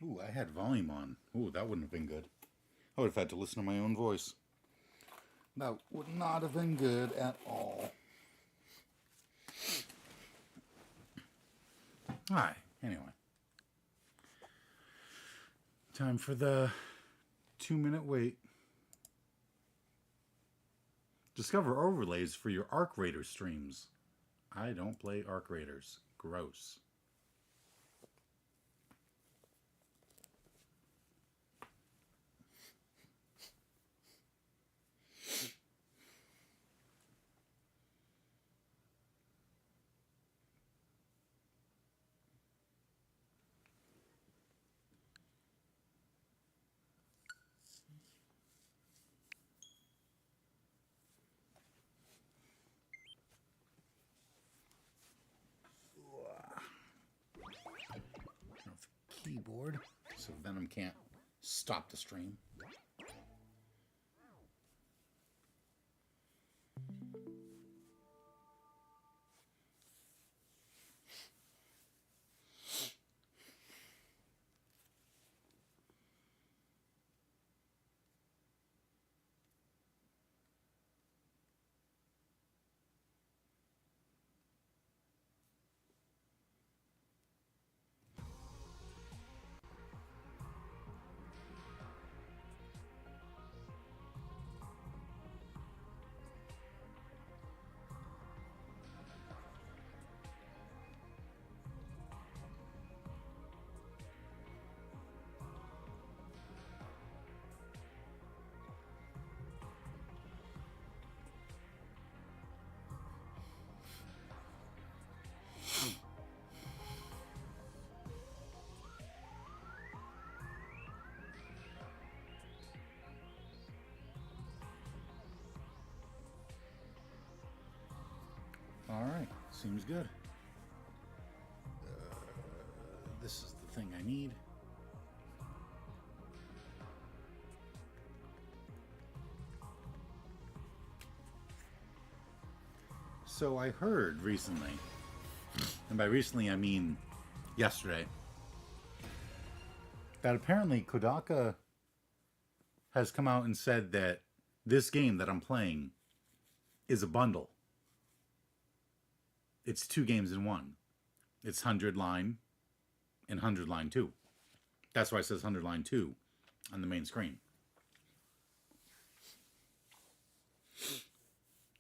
Ooh, I had volume on. Ooh, that wouldn't have been good. I would have had to listen to my own voice. That would not have been good at all. Alright, anyway. Time for the 2-minute wait. Discover overlays for your Arc Raider streams. I don't play Arc Raiders. Gross. Keyboard so Venom can't stop the stream. Alright, seems good. This is the thing I need. So I heard recently, and by recently I mean yesterday, that apparently Kodaka has come out and said that this game that I'm playing is a bundle. It's 2 games in one. It's 100 line and 100 line 2. That's why it says 100 line 2 on the main screen.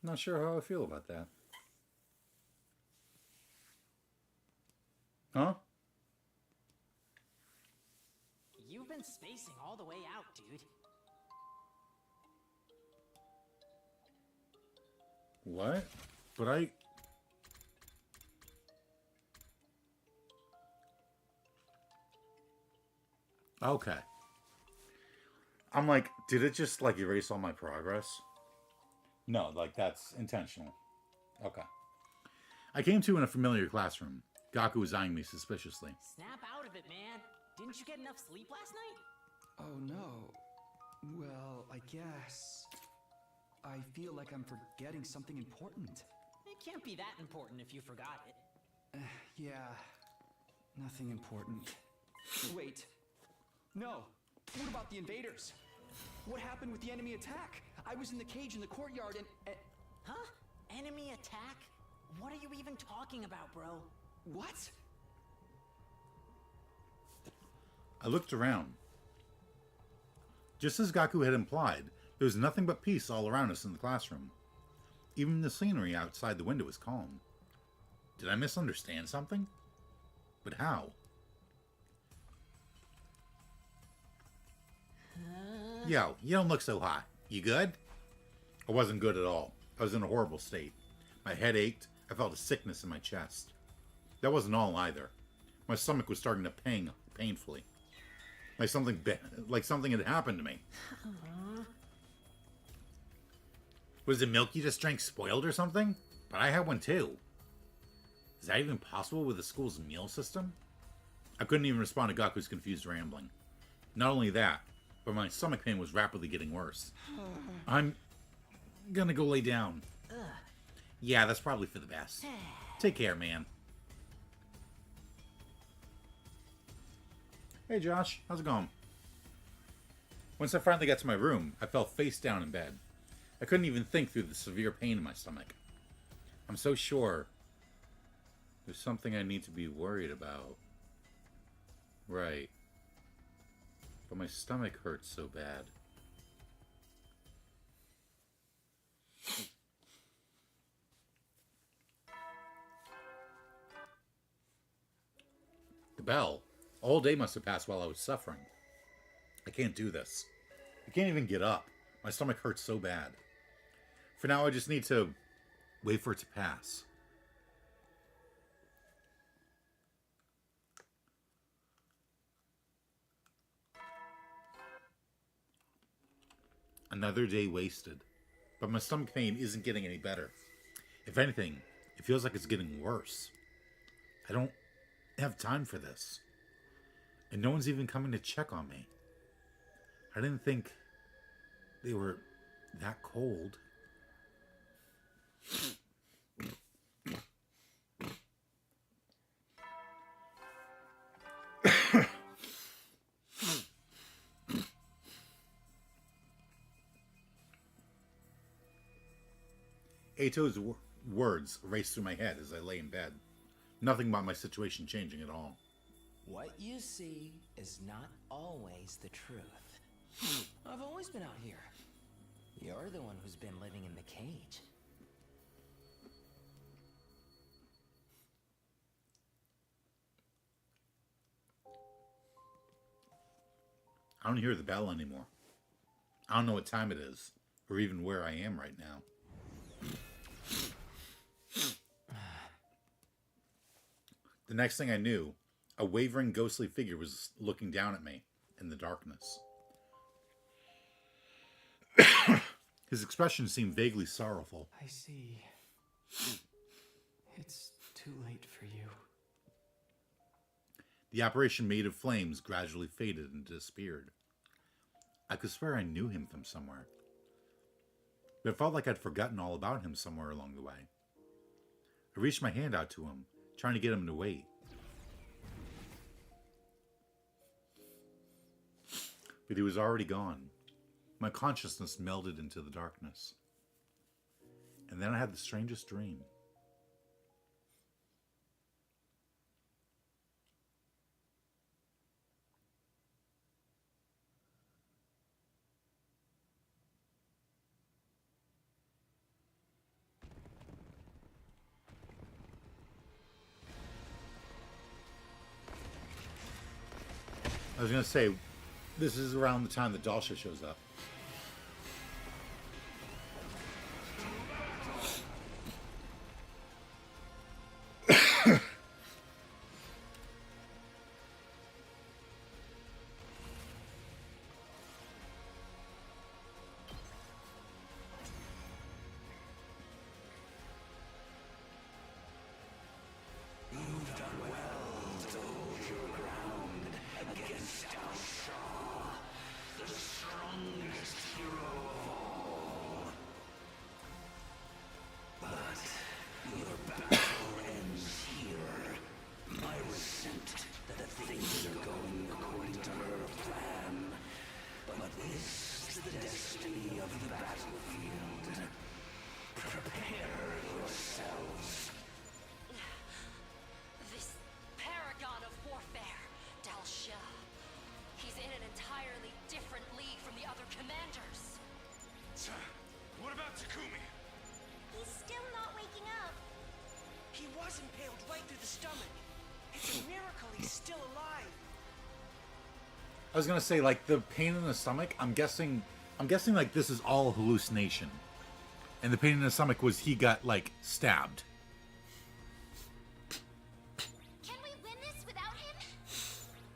Not sure how I feel about that. Huh? You've been spacing all the way out, dude. What? But I... Okay. I'm like, did it just, like, erase all my progress? No, like, that's intentional. Okay. I came to in a familiar classroom. Gaku was eyeing me suspiciously. Snap out of it, man. Didn't you get enough sleep last night? Oh no. Well, I guess... I feel like I'm forgetting something important. It can't be that important if you forgot it. Yeah, nothing important. Wait. No. What about the invaders? What happened with the enemy attack? I was in the cage in the courtyard and... Huh? Enemy attack? What are you even talking about, bro? What? I looked around. Just as Gaku had implied, there was nothing but peace all around us in the classroom. Even the scenery outside the window was calm. Did I misunderstand something? But how? Yo, you don't look so hot. You good? I wasn't good at all. I was in a horrible state. My head ached. I felt a sickness in my chest. That wasn't all either. My stomach was starting to pang painfully. Like something had happened to me. Was the milk you just drank spoiled or something? But I had one too. Is that even possible with the school's meal system? I couldn't even respond to Gaku's confused rambling. Not only that, but my stomach pain was rapidly getting worse. I'm gonna go lay down. Yeah, that's probably for the best. Take care, man. Hey Josh, how's it going? Once I finally got to my room, I fell face down in bed. I couldn't even think through the severe pain in my stomach. I'm so sure there's something I need to be worried about. Right. But my stomach hurts so bad. The bell. A whole day must have passed while I was suffering. I can't do this. I can't even get up. My stomach hurts so bad. For now, I just need to wait for it to pass. Another day wasted. But my stomach pain isn't getting any better. If anything, it feels like it's getting worse. I don't have time for this. And no one's even coming to check on me. I didn't think they were that cold. Ato's words raced through my head as I lay in bed. Nothing about my situation changing at all. What you see is not always the truth. I've always been out here. You're the one who's been living in the cage. I don't hear the bell anymore. I don't know what time it is, or even where I am right now. The next thing I knew, a wavering, ghostly figure was looking down at me in the darkness. His expression seemed vaguely sorrowful. I see. It's too late for you. The apparition made of flames gradually faded and disappeared. I could swear I knew him from somewhere. But it felt like I'd forgotten all about him somewhere along the way. I reached my hand out to him, trying to get him to wait. But he was already gone. My consciousness melded into the darkness. And then I had the strangest dream. I was going to say, this is around the time that Dalsha shows up. Impaled right through the stomach. It's a miracle he's still alive. I was gonna say, like, the pain in the stomach, I'm guessing like this is all hallucination. And the pain in the stomach was he got, like, stabbed. Can we win this without him?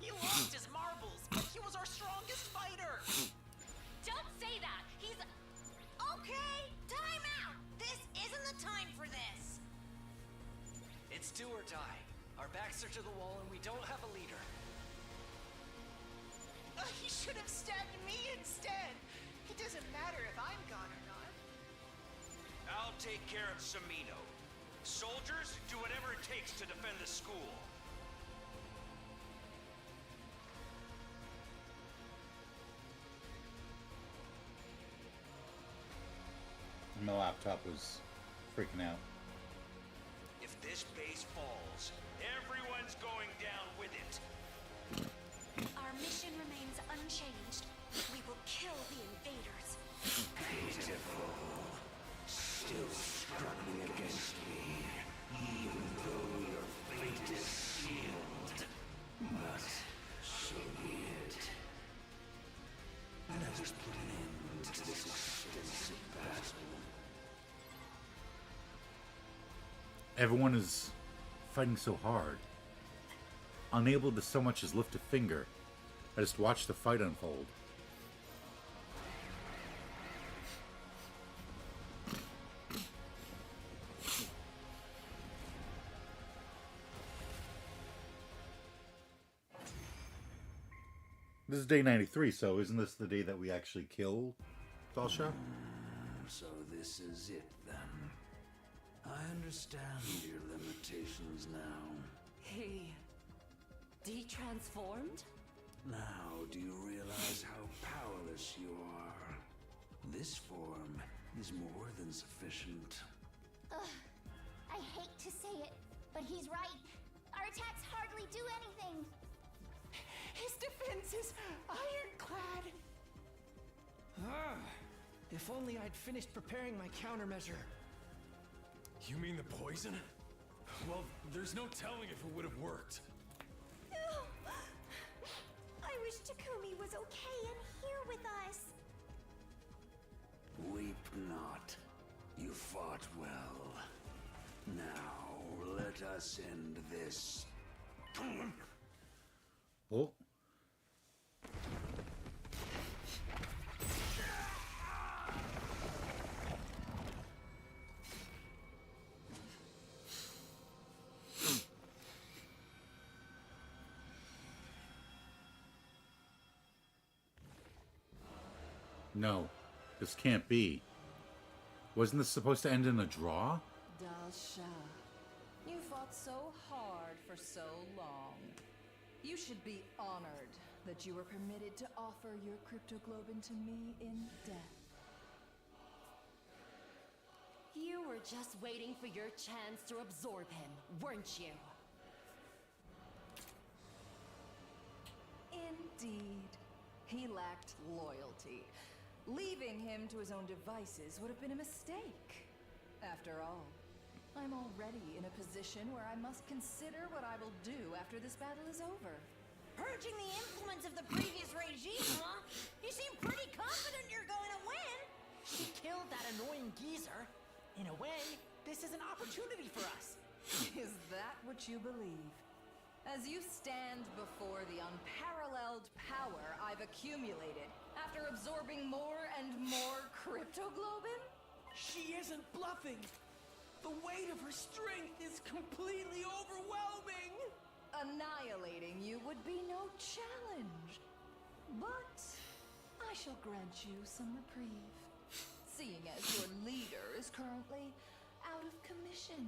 He lost his marbles, but he was our strongest fighter. Don't say that. He's... Okay, time out. This isn't the time for this. It's do or die. Our backs are to the wall and we don't have a leader. He should have stabbed me instead. It doesn't matter if I'm gone or not. I'll take care of Samino. Soldiers, do whatever it takes to defend the school. laptop was freaking out. If this base falls, everyone's going down with it. Our mission remains unchanged. We will kill the invaders. Pitiful. Still struggling against me, even though your fate is sealed. But so be it. Let us put an end to this extensive battle. Everyone is fighting so hard. Unable to so much as lift a finger. I just watch the fight unfold. This is day 93, so isn't this the day that we actually kill Dalsha? So this is it then. I understand your limitations now. He detransformed? Now do you realize how powerless you are? This form is more than sufficient. Ugh. I hate to say it, but he's right. Our attacks hardly do anything. His defense is ironclad. If only I'd finished preparing my countermeasure. You mean the poison? Well, there's no telling if it would have worked. I wish Takumi was okay and here with us. Weep not. You fought well. Now, let us end this. Oh. No, this can't be. Wasn't this supposed to end in a draw? Dalsha, you fought so hard for so long. You should be honored that you were permitted to offer your cryptoglobin to me in death. You were just waiting for your chance to absorb him, weren't you? Indeed. He lacked loyalty. Leaving him to his own devices would have been a mistake. After all, I'm already in a position where I must consider what I will do after this battle is over. Purging the influence of the previous regime, huh? You seem pretty confident you're going to win. She killed that annoying geezer. In a way, this is an opportunity for us. Is that what you believe? As you stand before the unparalleled power I've accumulated after absorbing more and more cryptoglobin? She isn't bluffing. The weight of her strength is completely overwhelming. Annihilating you would be no challenge. But I shall grant you some reprieve, seeing as your leader is currently out of commission.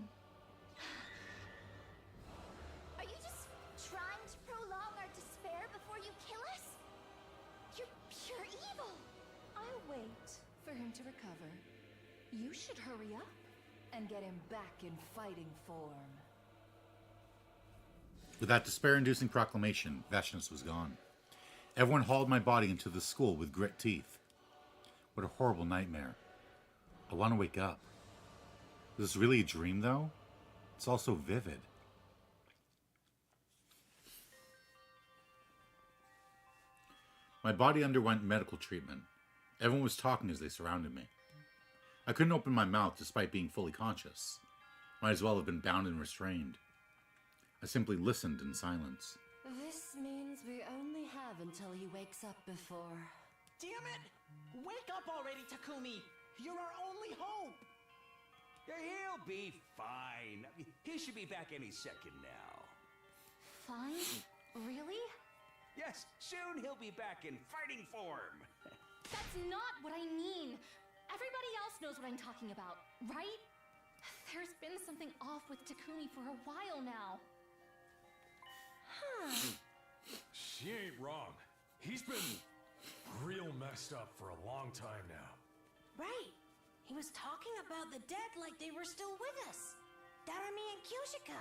Are you just trying to prolong our despair before you kill us? You're pure evil. I'll wait for him to recover. You should hurry up and get him back in fighting form. With that despair-inducing proclamation, Veshness was gone. Everyone hauled my body into the school with grit teeth. What a horrible nightmare. I want to wake up. Is this really a dream, though? It's all so vivid. My body underwent medical treatment. Everyone was talking as they surrounded me. I couldn't open my mouth despite being fully conscious. Might as well have been bound and restrained. I simply listened in silence. This means we only have until he wakes up before. Damn it! Wake up already, Takumi! You're our only hope! He'll be fine. He should be back any second now. Fine? Really? Yes, soon he'll be back in fighting form. That's not what I mean. Everybody else knows what I'm talking about, right? There's been something off with Takumi for a while now. Huh. She ain't wrong. He's been real messed up for a long time now. Right. He was talking about the dead like they were still with us. Darami and Kyoshika.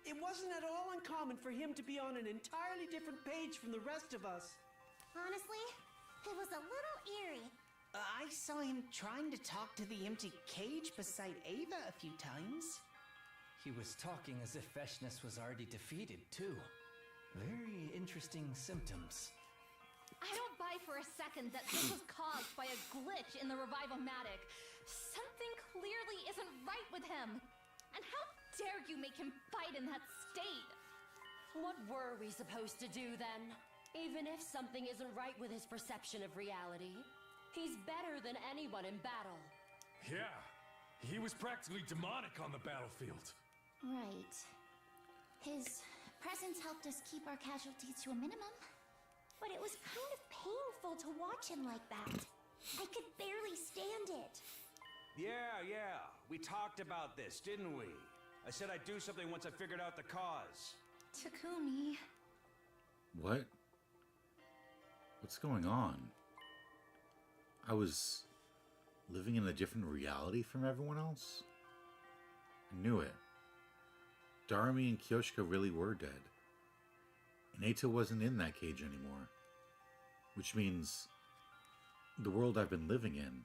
It wasn't at all uncommon for him to be on an entirely different page from the rest of us. Honestly, it was a little eerie. I saw him trying to talk to the empty cage beside Ava a few times. He was talking as if Veshness was already defeated, too. Very interesting symptoms. I don't buy for a second that this was caused by a glitch in the Revival-matic. Something clearly isn't right with him. And how dare you make him fight in that state? What were we supposed to do then? Even if something isn't right with his perception of reality, he's better than anyone in battle. Yeah, he was practically demonic on the battlefield. Right. His presence helped us keep our casualties to a minimum. But it was kind of painful to watch him like that. I could barely stand it. Yeah. We talked about this, didn't we? I said I'd do something once I figured out the cause. Takumi. What? What's going on? I was living in a different reality from everyone else? I knew it. Darami and Kyoshika really were dead. And Eita wasn't in that cage anymore. Which means the world I've been living in.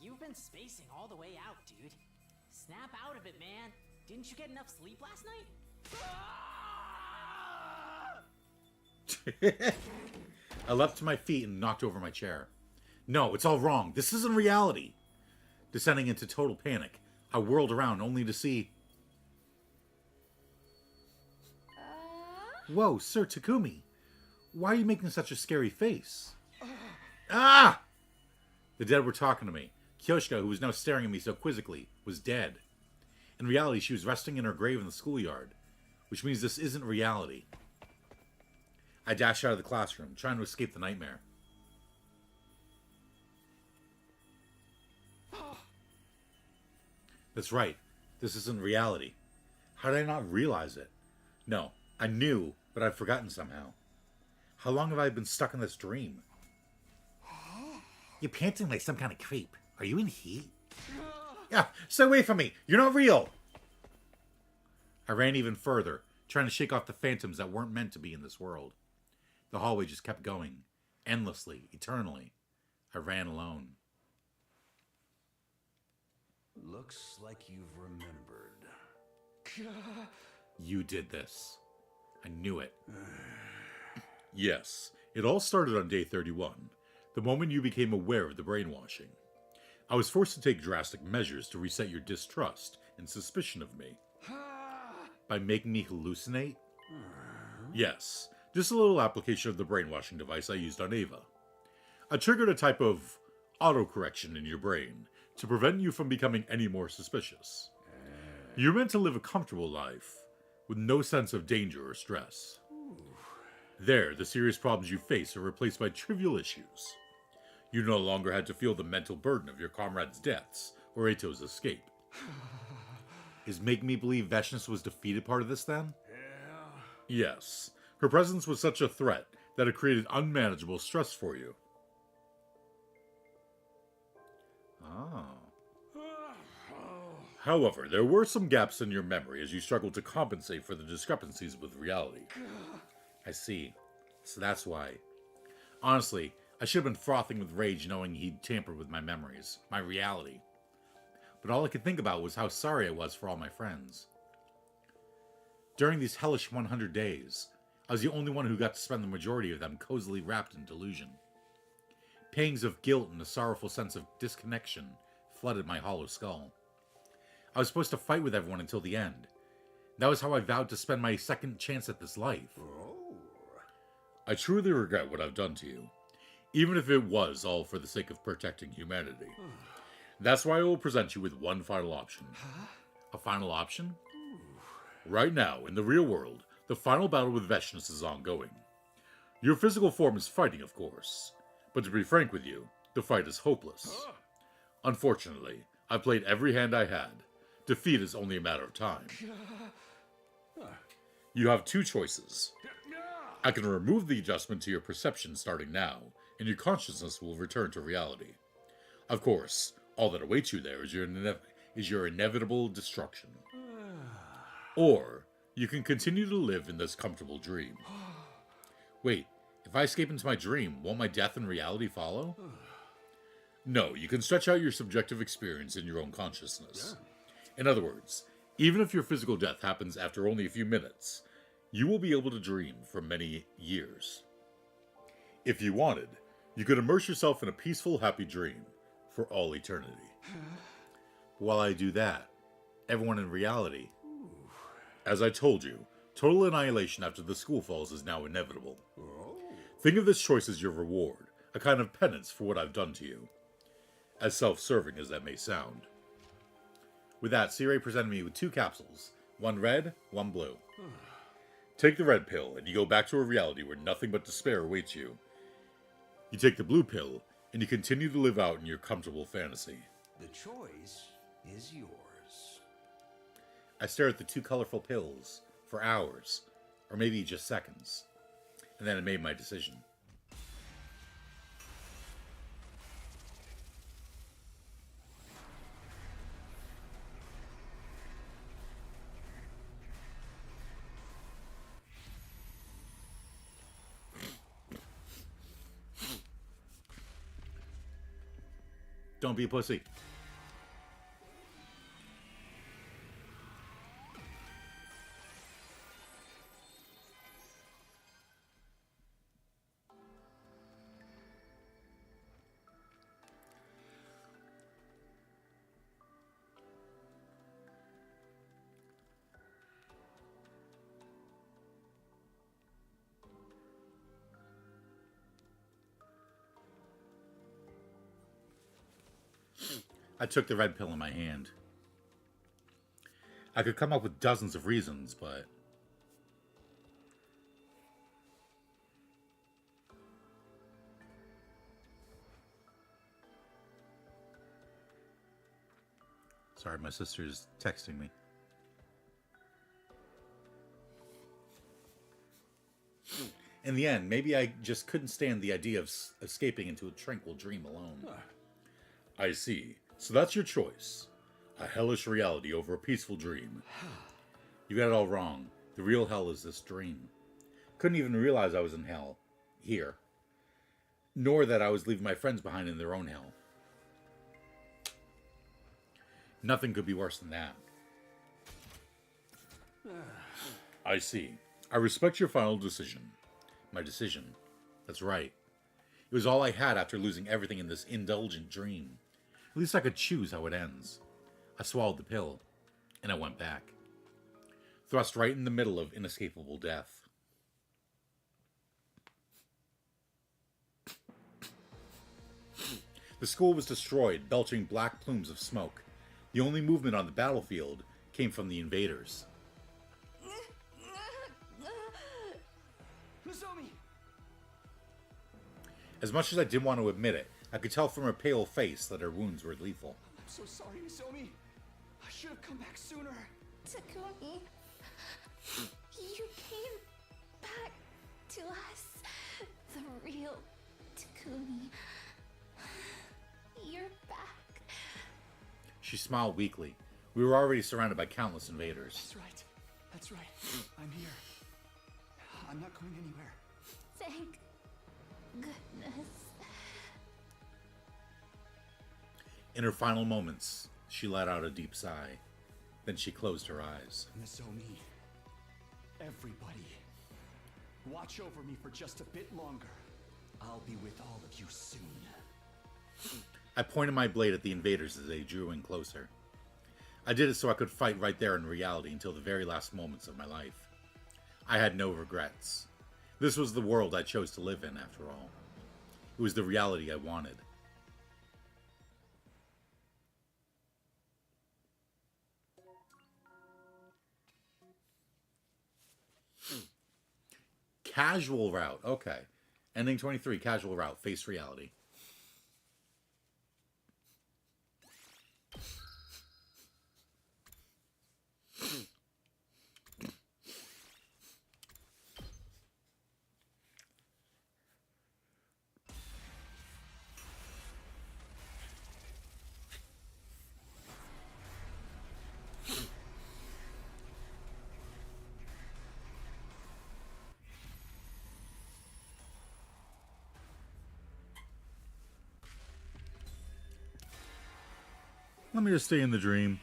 You've been spacing all the way out, dude. Snap out of it, man. Didn't you get enough sleep last night? I leapt to my feet and knocked over my chair. No, it's all wrong. This isn't reality. Descending into total panic, I whirled around only to see... Whoa, Sir Takumi. Why are you making such a scary face? Ah! The dead were talking to me. Kyoshika, who was now staring at me so quizzically, was dead. In reality, she was resting in her grave in the schoolyard, which means this isn't reality. I dashed out of the classroom, trying to escape the nightmare. That's right. This isn't reality. How did I not realize it? No, I knew, but I'd forgotten somehow. How long have I been stuck in this dream? You're panting like some kind of creep. Are you in heat? Yeah, stay away from me. You're not real. I ran even further, trying to shake off the phantoms that weren't meant to be in this world. The hallway just kept going, endlessly, eternally. I ran alone. Looks like you've remembered. You did this. I knew it. Yes, it all started on day 31, the moment you became aware of the brainwashing. I was forced to take drastic measures to reset your distrust and suspicion of me. By making me hallucinate? Yes, just a little application of the brainwashing device I used on Ava. I triggered a type of autocorrection in your brain to prevent you from becoming any more suspicious. You're meant to live a comfortable life, with no sense of danger or stress. There, the serious problems you face are replaced by trivial issues. You no longer had to feel the mental burden of your comrades' deaths or Eito's escape. Is making me believe Veshness was defeated part of this, then? Yes. Her presence was such a threat that it created unmanageable stress for you. Ah. However, there were some gaps in your memory as you struggled to compensate for the discrepancies with reality. I see. So that's why. Honestly, I should have been frothing with rage knowing he'd tampered with my memories, my reality. But all I could think about was how sorry I was for all my friends. During these hellish 100 days, I was the only one who got to spend the majority of them cozily wrapped in delusion. Pangs of guilt and a sorrowful sense of disconnection flooded my hollow skull. I was supposed to fight with everyone until the end. That was how I vowed to spend my second chance at this life. I truly regret what I've done to you, even if it was all for the sake of protecting humanity. That's why I will present you with one final option. A final option? Right now, in the real world, The final battle with Veshness is ongoing. Your physical form is fighting, of course, but to be frank with you, the fight is hopeless. Unfortunately, I played every hand I had. Defeat is only a matter of time. You have two choices. I can remove the adjustment to your perception starting now, and your consciousness will return to reality. Of course, all that awaits you there is your inevitable destruction. Or, you can continue to live in this comfortable dream. Wait, if I escape into my dream, won't my death in reality follow? No, you can stretch out your subjective experience in your own consciousness. In other words, even if your physical death happens after only a few minutes, you will be able to dream for many years. If you wanted, you could immerse yourself in a peaceful, happy dream for all eternity. While I do that, everyone in reality, as I told you, total annihilation after the school falls is now inevitable. Think of this choice as your reward, a kind of penance for what I've done to you. As self-serving as that may sound. With that, Sirei presented me with 2 capsules, one red, one blue. Take the red pill, and you go back to a reality where nothing but despair awaits you. You take the blue pill, and you continue to live out in your comfortable fantasy. The choice is yours. I stare at the 2 colorful pills for hours, or maybe just seconds, and then I made my decision. Don't be a pussy. I took the red pill in my hand. I could come up with dozens of reasons, but... Sorry, my sister's texting me. In the end, maybe I just couldn't stand the idea of escaping into a tranquil dream alone. I see. So that's your choice. A hellish reality over a peaceful dream. You got it all wrong. The real hell is this dream. Couldn't even realize I was in hell. Here. Nor that I was leaving my friends behind in their own hell. Nothing could be worse than that. I see. I respect your final decision. My decision. That's right. It was all I had after losing everything in this indulgent dream. At least I could choose how it ends. I swallowed the pill, and I went back. Thrust right in the middle of inescapable death. The school was destroyed, belching black plumes of smoke. The only movement on the battlefield came from the invaders. Nozomi! As much as I didn't want to admit it, I could tell from her pale face that her wounds were lethal. I'm so sorry, Nozomi. I should have come back sooner. Takumi, you came back to us. The real Takumi. You're back. She smiled weakly. We were already surrounded by countless invaders. That's right. That's right. I'm here. I'm not going anywhere. Thank goodness. In her final moments, she let out a deep sigh. Then she closed her eyes. Nozomi, everybody, watch over me for just a bit longer. I'll be with all of you soon. I pointed my blade at the invaders as they drew in closer. I did it so I could fight right there in reality until the very last moments of my life. I had no regrets. This was the world I chose to live in, after all. It was the reality I wanted. Casual route. Okay. Ending 23. Casual route. Face reality. Let me just stay in the dream.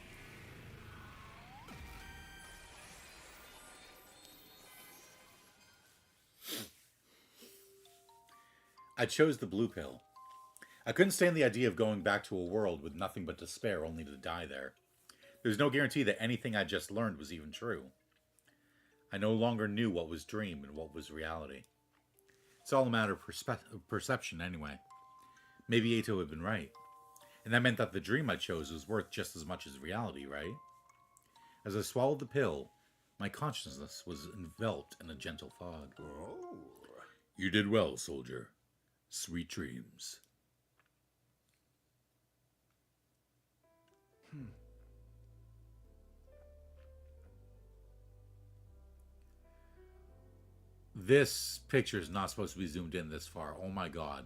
I chose the blue pill. I couldn't stand the idea of going back to a world with nothing but despair only to die there. There's no guarantee that anything I just learned was even true. I no longer knew what was dream and what was reality. It's all a matter of perception anyway. Maybe Ato had been right. And that meant that the dream I chose was worth just as much as reality, right? As I swallowed the pill, my consciousness was enveloped in a gentle fog. Oh. You did well, soldier. Sweet dreams. This picture is not supposed to be zoomed in this far. Oh my god.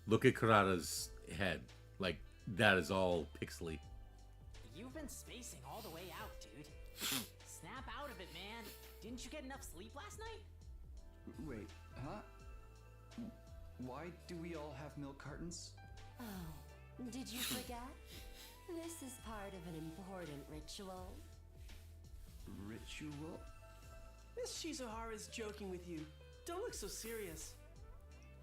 Look at Kurata's head. Like, that is all pixely. You've been spacing all the way out, dude. Snap out of it, man. Didn't you get enough sleep last night? Wait, huh? Why do we all have milk cartons? Oh, did you forget? This is part of an important ritual. Ritual? Miss Shizuhara's joking with you. Don't look so serious.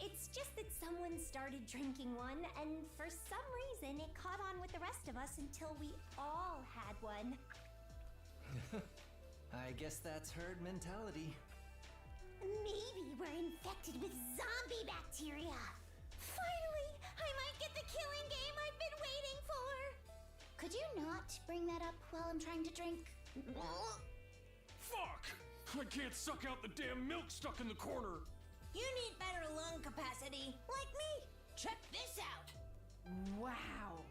It's just that someone started drinking one, and for some reason it caught on with the rest of us until we all had one. I guess that's herd mentality. Maybe we're infected with zombie bacteria. Finally, I might get the killing game I've been waiting for. Could you not bring that up while I'm trying to drink? Fuck! I can't suck out the damn milk stuck in the corner. You need better lung capacity, like me. Check this out. Wow.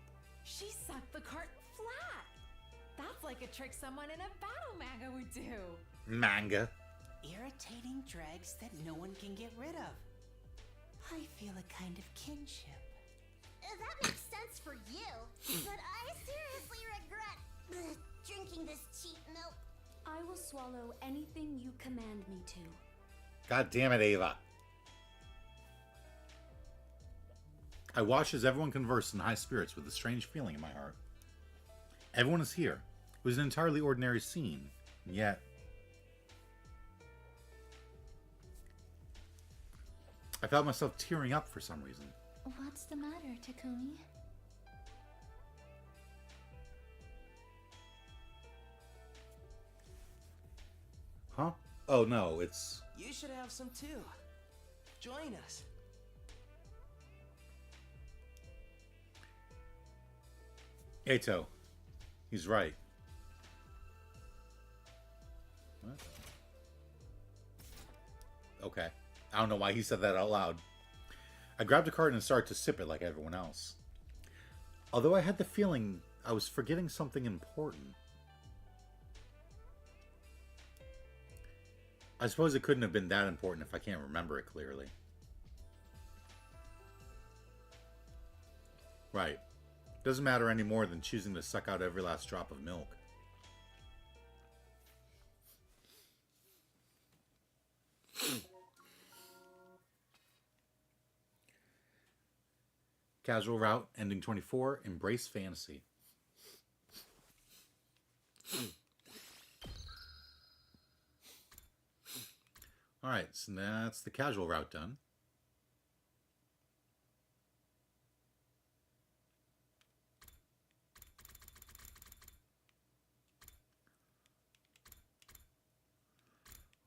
She sucked the carton flat. That's like a trick someone in a battle manga would do. Manga. Irritating dregs that no one can get rid of. I feel a kind of kinship. That makes sense for you, but I seriously regret drinking this cheap milk. I will swallow anything you command me to. God damn it, Ava. I watched as everyone conversed in high spirits with a strange feeling in my heart. Everyone is here. It was an entirely ordinary scene, and yet I felt myself tearing up for some reason. What's the matter, Takumi? Huh? Oh no, it's... You should have some too. Join us. Ato. He's right. What? Okay. I don't know why he said that out loud. I grabbed a carton and started to sip it like everyone else. Although I had the feeling I was forgetting something important. I suppose it couldn't have been that important if I can't remember it clearly. Right. Doesn't matter any more than choosing to suck out every last drop of milk. Casual route, ending 24, embrace fantasy. Alright, so that's the casual route done.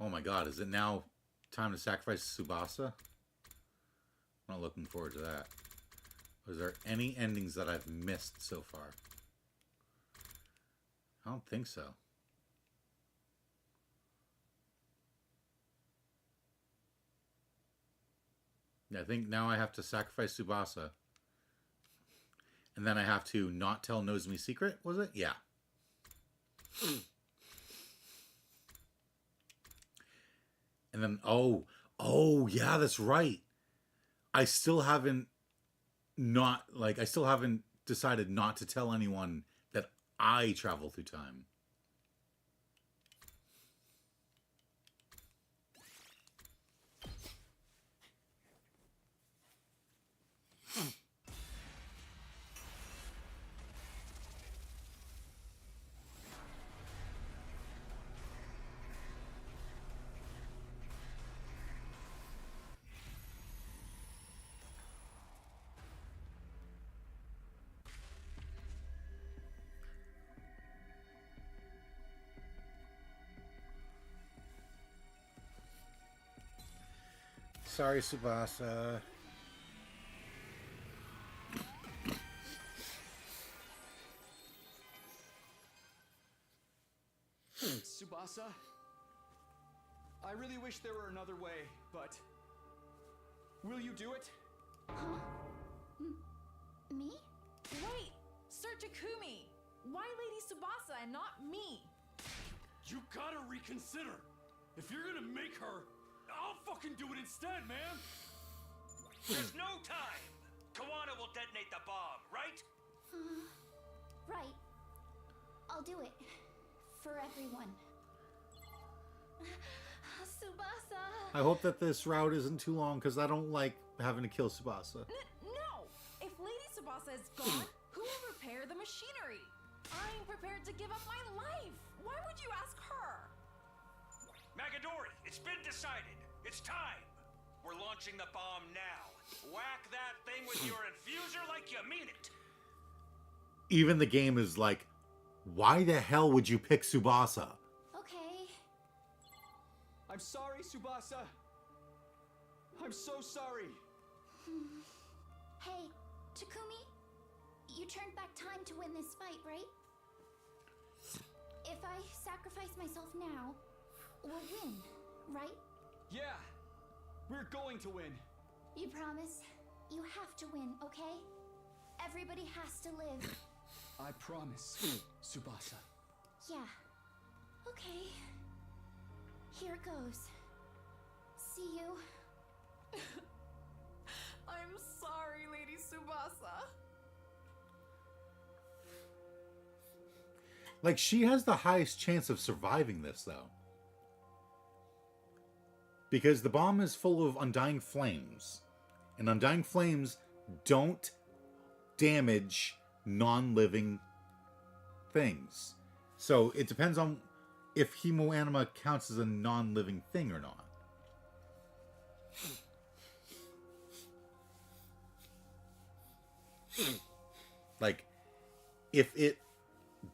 Oh my god, is it now time to sacrifice Tsubasa? I'm not looking forward to that. Was there any endings that I've missed so far? I don't think so. I think now I have to sacrifice Tsubasa. And then I have to not tell Nozomi's secret, was it? Yeah. And then, oh, yeah, that's right. I still haven't decided not to tell anyone that I travel through time. Sorry, Tsubasa. Tsubasa? I really wish there were another way, but... Will you do it? Huh? Me? Wait! Sir Takumi! Why Lady Tsubasa and not me? You gotta reconsider. If you're gonna make her, I'll fucking do it instead, man. There's no time. Kawana will detonate the bomb, right? Right. I'll do it. For everyone. Tsubasa! I hope that this route isn't too long, because I don't like having to kill Tsubasa. No! If Lady Tsubasa is gone, who will repair the machinery? I'm prepared to give up my life. Why would you ask her? Magadori, it's been decided. It's time. We're launching the bomb now. Whack that thing with your infuser like you mean it. Even the game is like, why the hell would you pick Tsubasa? Okay. I'm sorry, Tsubasa. I'm so sorry. Hey, Takumi, you turned back time to win this fight, right? If I sacrifice myself now, we'll win, right? Yeah, we're going to win. You promise? You have to win, okay? Everybody has to live. I promise, Tsubasa. Yeah. Okay. Here goes. See you. I'm sorry, Lady Tsubasa. Like, she has the highest chance of surviving this, though. Because the bomb is full of undying flames. And undying flames don't damage non-living things. So it depends on if hemoanima counts as a non-living thing or not. Like, if it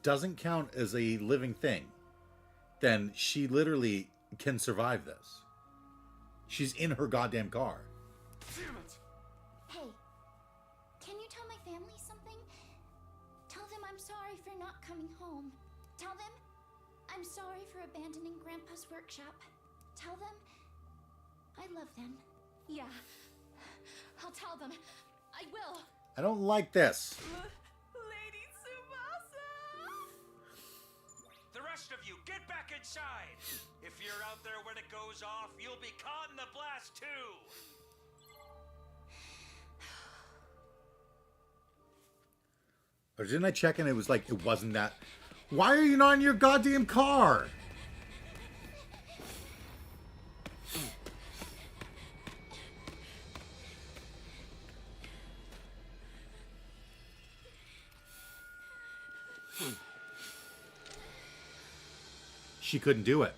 doesn't count as a living thing, then she literally can survive this. She's in her goddamn car. Damn it! Hey, can you tell my family something? Tell them I'm sorry for not coming home. Tell them I'm sorry for abandoning Grandpa's workshop. Tell them I love them. Yeah. I'll tell them. I will. I don't like this. Lady Tsubasa! The rest of you, get back inside. If you're out there when it goes off, you'll be caught in the blast too. Or didn't I check and it was like, it wasn't that. Why are you not in your goddamn car? She couldn't do it.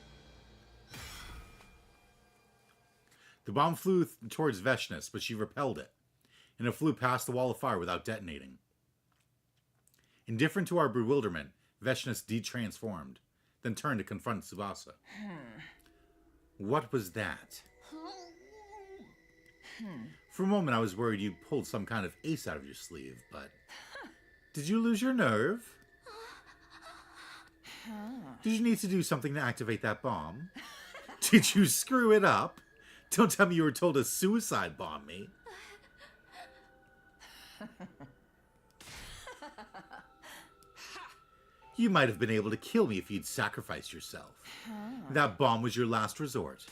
The bomb flew towards Veshnus, but she repelled it, and it flew past the wall of fire without detonating. Indifferent to our bewilderment, Veshnus de-transformed, then turned to confront Tsubasa. What was that? For a moment, I was worried you pulled some kind of ace out of your sleeve, but... Did you lose your nerve? Did you need to do something to activate that bomb? Did you screw it up? Don't tell me you were told to suicide bomb me. You might have been able to kill me if you'd sacrificed yourself. That bomb was your last resort.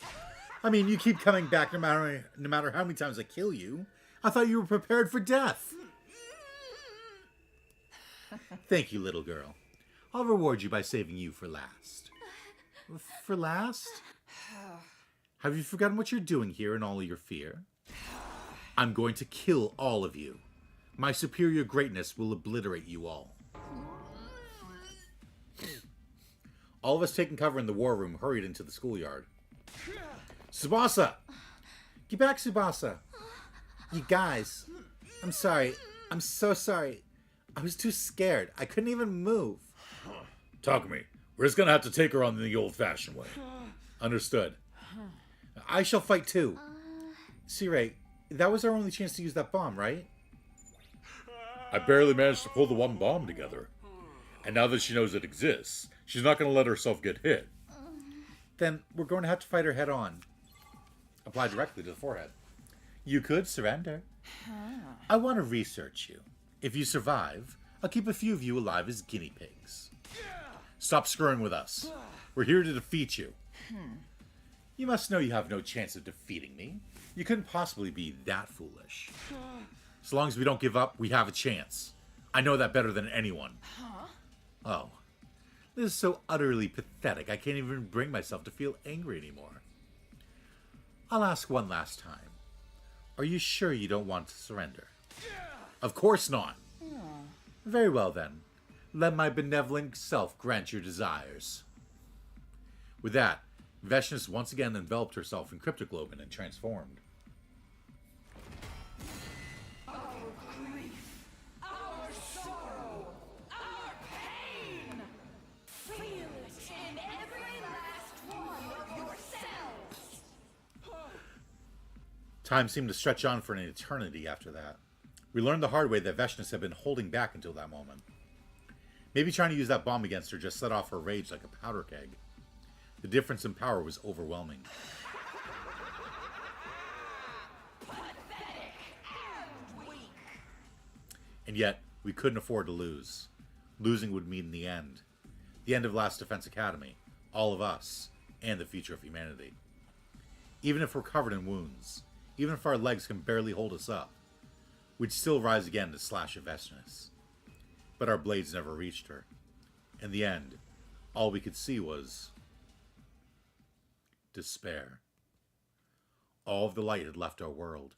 I mean, you keep coming back no matter how many times I kill you. I thought you were prepared for death. Thank you, little girl. I'll reward you by saving you for last. For last? Have you forgotten what you're doing here in all of your fear? I'm going to kill all of you. My superior greatness will obliterate you all. All of us taking cover in the war room hurried into the schoolyard. Tsubasa! Get back, Tsubasa! You guys, I'm sorry. I'm so sorry. I was too scared. I couldn't even move. Takumi, we're just gonna have to take her on the old-fashioned way. Understood. I shall fight too. Sirei, that was our only chance to use that bomb, right? I barely managed to pull the one bomb together. And now that she knows it exists, she's not gonna let herself get hit. Then we're going to have to fight her head on. Apply directly to the forehead. You could surrender. I want to research you. If you survive, I'll keep a few of you alive as guinea pigs. Stop screwing with us. We're here to defeat you. You must know you have no chance of defeating me. You couldn't possibly be that foolish. As long as we don't give up, we have a chance. I know that better than anyone. Oh. This is so utterly pathetic, I can't even bring myself to feel angry anymore. I'll ask one last time. Are you sure you don't want to surrender? Of course not. Very well then. Let my benevolent self grant your desires. With that, Veshness once again enveloped herself in cryptoglobin and transformed. Our grief, our sorrow, our pain. Feel it in every last one of your cells. Time seemed to stretch on for an eternity after that. We learned the hard way that Veshness had been holding back until that moment. Maybe trying to use that bomb against her just set off her rage like a powder keg. The difference in power was overwhelming. Pathetic and weak. And yet, we couldn't afford to lose. Losing would mean the end. The end of Last Defense Academy, all of us, and the future of humanity. Even if we're covered in wounds, even if our legs can barely hold us up, we'd still rise again to slash a Veshness. But our blades never reached her. In the end, all we could see was despair. All of the light had left our world.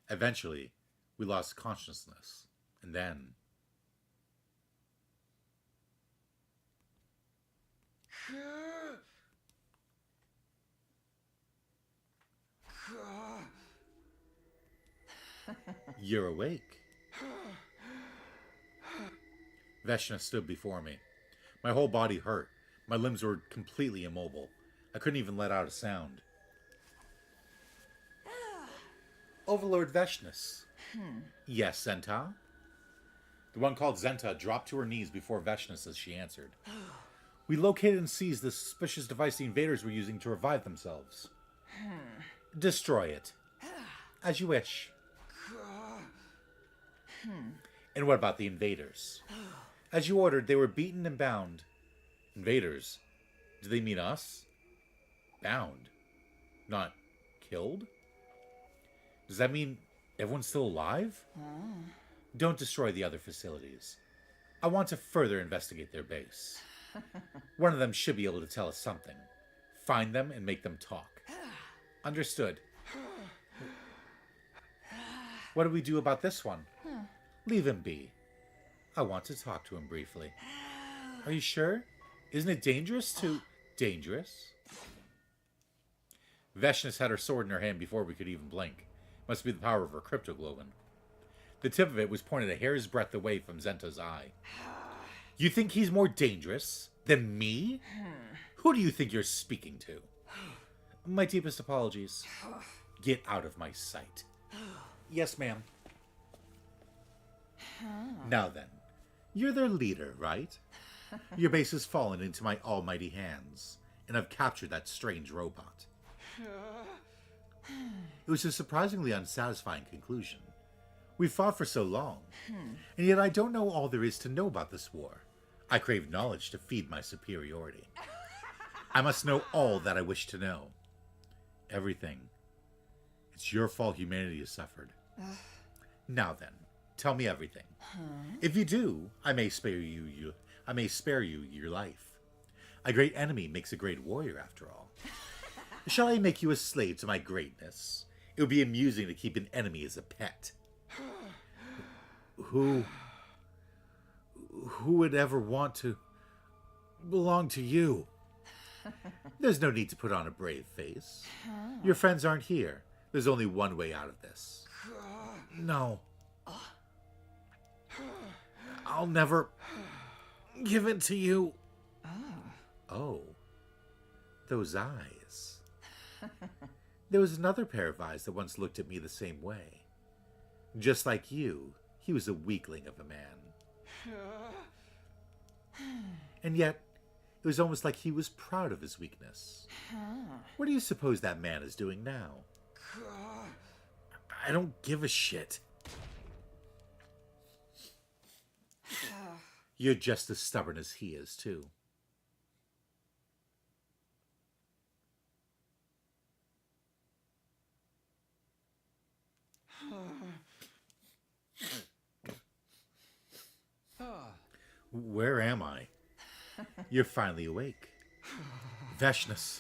Eventually, we lost consciousness, and then... You're awake. Veshna stood before me. My whole body hurt. My limbs were completely immobile. I couldn't even let out a sound. Overlord Veshness. Yes, Zenta? The one called Zenta dropped to her knees before Veshness as she answered. We located and seized the suspicious device the invaders were using to revive themselves. Destroy it. As you wish. And what about the invaders? As you ordered, they were beaten and bound. Invaders? Do they mean us? Bound? Not killed? Does that mean everyone's still alive? Don't destroy the other facilities. I want to further investigate their base. One of them should be able to tell us something. Find them and make them talk. Understood. What do we do about this one? Leave him be. I want to talk to him briefly. Are you sure? Isn't it dangerous to... Dangerous? Veshness had her sword in her hand before we could even blink. Must be the power of her cryptoglobin. The tip of it was pointed a hair's breadth away from Zenta's eye. You think he's more dangerous than me? Who do you think you're speaking to? My deepest apologies. Get out of my sight. Yes, ma'am. Now then, you're their leader, right? Your base has fallen into my almighty hands, and I've captured that strange robot. It was a surprisingly unsatisfying conclusion. We fought for so long, and yet I don't know all there is to know about this war. I crave knowledge to feed my superiority. I must know all that I wish to know. Everything. It's your fault humanity has suffered. Now then, tell me everything. If you do, I may spare you your life. A great enemy makes a great warrior, after all. Shall I make you a slave to my greatness? It would be amusing to keep an enemy as a pet. Who would ever want to belong to you? There's no need to put on a brave face. Your friends aren't here. There's only one way out of this. No. I'll never give it to you. Oh. Those eyes. There was another pair of eyes that once looked at me the same way. Just like you, he was a weakling of a man. And yet, it was almost like he was proud of his weakness. What do you suppose that man is doing now? I don't give a shit. You're just as stubborn as he is, too. Where am I? You're finally awake. Veshness.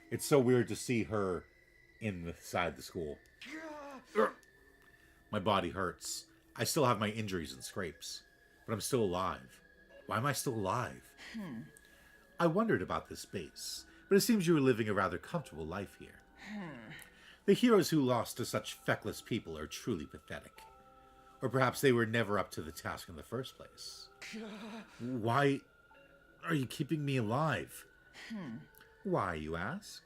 It's so weird to see her inside the school. My body hurts. I still have my injuries and scrapes, but I'm still alive. Why am I still alive? I wondered about this base, but it seems you were living a rather comfortable life here. The heroes who lost to such feckless people are truly pathetic. Or perhaps they were never up to the task in the first place. Why are you keeping me alive? Why, you ask?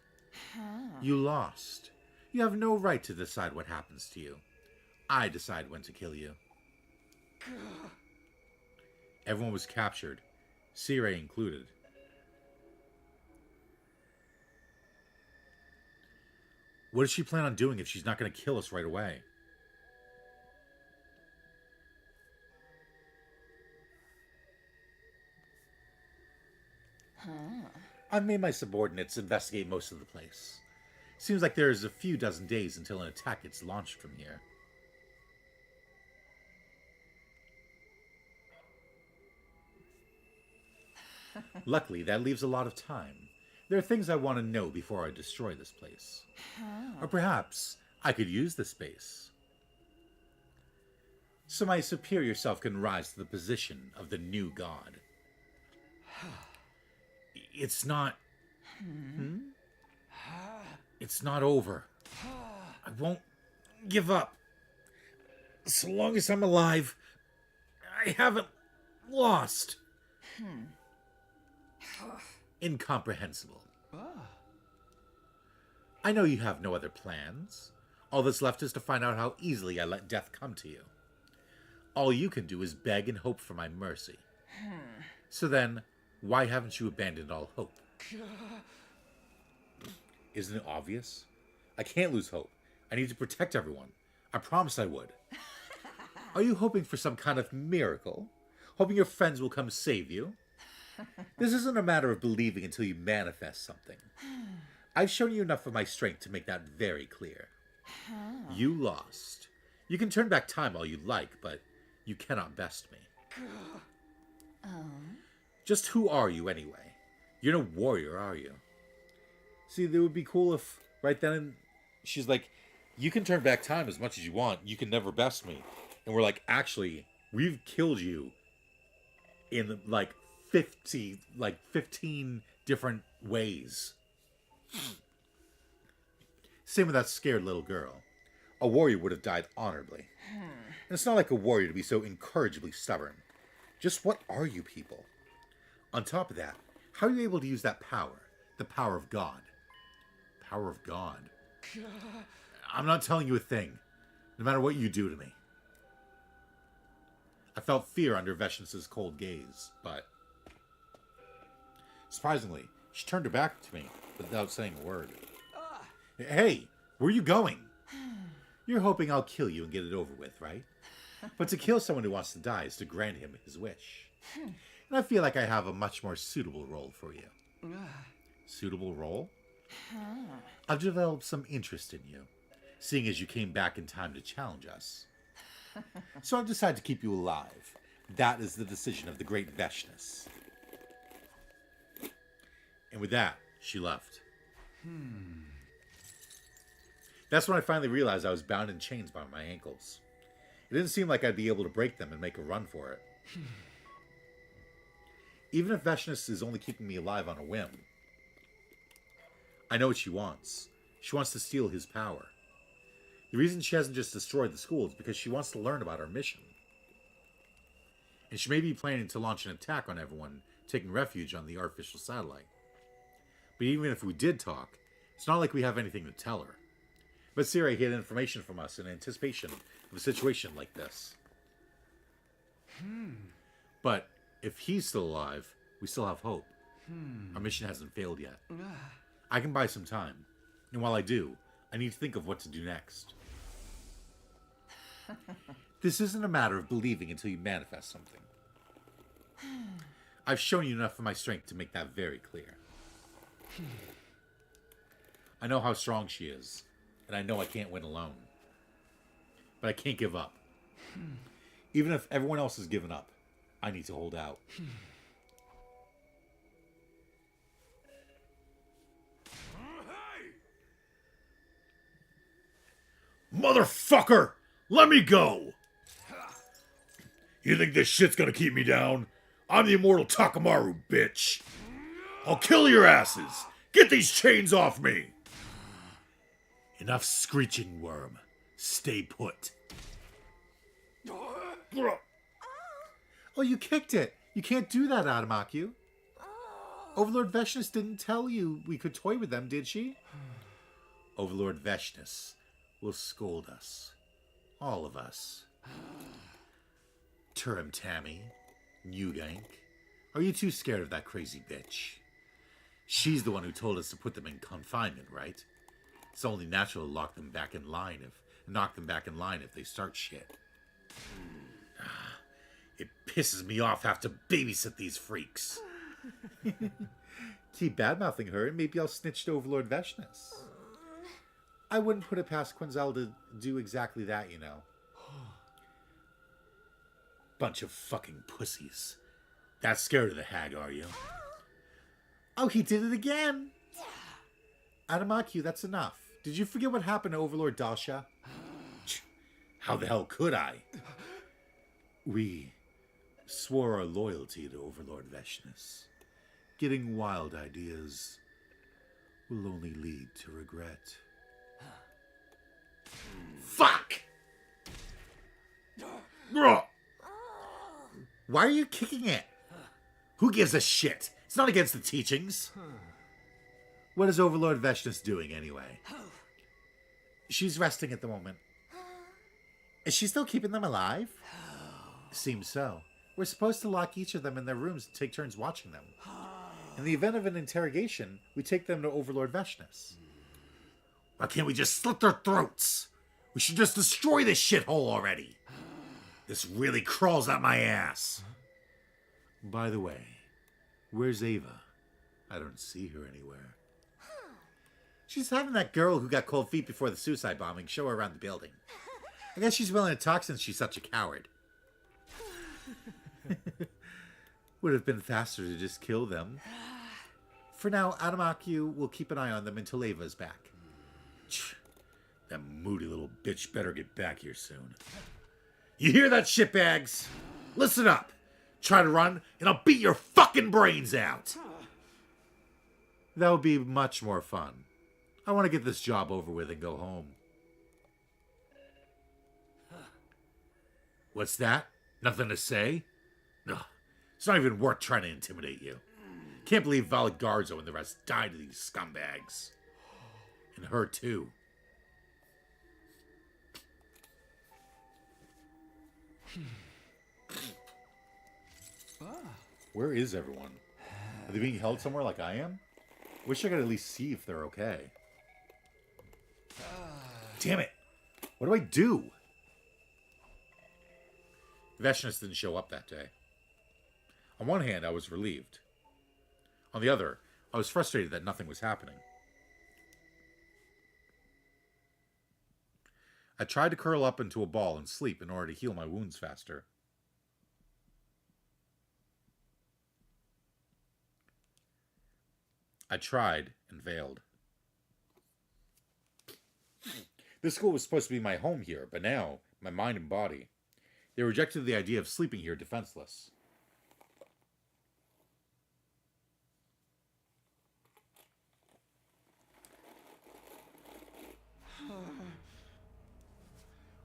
You lost. You have no right to decide what happens to you. I decide when to kill you. Everyone was captured, Sire included. What does she plan on doing if she's not going to kill us right away? I've made my subordinates investigate most of the place. Seems like there's a few dozen days until an attack gets launched from here. Luckily, that leaves a lot of time. There are things I want to know before I destroy this place. Or perhaps I could use the space. So my superior self can rise to the position of the new god. It's not... It's not over. I won't give up. So long as I'm alive, I haven't lost. Incomprehensible. I know you have no other plans. All that's left is to find out how easily I let death come to you. All you can do is beg and hope for my mercy. So then, why haven't you abandoned all hope? Isn't it obvious? I can't lose hope. I need to protect everyone. I promised I would. Are you hoping for some kind of miracle? Hoping your friends will come save you? This isn't a matter of believing until you manifest something. I've shown you enough of my strength to make that very clear. You lost. You can turn back time all you like, but you cannot best me. Just who are you anyway? You're no warrior, are you? See, it would be cool if right then she's like, you can turn back time as much as you want. You can never best me. And we're like, actually, we've killed you in like 15 different ways. Same with that scared little girl. A warrior would have died honorably. And it's not like a warrior to be so incorrigibly stubborn. Just what are you people? On top of that, how are you able to use that power? The power of God. Power of God. I'm not telling you a thing, no matter what you do to me. I felt fear under Veshness's cold gaze, but... surprisingly, she turned her back to me without saying a word. Hey, Where are you going? You're hoping I'll kill you and get it over with, right? But to kill someone who wants to die is to grant him his wish. And I feel like I have a much more suitable role for you. Suitable role? I've developed some interest in you, seeing as you came back in time to challenge us. So I've decided to keep you alive. That is the decision of the great Veshness. And with that, she left. That's when I finally realized I was bound in chains by my ankles. It didn't seem like I'd be able to break them and make a run for it. Even if Veshness is only keeping me alive on a whim, I know what she wants. She wants to steal his power. The reason she hasn't just destroyed the school is because she wants to learn about our mission. And she may be planning to launch an attack on everyone taking refuge on the artificial satellite. But even if we did talk, it's not like we have anything to tell her. But Siri hid information from us in anticipation of a situation like this. But if he's still alive, we still have hope. Our mission hasn't failed yet. I can buy some time. And while I do, I need to think of what to do next. This isn't a matter of believing until you manifest something. I've shown you enough of my strength to make that very clear. I know how strong she is, and I know I can't win alone. But I can't give up. Even if everyone else has given up, I need to hold out. Motherfucker! Let me go! You think this shit's gonna keep me down? I'm the immortal Takamaru, bitch! I'll kill your asses! Get these chains off me! Enough screeching, worm. Stay put. Oh, you kicked it. You can't do that, Adamaku. Overlord Veshness didn't tell you we could toy with them, did she? Overlord Veshness will scold us. All of us. Turim Tammy, Nugank, are you too scared of that crazy bitch? She's the one who told us to put them in confinement, right? It's only natural to knock them back in line if they start shit. It pisses me off to have to babysit these freaks. Keep badmouthing her and maybe I'll snitch to Overlord Veshness. I wouldn't put it past Quinzel to do exactly that, you know. Bunch of fucking pussies. That scared of the hag, are you? Oh, he did it again! Adamaku, that's enough. Did you forget what happened to Overlord Dasha? How the hell could I? We swore our loyalty to Overlord Veshness. Getting wild ideas will only lead to regret. Fuck! Why are you kicking it? Who gives a shit? It's not against the teachings. What is Overlord Veshness doing anyway? She's resting at the moment. Is she still keeping them alive? Seems so. We're supposed to lock each of them in their rooms and take turns watching them. In the event of an interrogation, we take them to Overlord Veshness. Why can't we just slit their throats? We should just destroy this shithole already. This really crawls up my ass. By the way, where's Ava? I don't see her anywhere. She's having that girl who got cold feet before the suicide bombing show her around the building. I guess she's willing to talk since she's such a coward. Would have been faster to just kill them. For now, Adamaku will keep an eye on them until Ava's back. That moody little bitch better get back here soon. You hear that, shitbags? Listen up. Try to run, and I'll beat your fucking brains out. That would be much more fun. I want to get this job over with and go home. What's that? Nothing to say? Ugh. It's not even worth trying to intimidate you. Can't believe Valgarzo and the rest died to these scumbags. And her too. Where is everyone? Are they being held somewhere like I am? Wish I could at least see if they're okay. Damn it. What do I do? Veshnus didn't show up that day. On one hand, I was relieved. On the other, I was frustrated that nothing was happening. I tried to curl up into a ball and sleep in order to heal my wounds faster. I tried and failed. This school was supposed to be my home here, but now, my mind and body, they rejected the idea of sleeping here defenseless.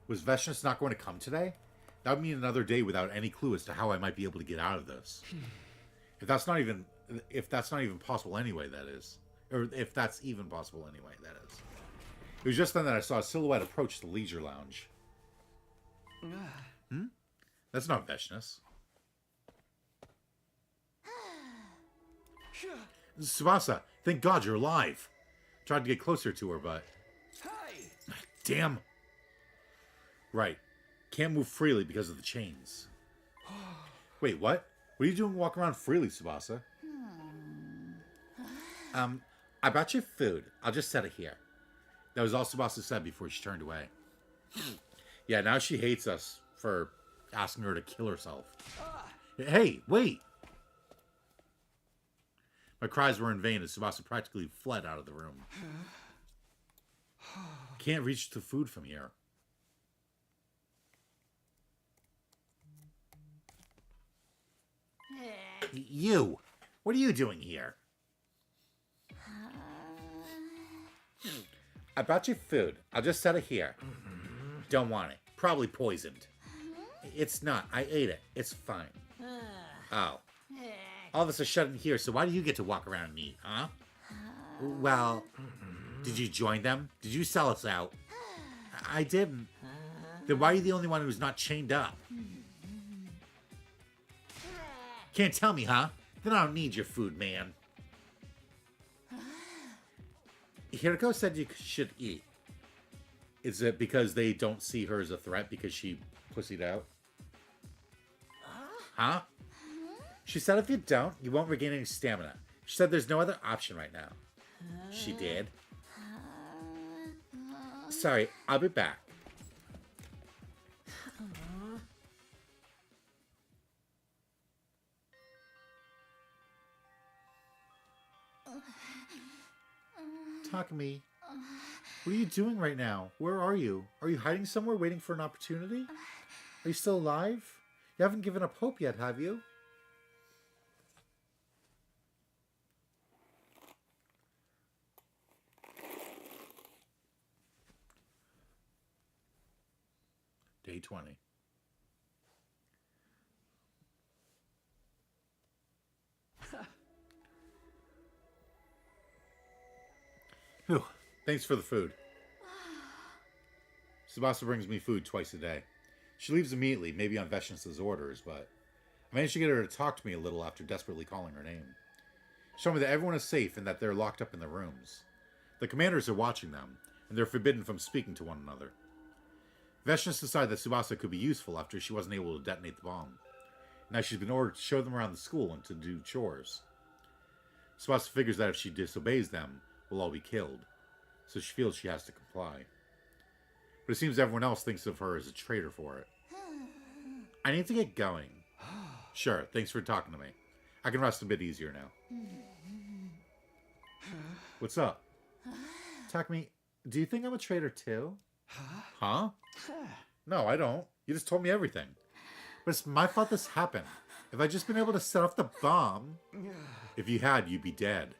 Was Veshnus not going to come today? That would mean another day without any clue as to how I might be able to get out of this. If that's not even possible anyway, that is. Or if that's even possible anyway, that is. It was just then that I saw a silhouette approach the leisure lounge. That's not Veshnus. Tsubasa, thank God you're alive. Tried to get closer to her, but... Damn. Right. Can't move freely because of the chains. Wait, what? What are you doing walking around freely, Tsubasa? I brought you food. I'll just set it here. That was all Tsubasa said before she turned away. Yeah, now she hates us for asking her to kill herself. Hey, wait! My cries were in vain as Tsubasa practically fled out of the room. Can't reach the food from here. You! What are you doing here? I brought you food. I'll just set it here. Don't want it. Probably poisoned. It's not. I ate it. It's fine. Oh. All of us are shut in here, so why do you get to walk around and eat, huh? Well, did you join them? Did you sell us out? I didn't. Then why are you the only one who's not chained up? Can't tell me, huh? Then I don't need your food, man. Hiriko said you should eat. Is it because they don't see her as a threat because she pussied out? Huh? She said if you don't, you won't regain any stamina. She said there's no other option right now. She did. Sorry, I'll be back. Takumi, what are you doing right now? Where are you? Are you hiding somewhere waiting for an opportunity? Are you still alive? You haven't given up hope yet, have you? Day 20. Whew. Thanks for the food. Tsubasa brings me food twice a day. She leaves immediately, maybe on Veshnus' orders, but I managed to get her to talk to me a little after desperately calling her name. She told me that everyone is safe and that they're locked up in their rooms. The commanders are watching them, and they're forbidden from speaking to one another. Veshnus decided that Tsubasa could be useful after she wasn't able to detonate the bomb. Now she's been ordered to show them around the school and to do chores. Tsubasa figures that if she disobeys them, we'll all be killed, so she feels she has to comply. But it seems everyone else thinks of her as a traitor for it. I need to get going. Sure, thanks for talking to me. I can rest a bit easier now. What's up? Takumi, do you think I'm a traitor too? Huh? No, I don't. You just told me everything. But it's my fault this happened. If I'd just been able to set off the bomb... If you had, you'd be dead.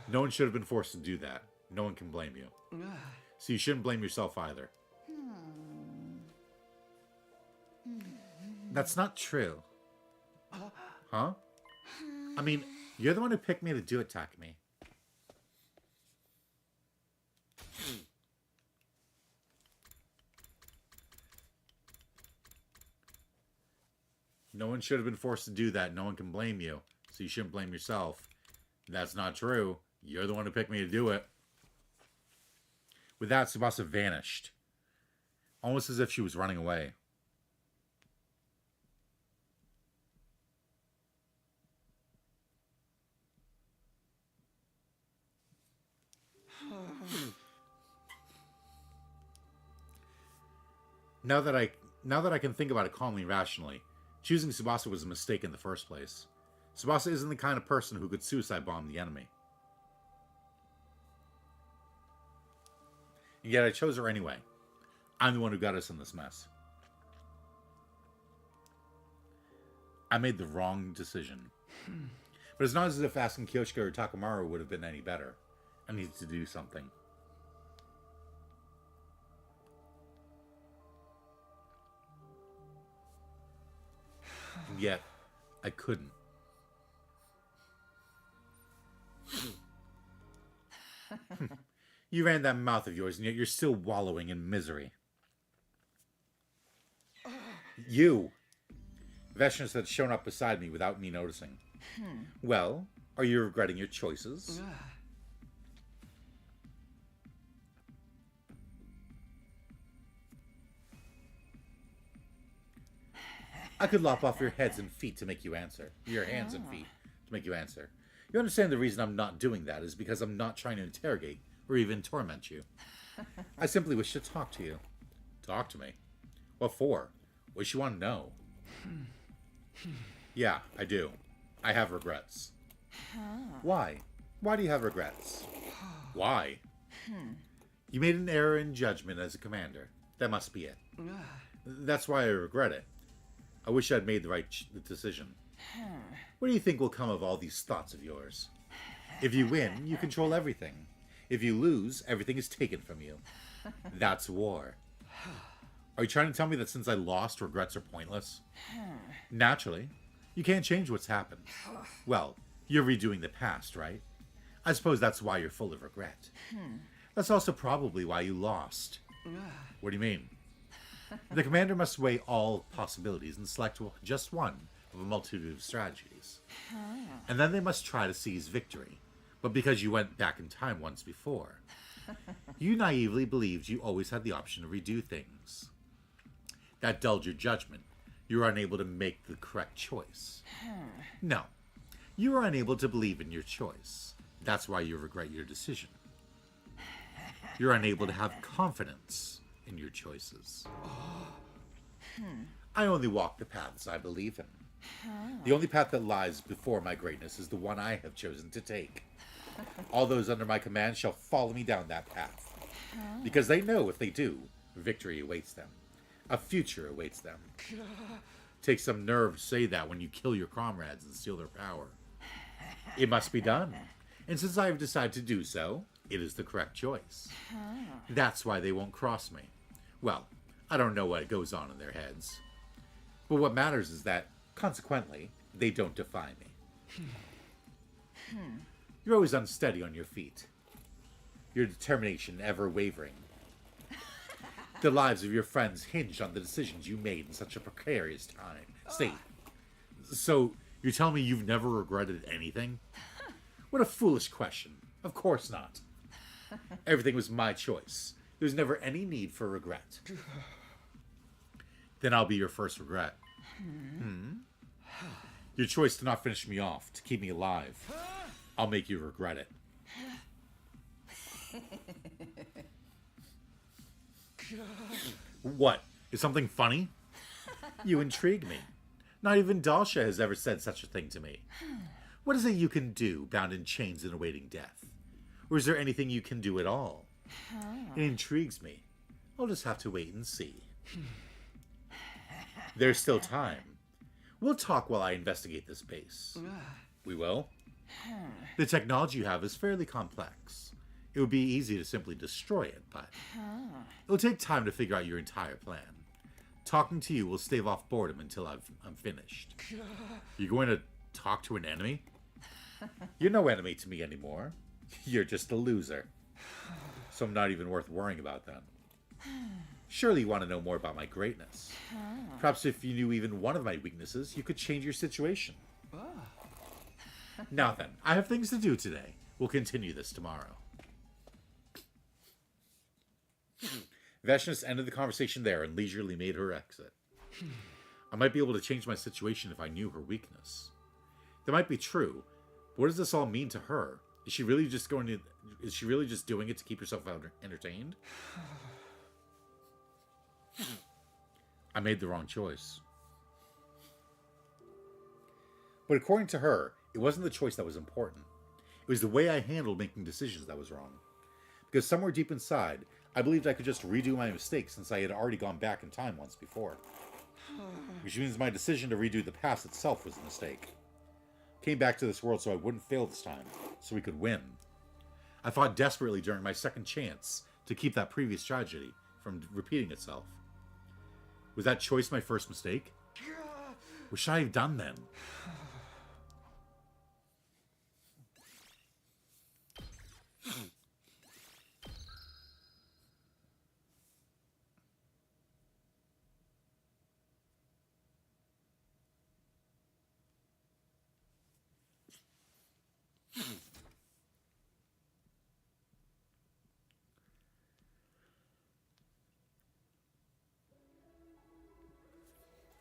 No one should have been forced to do that. No one can blame you. So you shouldn't blame yourself either. That's not true. Huh? I mean, you're the one who picked me to do it, Takumi. No one should have been forced to do that. No one can blame you. So you shouldn't blame yourself. That's not true. You're the one who picked me to do it. With that, Tsubasa vanished, almost as if she was running away. Now that I can think about it calmly and rationally, choosing Tsubasa was a mistake in the first place. Tsubasa isn't the kind of person who could suicide bomb the enemy. And yet I chose her anyway. I'm the one who got us in this mess. I made the wrong decision. But it's not as if asking Kyoshika or Takamaru would have been any better. I needed to do something. And yet, I couldn't. You ran that mouth of yours, and yet you're still wallowing in misery. You! Veshness had shown up beside me without me noticing. Well, are you regretting your choices? I could lop off your heads and feet to make you answer. Your hands and feet to make you answer. You understand the reason I'm not doing that is because I'm not trying to interrogate or even torment you. I simply wish to talk to you. Talk to me? What for? What does she want to know? Yeah, I do. I have regrets. Why? Why do you have regrets? Why? You made an error in judgment as a commander. That must be it. That's why I regret it. I wish I'd made the right decision. What do you think will come of all these thoughts of yours? If you win, you control everything. If you lose, everything is taken from you. That's war. Are you trying to tell me that since I lost, regrets are pointless? Naturally. You can't change what's happened. Well, you're redoing the past, right? I suppose that's why you're full of regret. That's also probably why you lost. What do you mean? The commander must weigh all possibilities and select just one of a multitude of strategies. And then they must try to seize victory. But because you went back in time once before, you naively believed you always had the option to redo things. That dulled your judgment. You were unable to make the correct choice. No. You were unable to believe in your choice. That's why you regret your decision. You're unable to have confidence in your choices. I only walk the paths I believe in. The only path that lies before my greatness is the one I have chosen to take. All those under my command shall follow me down that path. Because they know if they do, victory awaits them. A future awaits them. Takes some nerve to say that when you kill your comrades and steal their power. It must be done. And since I have decided to do so, it is the correct choice. That's why they won't cross me. Well, I don't know what goes on in their heads. But what matters is that, consequently, they don't defy me. You're always unsteady on your feet. Your determination ever wavering. The lives of your friends hinged on the decisions you made in such a precarious state. So, you're telling me you've never regretted anything? What a foolish question. Of course not. Everything was my choice. There was never any need for regret. Then I'll be your first regret. Your choice to not finish me off, to keep me alive. I'll make you regret it. What? Is something funny? You intrigue me. Not even Dalsha has ever said such a thing to me. What is it you can do, bound in chains and awaiting death? Or is there anything you can do at all? It intrigues me. I'll just have to wait and see. There's still time. We'll talk while I investigate this base. We will? The technology you have is fairly complex. It would be easy to simply destroy it, but it'll take time to figure out your entire plan. Talking to you will stave off boredom until I'm finished. You're going to talk to an enemy? You're no enemy to me anymore. You're just a loser. So I'm not even worth worrying about then. Surely you want to know more about my greatness. Perhaps if you knew even one of my weaknesses, you could change your situation. Now then, I have things to do today. We'll continue this tomorrow. Vashnis ended the conversation there and leisurely made her exit. I might be able to change my situation if I knew her weakness. That might be true, but what does this all mean to her? Is she really just doing it to keep herself entertained? I made the wrong choice. But according to her, it wasn't the choice that was important. It was the way I handled making decisions that was wrong. Because somewhere deep inside, I believed I could just redo my mistakes since I had already gone back in time once before. Which means my decision to redo the past itself was a mistake. Came back to this world so I wouldn't fail this time, so we could win. I fought desperately during my second chance to keep that previous tragedy from repeating itself. Was that choice my first mistake? What should I have done then?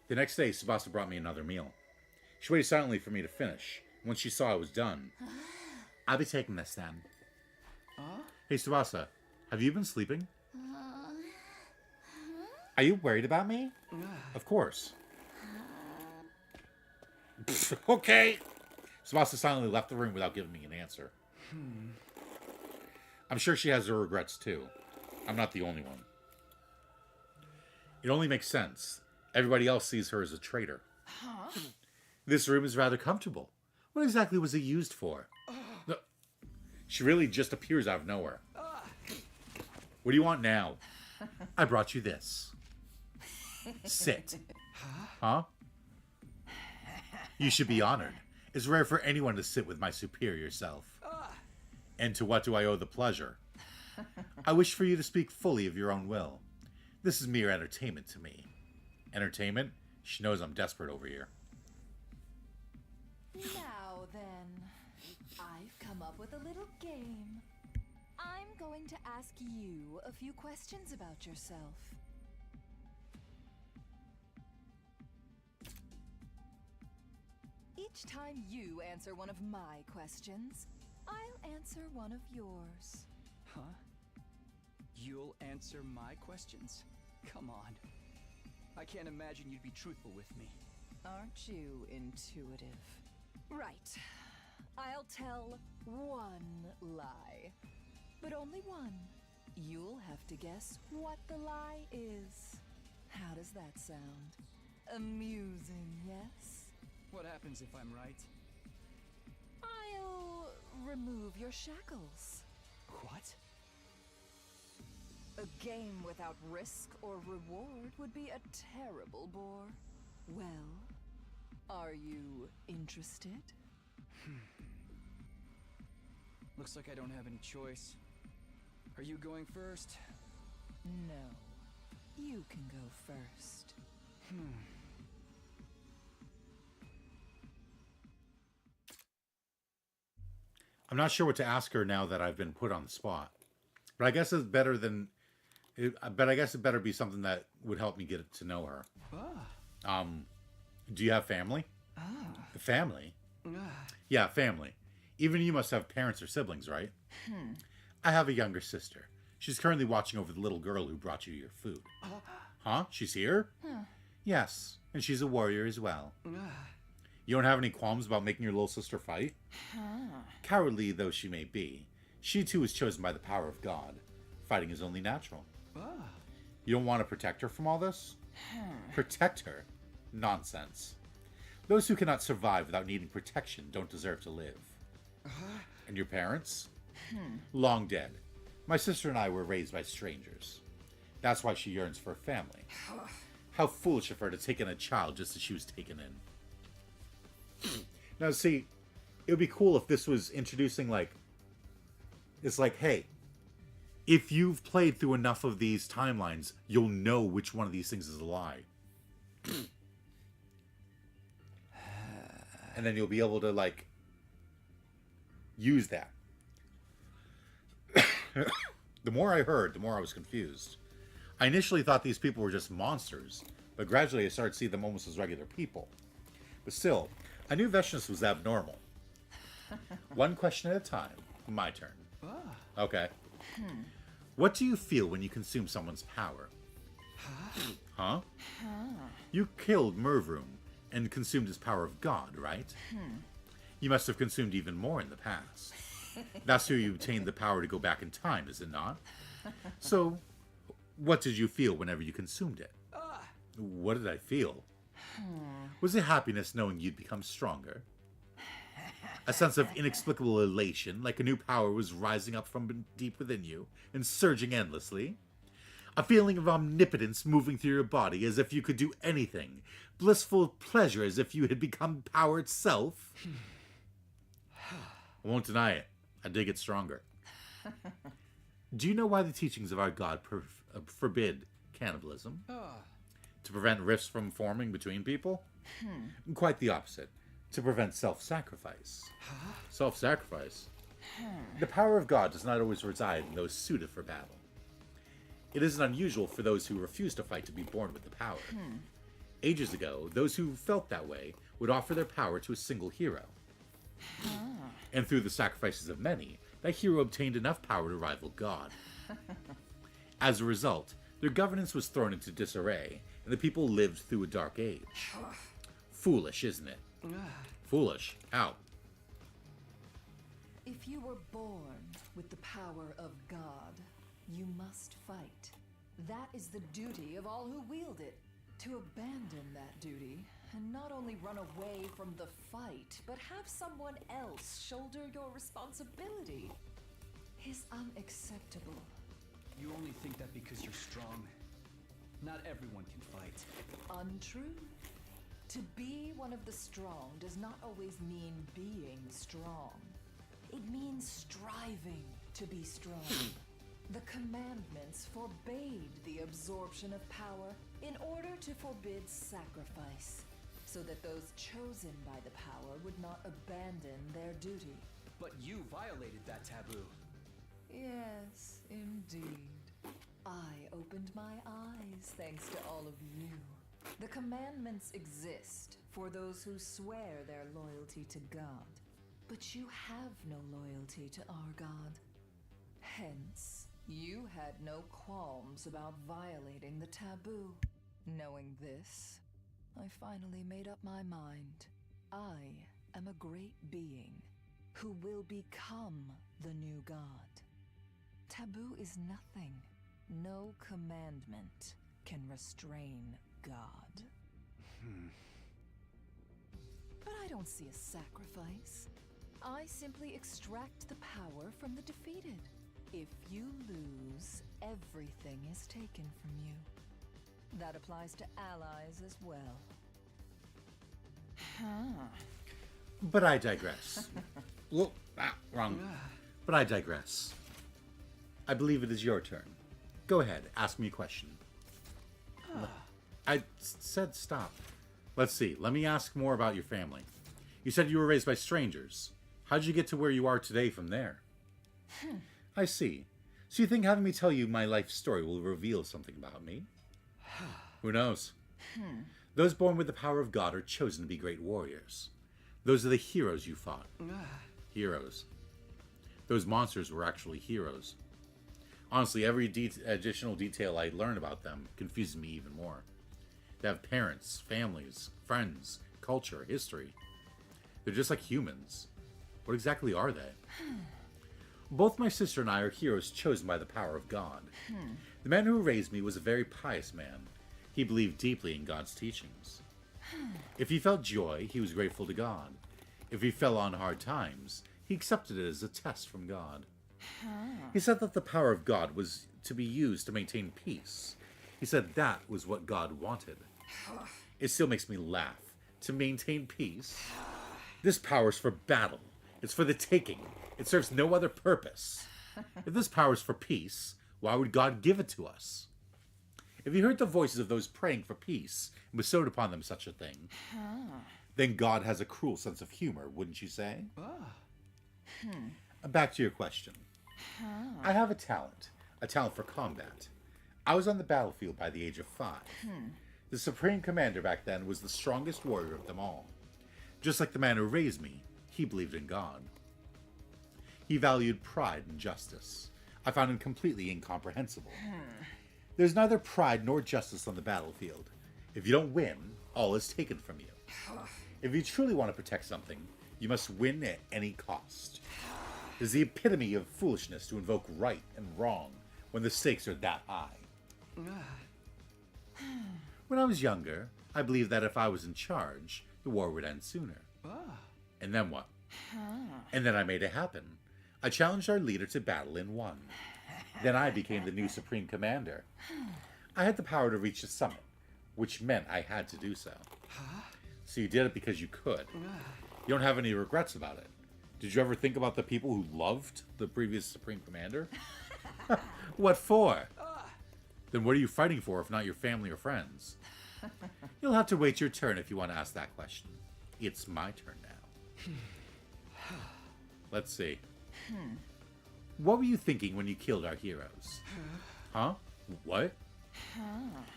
The next day, Tsubasa brought me another meal. She waited silently for me to finish. Once she saw I was done, I'll be taking this then. Hey, Tsubasa, have you been sleeping? Are you worried about me? Of course. Okay. Tsubasa silently left the room without giving me an answer. I'm sure she has her regrets too. I'm not the only one. It only makes sense. Everybody else sees her as a traitor. This room is rather comfortable. What exactly was it used for? No. She really just appears out of nowhere. What do you want now? I brought you this. Sit. Huh? You should be honored. It's rare for anyone to sit with my superior self. And to what do I owe the pleasure? I wish for you to speak fully of your own will. This is mere entertainment to me. Entertainment? She knows I'm desperate over here. Now then, I've come up with a little game. I'm going to ask you a few questions about yourself. Each time you answer one of my questions, I'll answer one of yours. Huh? You'll answer my questions? Come on. I can't imagine you'd be truthful with me. Aren't you intuitive? Right. I'll tell one lie. But only one. You'll have to guess what the lie is. How does that sound? Amusing, yes? What happens if I'm right? I'll remove your shackles. What? A game without risk or reward would be a terrible bore. Well, are you interested? Looks like I don't have any choice. Are you going first? No. You can go first. I'm not sure what to ask her now that I've been put on the spot. But I guess it's better than... But I guess it better be something that would help me get to know her. Do you have family? Family? Yeah, family. Even you must have parents or siblings, right? I have a younger sister. She's currently watching over the little girl who brought you your food. Huh? She's here? Yes, and she's a warrior as well. You don't have any qualms about making your little sister fight? Cowardly though she may be, she too was chosen by the power of God. Fighting is only natural. You don't want to protect her from all this? Protect her? Nonsense. Those who cannot survive without needing protection don't deserve to live. And your parents? Long dead. My sister and I were raised by strangers. That's why she yearns for a family. How foolish of her to take in a child just as she was taken in. Now see, it would be cool if this was introducing it's like, hey, if you've played through enough of these timelines, you'll know which one of these things is a lie. And then you'll be able to, use that. The more I heard, the more I was confused. I initially thought these people were just monsters, but gradually I started to see them almost as regular people. But still, I knew Veshness was abnormal. One question at a time. My turn. Okay. What do you feel when you consume someone's power? Huh? You killed Mervroom and consumed his power of God, right? You must have consumed even more in the past. That's how you obtained the power to go back in time, is it not? So, what did you feel whenever you consumed it? What did I feel? Was it happiness knowing you'd become stronger? A sense of inexplicable elation, like a new power was rising up from deep within you and surging endlessly? A feeling of omnipotence moving through your body as if you could do anything? Blissful pleasure as if you had become power itself? I won't deny it. I did get stronger. Do you know why the teachings of our God forbid cannibalism? To prevent rifts from forming between people? Quite the opposite. To prevent self-sacrifice. Self-sacrifice? The power of God does not always reside in those suited for battle. It isn't unusual for those who refuse to fight to be born with the power. Ages ago, those who felt that way would offer their power to a single hero. And through the sacrifices of many, that hero obtained enough power to rival God. As a result, their governance was thrown into disarray, and the people lived through a dark age. Foolish, isn't it? Foolish? How? If you were born with the power of God, you must fight. That is the duty of all who wield it. To abandon that duty, and not only run away from the fight, but have someone else shoulder your responsibility, is unacceptable. You only think that because you're strong. Not everyone can fight. Untrue. To be one of the strong does not always mean being strong. It means striving to be strong. The commandments forbade the absorption of power in order to forbid sacrifice, so that those chosen by the power would not abandon their duty. But you violated that taboo. Yes, indeed. I opened my eyes thanks to all of you. The commandments exist for those who swear their loyalty to God. But you have no loyalty to our God. Hence, you had no qualms about violating the taboo. Knowing this, I finally made up my mind. I am a great being who will become the new God. Taboo is nothing. No commandment can restrain God. But I don't see a sacrifice. I simply extract the power from the defeated. If you lose, everything is taken from you. That applies to allies as well. But I digress. Wrong. But I digress. I believe it is your turn. Go ahead, ask me a question. I said stop. Let's see, let me ask more about your family. You said you were raised by strangers. How'd you get to where you are today from there? I see. So you think having me tell you my life story will reveal something about me? Who knows? Those born with the power of God are chosen to be great warriors. Those are the heroes you fought. Heroes. Those monsters were actually heroes. Honestly, every additional detail I learn about them confuses me even more. They have parents, families, friends, culture, history. They're just like humans. What exactly are they? Both my sister and I are heroes chosen by the power of God. The man who raised me was a very pious man. He believed deeply in God's teachings. If he felt joy, he was grateful to God. If he fell on hard times, he accepted it as a test from God. He said that the power of God was to be used to maintain peace. He said that was what God wanted. It still makes me laugh. To maintain peace? This power is for battle. It's for the taking. It serves no other purpose. If this power is for peace, why would God give it to us? If he heard the voices of those praying for peace and bestowed upon them such a thing, then God has a cruel sense of humor, wouldn't you say? Back to your question. I have a talent for combat. I was on the battlefield by the age of 5. The Supreme Commander back then was the strongest warrior of them all. Just like the man who raised me, he believed in God. He valued pride and justice. I found him completely incomprehensible. There's neither pride nor justice on the battlefield. If you don't win, all is taken from you. If you truly want to protect something, you must win at any cost. It is the epitome of foolishness to invoke right and wrong when the stakes are that high. When I was younger, I believed that if I was in charge, the war would end sooner. And then what? And then I made it happen. I challenged our leader to battle and won. Then I became the new Supreme Commander. I had the power to reach the summit, which meant I had to do so. So you did it because you could. You don't have any regrets about it. Did you ever think about the people who loved the previous Supreme Commander? What for? Then what are you fighting for if not your family or friends? You'll have to wait your turn if you want to ask that question. It's my turn now. Let's see. What were you thinking when you killed our heroes? Huh? What?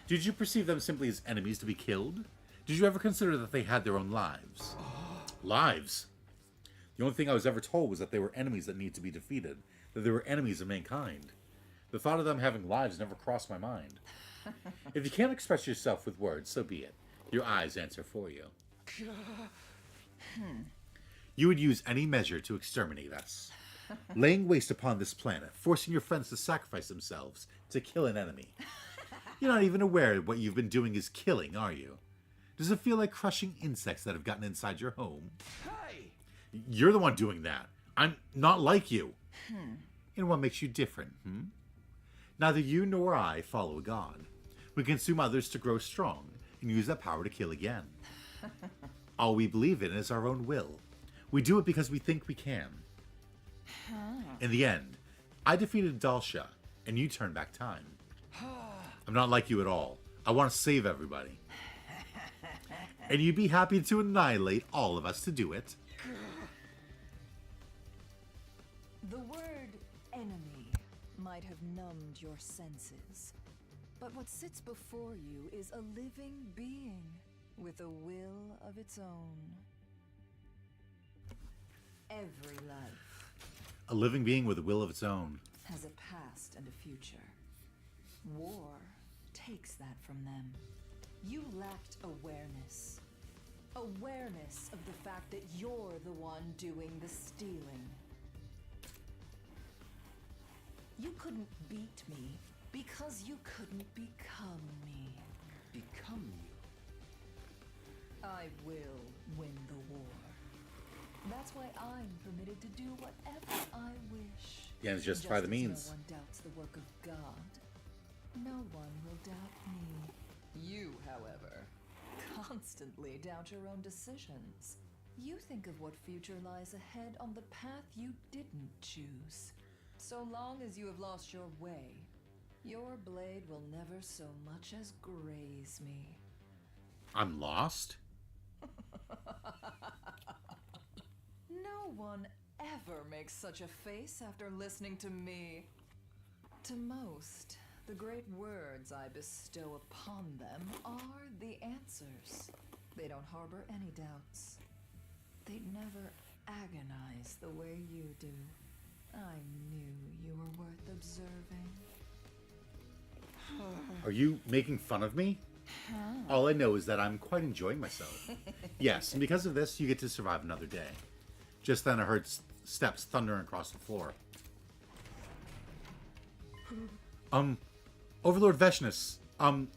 Did you perceive them simply as enemies to be killed? Did you ever consider that they had their own lives? Lives? The only thing I was ever told was that they were enemies that need to be defeated, that they were enemies of mankind. The thought of them having lives never crossed my mind. If you can't express yourself with words, so be it. Your eyes answer for you. You would use any measure to exterminate us. Laying waste upon this planet, forcing your friends to sacrifice themselves to kill an enemy. You're not even aware that what you've been doing is killing, are you? Does it feel like crushing insects that have gotten inside your home? Hey! You're the one doing that. I'm not like you. And what makes you different, Neither you nor I follow a god. We consume others to grow strong and use that power to kill again. All we believe in is our own will. We do it because we think we can. In the end, I defeated Dalsha, and you turned back time. I'm not like you at all. I want to save everybody. And you'd be happy to annihilate all of us to do it. The word enemy might have numbed your senses, but what sits before you is a living being with a will of its own. Every life A living being with a will of its own. has a past and a future. War takes that from them. You lacked awareness. Awareness of the fact that you're the one doing the stealing. You couldn't beat me because you couldn't become me. Become you? I will win the war. That's why I'm permitted to do whatever I wish. Yeah, it's justify the as means. No one doubts the work of God. No one will doubt me. You, however, constantly doubt your own decisions. You think of what future lies ahead on the path you didn't choose. So long as you have lost your way, your blade will never so much as graze me. I'm lost? No one ever makes such a face after listening to me. To most, the great words I bestow upon them are the answers. They don't harbor any doubts. They never agonize the way you do. I knew you were worth observing. Are you making fun of me? All I know is that I'm quite enjoying myself. Yes, and because of this, you get to survive another day. Just then I heard steps thundering across the floor. Overlord Veshnus,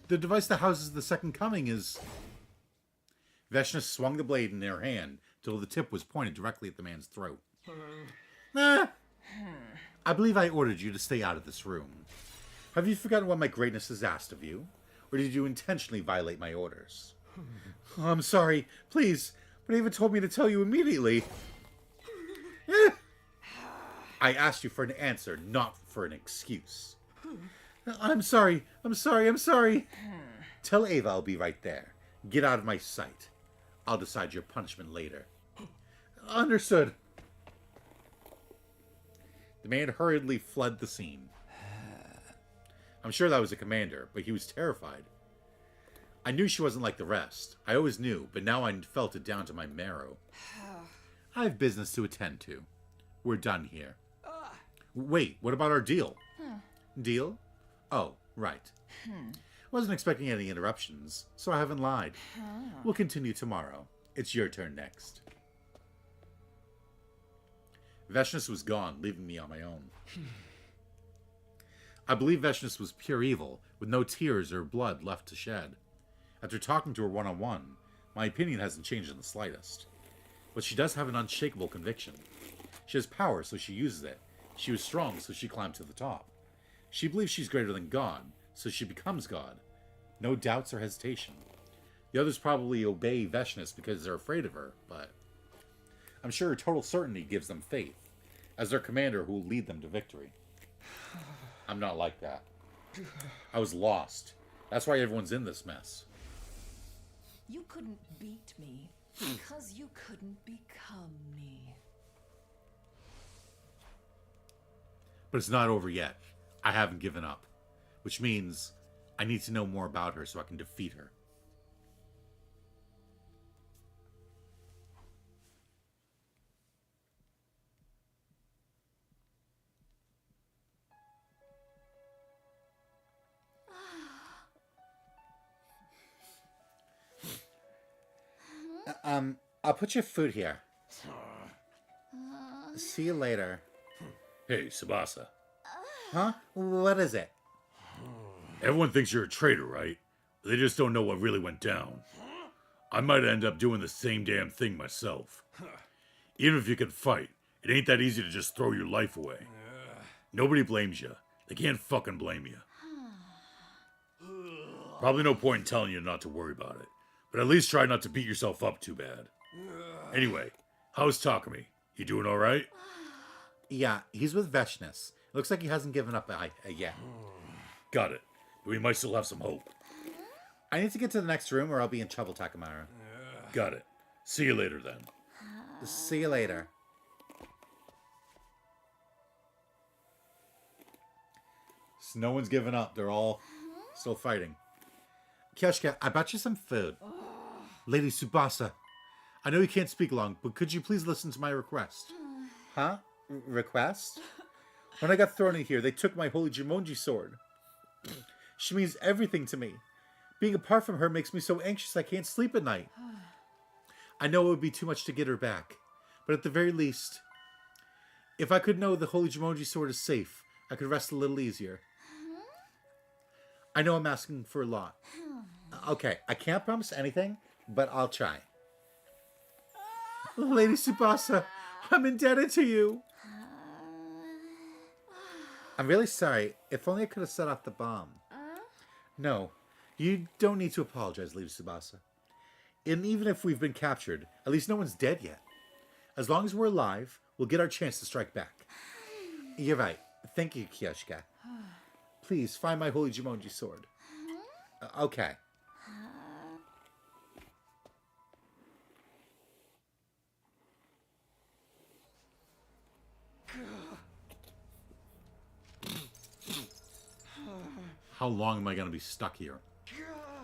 the device that houses the Second Coming is... Veshnus swung the blade in her hand till the tip was pointed directly at the man's throat. I believe I ordered you to stay out of this room. Have you forgotten what my greatness has asked of you? Or did you intentionally violate my orders? I'm sorry, please, but Ava told me to tell you immediately. I asked you for an answer, not for an excuse. I'm sorry. Tell Ava I'll be right there. Get out of my sight. I'll decide your punishment later. Understood. The man hurriedly fled the scene. I'm sure that was a commander, but he was terrified. I knew she wasn't like the rest. I always knew, but now I felt it down to my marrow. I have business to attend to. We're done here. Wait, what about our deal? Deal? Oh, right. Wasn't expecting any interruptions, so I haven't lied. We'll continue tomorrow. It's your turn next. Veshnus was gone, leaving me on my own. I believe Veshnus was pure evil, with no tears or blood left to shed. After talking to her one-on-one, my opinion hasn't changed in the slightest. But she does have an unshakable conviction. She has power, so she uses it. She was strong, so she climbed to the top. She believes she's greater than God, so she becomes God. No doubts or hesitation. The others probably obey Veshnus because they're afraid of her, but I'm sure her total certainty gives them faith, as their commander who will lead them to victory. I'm not like that. I was lost. That's why everyone's in this mess. You couldn't beat me because you couldn't become me. But it's not over yet. I haven't given up. Which means I need to know more about her so I can defeat her. I'll put your food here. See you later. Hey, Tsubasa. Huh? What is it? Everyone thinks you're a traitor, right? They just don't know what really went down. I might end up doing the same damn thing myself. Even if you can fight, it ain't that easy to just throw your life away. Nobody blames you. They can't fucking blame you. Probably no point in telling you not to worry about it. But at least try not to beat yourself up too bad. Anyway, how's Takumi? You doing alright? Yeah, he's with Veshnus. Looks like he hasn't given up yet. Got it. We might still have some hope. I need to get to the next room or I'll be in trouble, Takamaro. Got it. See you later then. See you later. So no one's given up. They're all still fighting. Kyoshka, I brought you some food. Lady Tsubasa, I know you can't speak long, but could you please listen to my request? Huh? Request? When I got thrown in here, they took my holy Jumonji sword. She means everything to me. Being apart from her makes me so anxious I can't sleep at night. I know it would be too much to get her back, but at the very least, if I could know the holy Jumonji sword is safe, I could rest a little easier. I know I'm asking for a lot. Okay, I can't promise anything, but I'll try. Lady Tsubasa, I'm indebted to you. I'm really sorry. If only I could have set off the bomb. No, you don't need to apologize, Lady Tsubasa. And even if we've been captured, at least no one's dead yet. As long as we're alive, we'll get our chance to strike back. You're right. Thank you, Kyoshka. Please, find my holy Jumonji sword. Okay. How long am I going to be stuck here?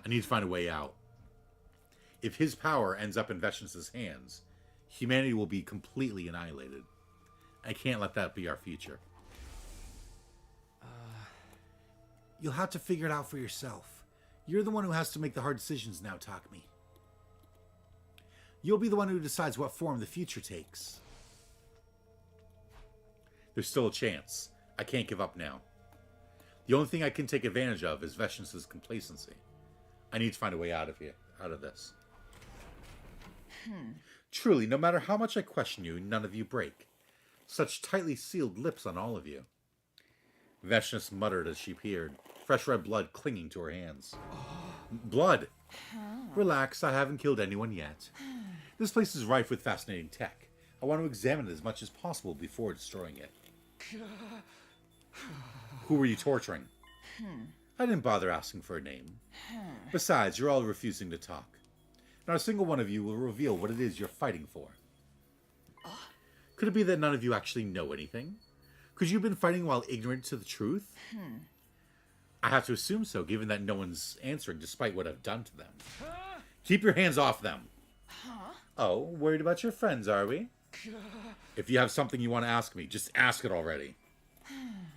I need to find a way out. If his power ends up in Veshnus' hands, humanity will be completely annihilated. I can't let that be our future. You'll have to figure it out for yourself. You're the one who has to make the hard decisions now, Takumi. You'll be the one who decides what form the future takes. There's still a chance. I can't give up now. The only thing I can take advantage of is Veshnus' complacency. I need to find a way out of this. Truly, no matter how much I question you, none of you break. Such tightly sealed lips on all of you. Veshnus muttered as she peered, fresh red blood clinging to her hands. Blood! Relax, I haven't killed anyone yet. This place is rife with fascinating tech. I want to examine it as much as possible before destroying it. Who were you torturing? I didn't bother asking for a name. Besides, you're all refusing to talk. Not a single one of you will reveal what it is you're fighting for. Could it be that none of you actually know anything? Could you have been fighting while ignorant to the truth? I have to assume so, given that no one's answering despite what I've done to them. Keep your hands off them. Huh? Oh, worried about your friends, are we? If you have something you want to ask me, just ask it already.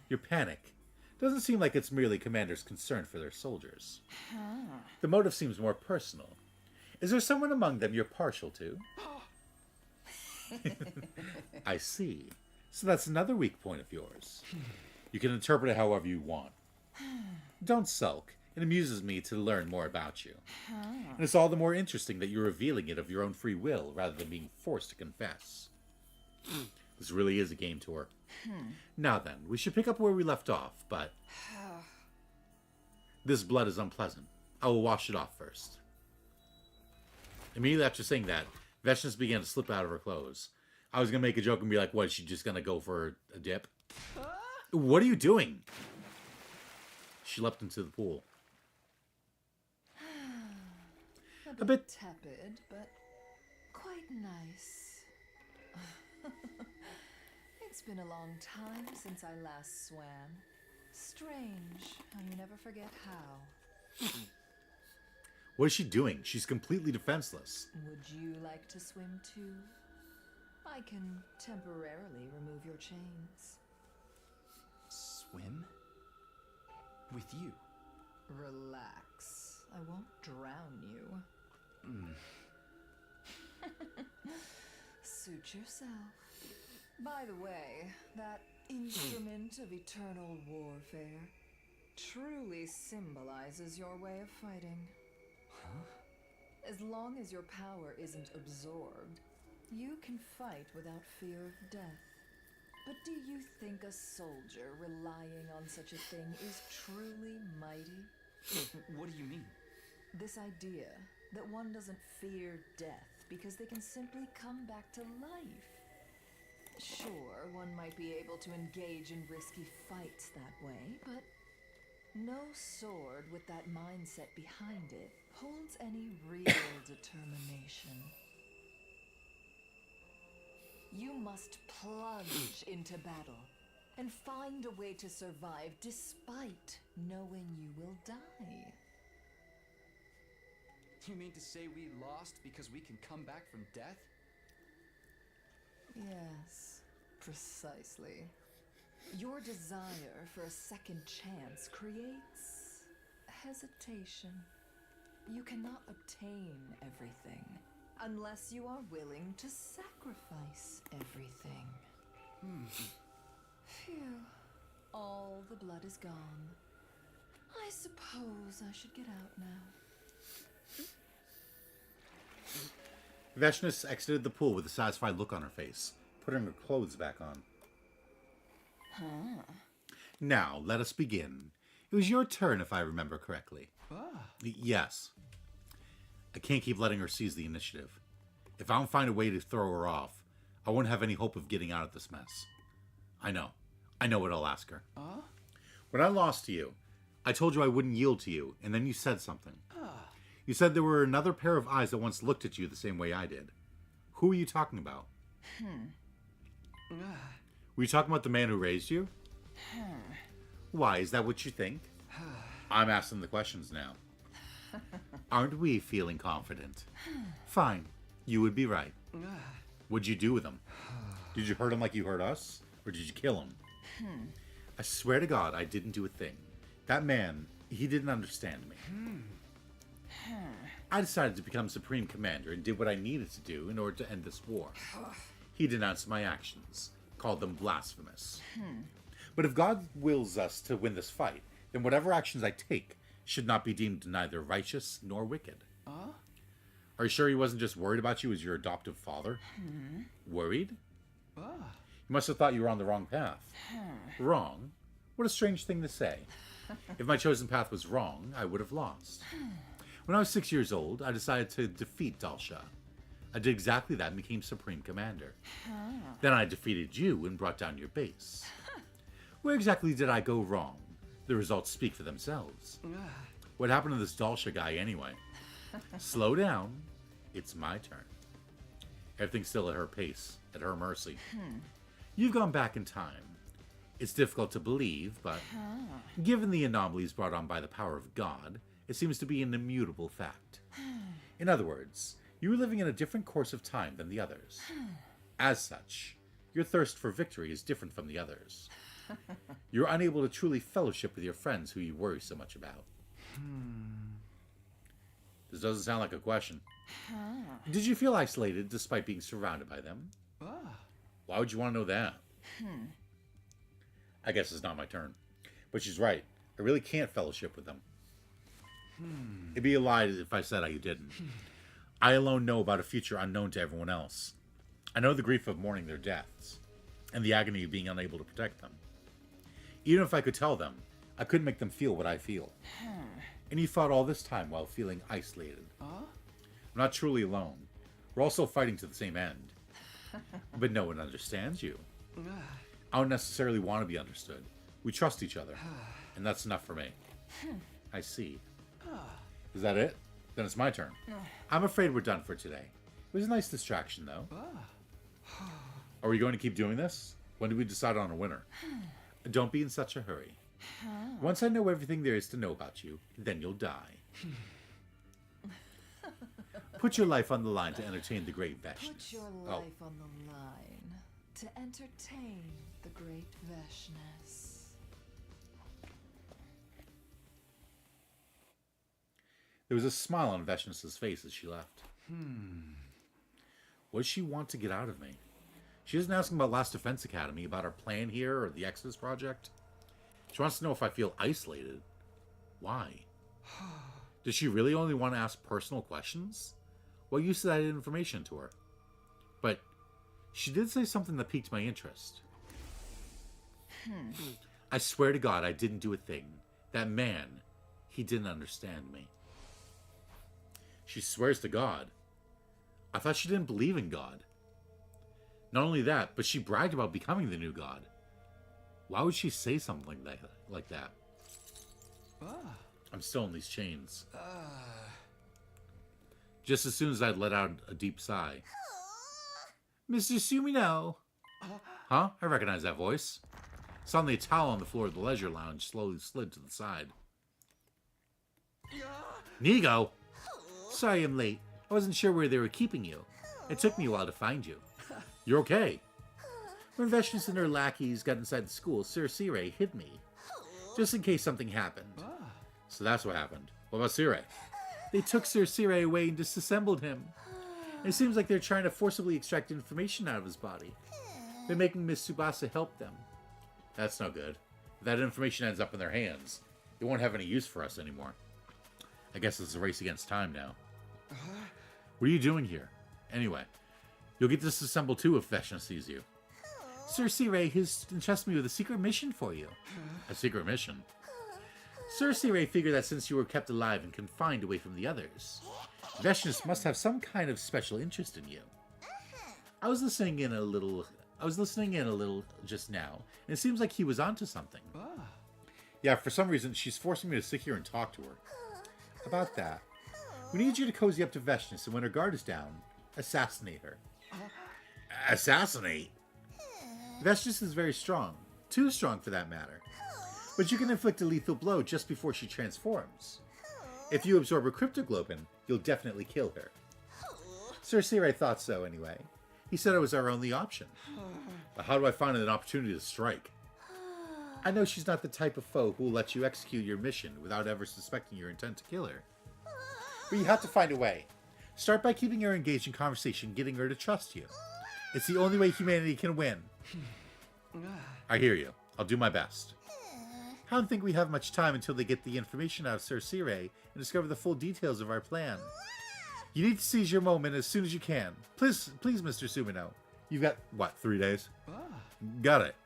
Your panic doesn't seem like it's merely Commander's concern for their soldiers. The motive seems more personal. Is there someone among them you're partial to? I see. So that's another weak point of yours. You can interpret it however you want. Don't sulk. It amuses me to learn more about you. And it's all the more interesting that you're revealing it of your own free will rather than being forced to confess. This really is a game tour. Now then, we should pick up where we left off, but this blood is unpleasant. I will wash it off first. Immediately after saying that, Veshnis began to slip out of her clothes. I was going to make a joke and be like, what, is she just going to go for a dip? What are you doing? She leapt into the pool. A bit tepid, but quite nice. It's been a long time since I last swam. Strange how you never forget how. What is she doing? She's completely defenseless. Would you like to swim too? I can temporarily remove your chains. Swim? With you? Relax. I won't drown you. Suit yourself. By the way, that instrument of eternal warfare truly symbolizes your way of fighting. As long as your power isn't absorbed, you can fight without fear of death. But do you think a soldier relying on such a thing is truly mighty? What do you mean? This idea that one doesn't fear death because they can simply come back to life. Sure, one might be able to engage in risky fights that way, but no sword with that mindset behind it holds any real determination. You must plunge into battle and find a way to survive despite knowing you will die. You mean to say we lost because we can come back from death? Yes, precisely. Your desire for a second chance creates hesitation. You cannot obtain everything unless you are willing to sacrifice everything. Phew. All the blood is gone. I suppose I should get out now. Veshnis exited the pool with a satisfied look on her face, putting her clothes back on. Now, let us begin. It was your turn, if I remember correctly. Yes. I can't keep letting her seize the initiative. If I don't find a way to throw her off, I won't have any hope of getting out of this mess. I know. I know what I'll ask her. When I lost to you, I told you I wouldn't yield to you, and then you said something. You said there were another pair of eyes that once looked at you the same way I did. Who are you talking about? Were you talking about the man who raised you? Why, is that what you think? I'm asking the questions now. Aren't we feeling confident? Fine. You would be right. What'd you do with him? Did you hurt him like you hurt us? Or did you kill him? I swear to God, I didn't do a thing. That man, he didn't understand me. I decided to become Supreme Commander and did what I needed to do in order to end this war. He denounced my actions, called them blasphemous. But if God wills us to win this fight, then whatever actions I take should not be deemed neither righteous nor wicked. Are you sure he wasn't just worried about you as your adoptive father? Worried? You must have thought you were on the wrong path. Wrong? What a strange thing to say. If my chosen path was wrong, I would have lost. When I was 6 years old, I decided to defeat Dalsha. I did exactly that and became Supreme Commander. Then I defeated you and brought down your base. Where exactly did I go wrong? The results speak for themselves. What happened to this Dalsha guy anyway? Slow down. It's my turn. Everything's still at her pace, at her mercy. You've gone back in time. It's difficult to believe, but given the anomalies brought on by the power of God, it seems to be an immutable fact. In other words, you are living in a different course of time than the others. As such, your thirst for victory is different from the others. You're unable to truly fellowship with your friends who you worry so much about. This doesn't sound like a question. Did you feel isolated despite being surrounded by them? Why would you want to know that? I guess it's not my turn. But she's right. I really can't fellowship with them. It'd be a lie if I said I didn't. I alone know about a future unknown to everyone else. I know the grief of mourning their deaths, and the agony of being unable to protect them. Even if I could tell them, I couldn't make them feel what I feel. And you fought all this time while feeling isolated. I'm not truly alone. We're all still fighting to the same end. But no one understands you. I don't necessarily want to be understood. We trust each other, and that's enough for me. I see. Is that it? Then it's my turn. I'm afraid we're done for today. It was a nice distraction, though. Are we going to keep doing this? When do we decide on a winner? Don't be in such a hurry. Once I know everything there is to know about you, then you'll die. Put your life on the line to entertain the great Vashnis. Put your life on the line to entertain the great Vashnis. There was a smile on Vashnis' face as she left. What does she want to get out of me? She doesn't ask about Last Defense Academy, about our plan here, or the Exodus Project. She wants to know if I feel isolated. Why? Does she really only want to ask personal questions? What use is that information to her? But she did say something that piqued my interest. I swear to God I didn't do a thing. That man, he didn't understand me. She swears to God. I thought she didn't believe in God. Not only that, but she bragged about becoming the new God. Why would she say something like that? I'm still in these chains. Just as soon as I'd let out a deep sigh. Mr. Sumino! Huh? I recognize that voice. Suddenly a towel on the floor of the leisure lounge slowly slid to the side. Nigo! Sorry I'm late. I wasn't sure where they were keeping you. It took me a while to find you. You're okay. When Vashnis and her lackeys got inside the school, Sir Sire hid me. Just in case something happened. So that's what happened. What about Sire? They took Sir Sire away and disassembled him. It seems like they're trying to forcibly extract information out of his body. They're making Miss Tsubasa help them. That's no good. If that information ends up in their hands, it won't have any use for us anymore. I guess it's a race against time now. What are you doing here? Anyway, you'll get disassembled too if Vashnis sees you. Sir Sire has entrusted me with a secret mission for you. A secret mission? Sir Sire figured that since you were kept alive and confined away from the others, Vashnis must have some kind of special interest in you. I was listening in a little just now, and it seems like he was onto something. Yeah, for some reason, she's forcing me to sit here and talk to her. About that, we need you to cozy up to Vashnis, and when her guard is down, assassinate her. Assassinate? Vashnis is very strong. Too strong, for that matter. But you can inflict a lethal blow just before she transforms. If you absorb her cryptoglobin, you'll definitely kill her. Sir Sire thought so, anyway. He said it was our only option. But how do I find an opportunity to strike? I know she's not the type of foe who will let you execute your mission without ever suspecting your intent to kill her. But you have to find a way. Start by keeping her engaged in conversation, getting her to trust you. It's the only way humanity can win. I hear you. I'll do my best. I don't think we have much time until they get the information out of Sir Sire and discover the full details of our plan. You need to seize your moment as soon as you can. Please, Mr. Sumino. You've got, what, 3 days? Got it.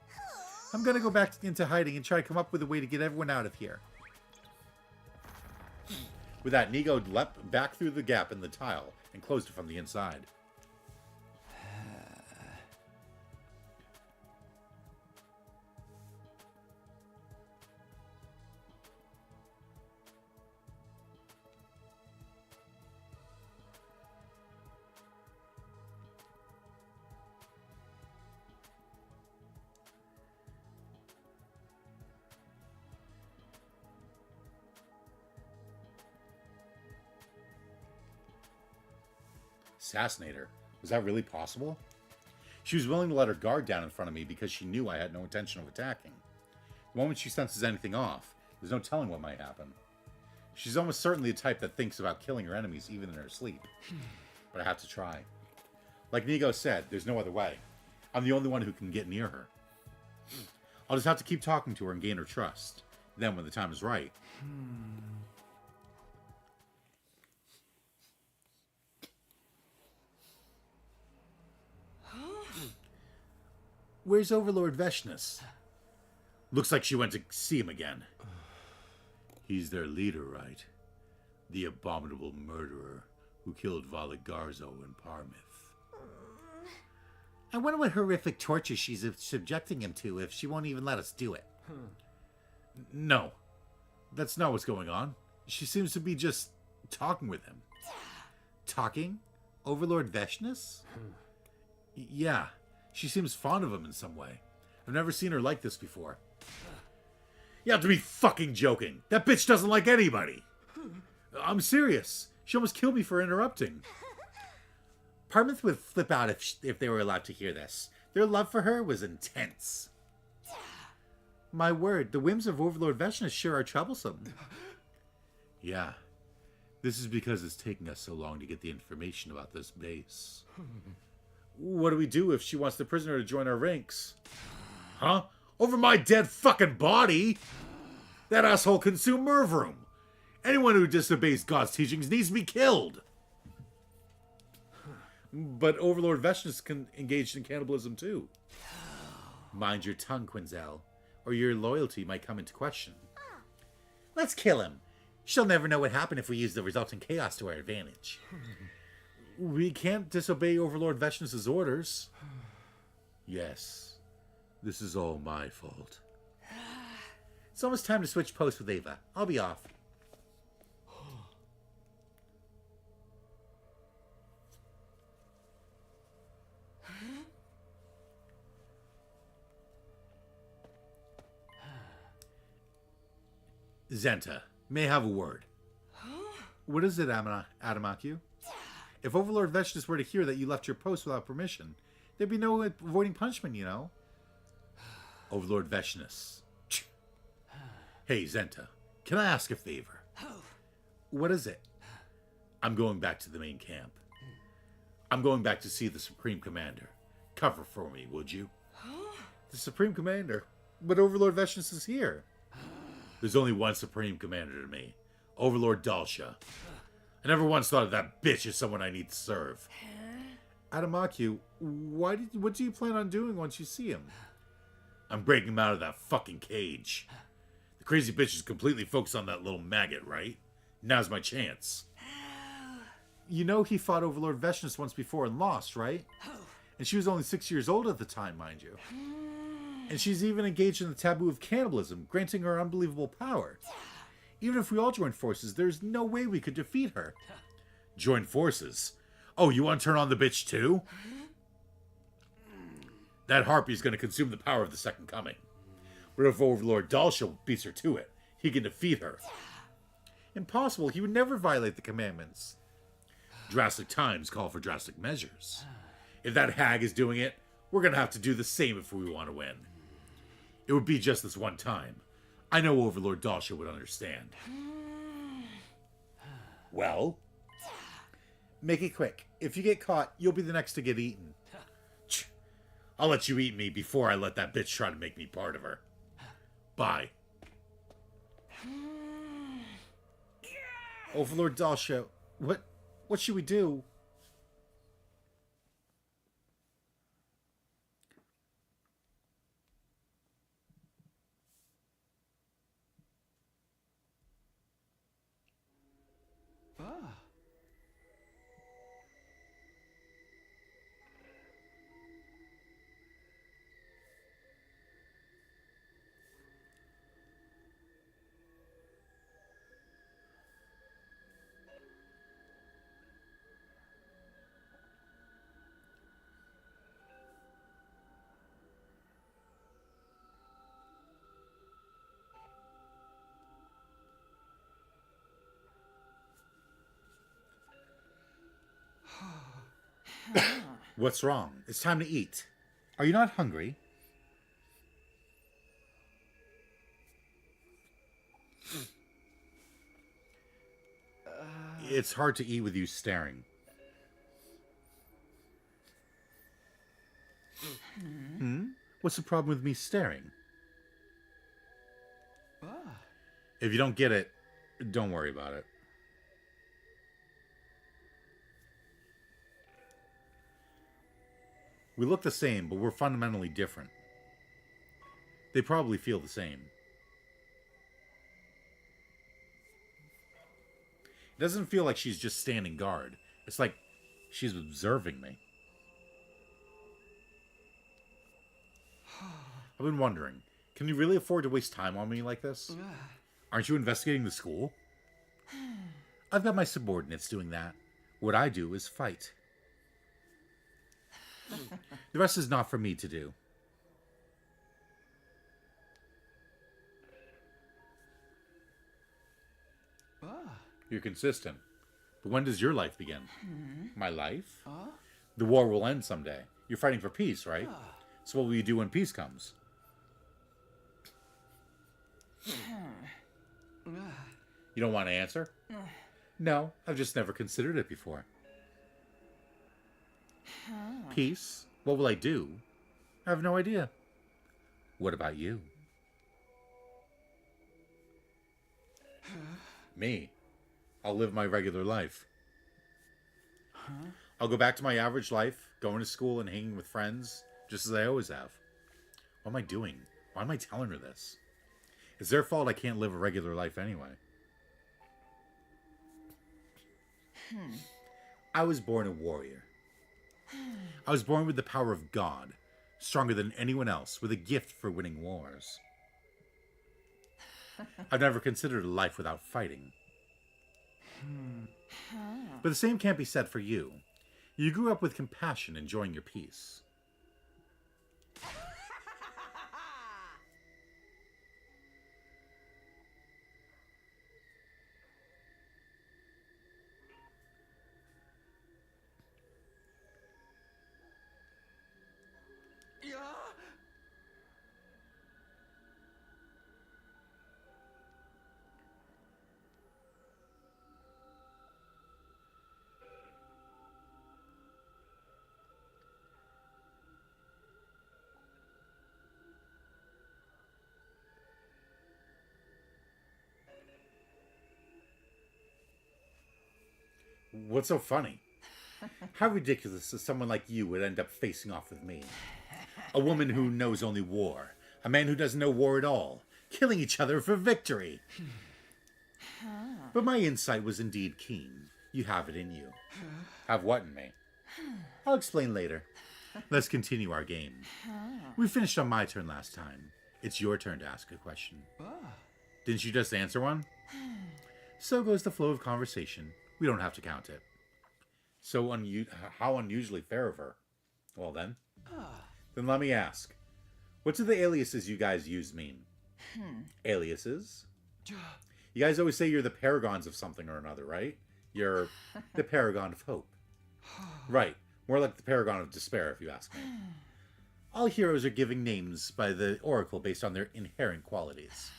I'm gonna go back into hiding and try to come up with a way to get everyone out of here. With that, Nigo leapt back through the gap in the tile and closed it from the inside. Assassinate her? Was that really possible? She was willing to let her guard down in front of me because she knew I had no intention of attacking. The moment she senses anything off, there's no telling what might happen. She's almost certainly the type that thinks about killing her enemies even in her sleep. But I have to try. Like Nigo said, there's no other way. I'm the only one who can get near her. I'll just have to keep talking to her and gain her trust. Then, when the time is right... Where's Overlord Veshnus? Looks like she went to see him again. He's their leader, right? The abominable murderer who killed Vala Garzo in Parmith. I wonder what horrific torture she's subjecting him to if she won't even let us do it. No, that's not what's going on. She seems to be just talking with him. Talking? Overlord Veshnus? Yeah, she seems fond of him in some way. I've never seen her like this before. You have to be fucking joking. That bitch doesn't like anybody. I'm serious. She almost killed me for interrupting. Parmith would flip out if they were allowed to hear this. Their love for her was intense. My word, the whims of Overlord Veshnus sure are troublesome. Yeah. This is because it's taking us so long to get the information about this base. What do we do if she wants the prisoner to join our ranks? Huh? Over my dead fucking body? That asshole consumed Mervroom. Anyone who disobeys God's teachings needs to be killed. But Overlord Veshnus engaged in cannibalism too. Mind your tongue, Quinzel, or your loyalty might come into question. Let's kill him. She'll never know what happened if we use the resulting chaos to our advantage. We can't disobey Overlord Veshnus' orders. Yes, this is all my fault. It's almost time to switch posts with Ava. I'll be off. Zenta, may I have a word? What is it, Adamaku? If Overlord Veshnus were to hear that you left your post without permission, there'd be no avoiding punishment, you know. Overlord Veshnus. Hey, Zenta, can I ask a favor? What is it? I'm going back to the main camp. I'm going back to see the Supreme Commander. Cover for me, would you? The Supreme Commander? But Overlord Veshnus is here. There's only one Supreme Commander to me. Overlord Dalsha. I never once thought of that bitch as someone I need to serve. Adamaku, what do you plan on doing once you see him? I'm breaking him out of that fucking cage. The crazy bitch is completely focused on that little maggot, right? Now's my chance. You know he fought Overlord Veshnus once before and lost, right? And she was only 6 years old at the time, mind you. And she's even engaged in the taboo of cannibalism, granting her unbelievable power. Even if we all join forces, there's no way we could defeat her. Join forces? Oh, you want to turn on the bitch too? That harpy's going to consume the power of the Second Coming. What if Overlord Dalsha beats her to it? He can defeat her. Impossible. He would never violate the commandments. Drastic times call for drastic measures. If that hag is doing it, we're going to have to do the same if we want to win. It would be just this one time. I know Overlord Dalsha would understand. Well? Make it quick. If you get caught, you'll be the next to get eaten. I'll let you eat me before I let that bitch try to make me part of her. Bye. Overlord Dalsha, what should we do? What's wrong? It's time to eat. Are you not hungry? It's hard to eat with you staring. What's the problem with me staring? If you don't get it, don't worry about it. We look the same, but we're fundamentally different. They probably feel the same. It doesn't feel like she's just standing guard. It's like she's observing me. I've been wondering, can you really afford to waste time on me like this? Aren't you investigating the school? I've got my subordinates doing that. What I do is fight. The rest is not for me to do. You're consistent. But when does your life begin? My life? The war will end someday. You're fighting for peace, right? So what will you do when peace comes? You don't want to answer? No, I've just never considered it before. Peace? What will I do? I have no idea. What about you? Me? I'll live my regular life. I'll go back to my average life, going to school and hanging with friends, just as I always have. What am I doing? Why am I telling her this? It's their fault I can't live a regular life anyway. I was born a warrior. I was born with the power of God, stronger than anyone else, with a gift for winning wars. I've never considered a life without fighting. But the same can't be said for you. You grew up with compassion, enjoying your peace. What's so funny? How ridiculous that someone like you would end up facing off with me. A woman who knows only war. A man who doesn't know war at all. Killing each other for victory. But my insight was indeed keen. You have it in you. Have what in me? I'll explain later. Let's continue our game. We finished on my turn last time. It's your turn to ask a question. Didn't you just answer one? So goes the flow of conversation. We don't have to count it. So how unusually fair of her. Well then. Then let me ask. What do the aliases you guys use mean? Aliases? You guys always say you're the paragons of something or another, right? You're the paragon of hope. Right. More like the paragon of despair, if you ask me. All heroes are given names by the Oracle based on their inherent qualities.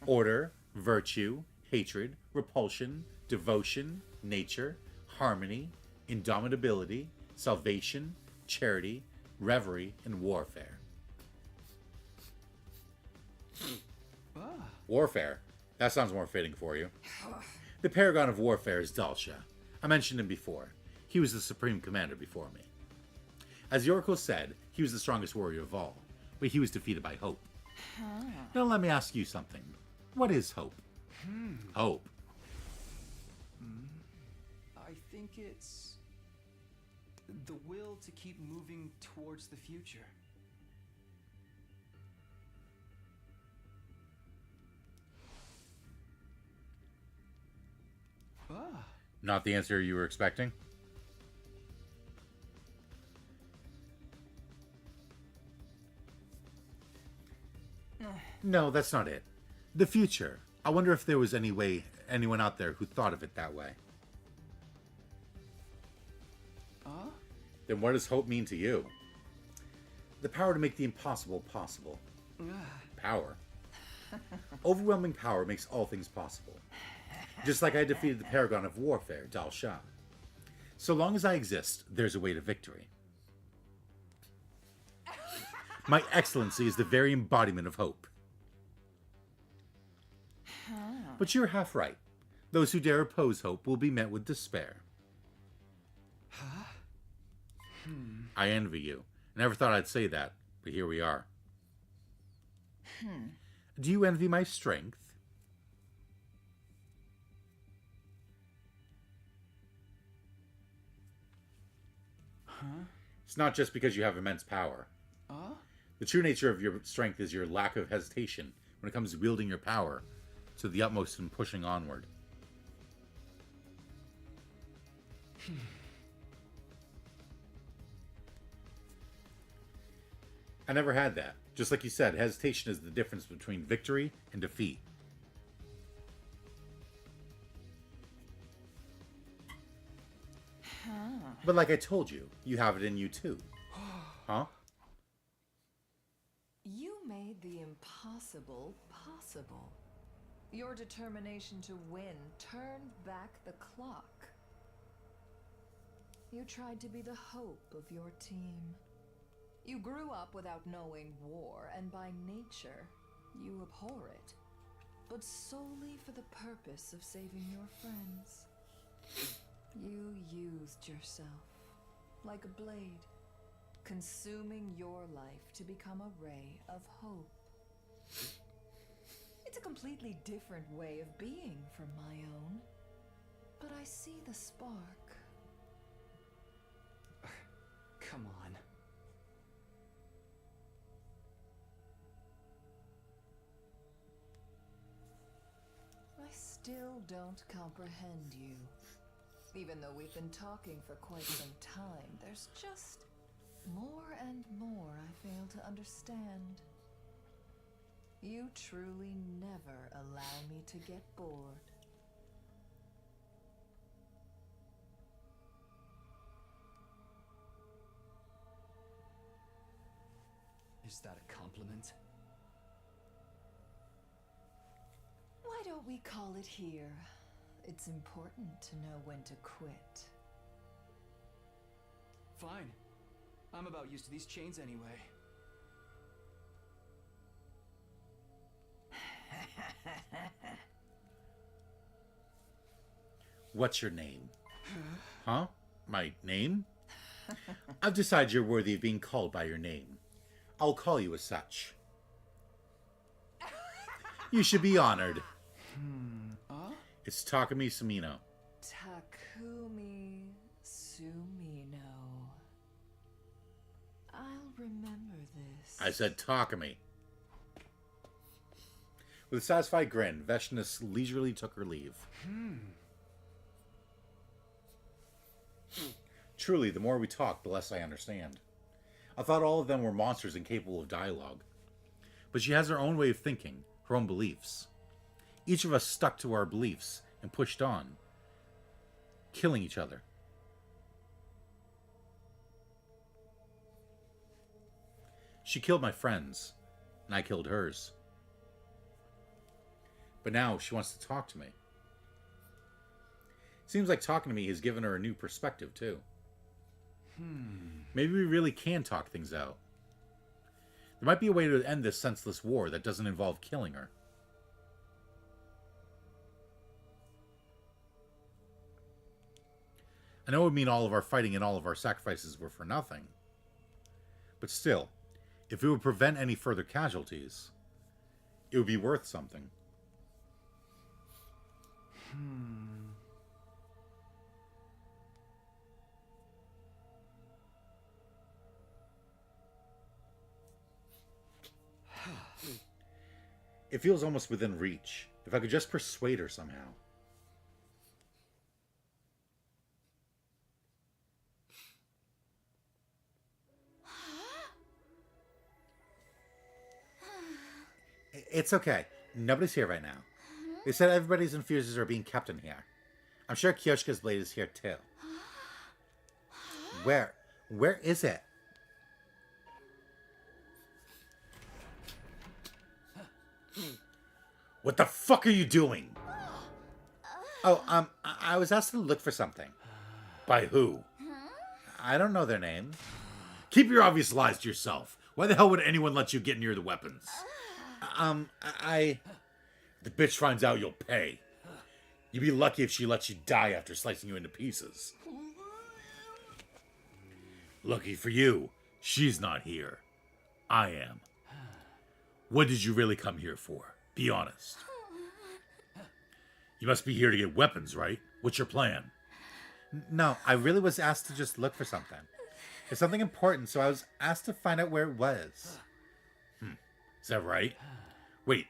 Order, virtue, hatred, repulsion, devotion, nature, harmony, indomitability, salvation, charity, reverie, and warfare. Warfare? That sounds more fitting for you. The paragon of warfare is Dalsha. I mentioned him before. He was the supreme commander before me. As the Oracle said, he was the strongest warrior of all, but he was defeated by hope. Now let me ask you something. What is hope? Hope. I think it's the will to keep moving towards the future. Not the answer you were expecting? No, that's not it. The future. I wonder if there was anyone out there who thought of it that way. Then what does hope mean to you? The power to make the impossible possible. Power. Overwhelming power makes all things possible. Just like I defeated the paragon of warfare, Dal Shah. So long as I exist, there's a way to victory. My excellency is the very embodiment of hope. But you're half right. Those who dare oppose hope will be met with despair. I envy you. I never thought I'd say that, but here we are. Do you envy my strength? It's not just because you have immense power. The true nature of your strength is your lack of hesitation when it comes to wielding your power to the utmost and pushing onward. I never had that. Just like you said, hesitation is the difference between victory and defeat. But like I told you, you have it in you too. Huh? You made the impossible possible. Your determination to win turned back the clock. You tried to be the hope of your team. You grew up without knowing war, and by nature, you abhor it. But solely for the purpose of saving your friends. You used yourself, like a blade, consuming your life to become a ray of hope. It's a completely different way of being from my own, but I see the spark. Come on. I still don't comprehend you. Even though we've been talking for quite some time, there's just more and more I fail to understand. You truly never allow me to get bored. Is that a compliment? Why don't we call it here? It's important to know when to quit. Fine. I'm about used to these chains anyway. What's your name? Huh? My name? I've decided you're worthy of being called by your name. I'll call you as such. You should be honored. It's Takumi Sumino. Takumi Sumino. I'll remember this. I said Takumi. With a satisfied grin, Veshnus leisurely took her leave. Truly, the more we talk, the less I understand. I thought all of them were monsters incapable of dialogue. But she has her own way of thinking, her own beliefs. Each of us stuck to our beliefs and pushed on, killing each other. She killed my friends, and I killed hers. But now she wants to talk to me. Seems like talking to me has given her a new perspective, too. Maybe we really can talk things out. There might be a way to end this senseless war that doesn't involve killing her. I know it would mean all of our fighting and all of our sacrifices were for nothing. But still, if it would prevent any further casualties, it would be worth something. It feels almost within reach. If I could just persuade her somehow. It's okay. Nobody's here right now. They said everybody's infusers are being kept in here. I'm sure Kyoshika's blade is here too. Where Where is it? What the fuck are you doing? Oh, I was asked to look for something. By who? I don't know their name. Keep your obvious lies to yourself. Why the hell would anyone let you get near the weapons? I... The bitch finds out, you'll pay. You'd be lucky if she lets you die after slicing you into pieces. Lucky for you, she's not here. I am. What did you really come here for? Be honest. You must be here to get weapons, right? What's your plan? No, I really was asked to just look for something. It's something important, so I was asked to find out where it was. Is that right? Wait,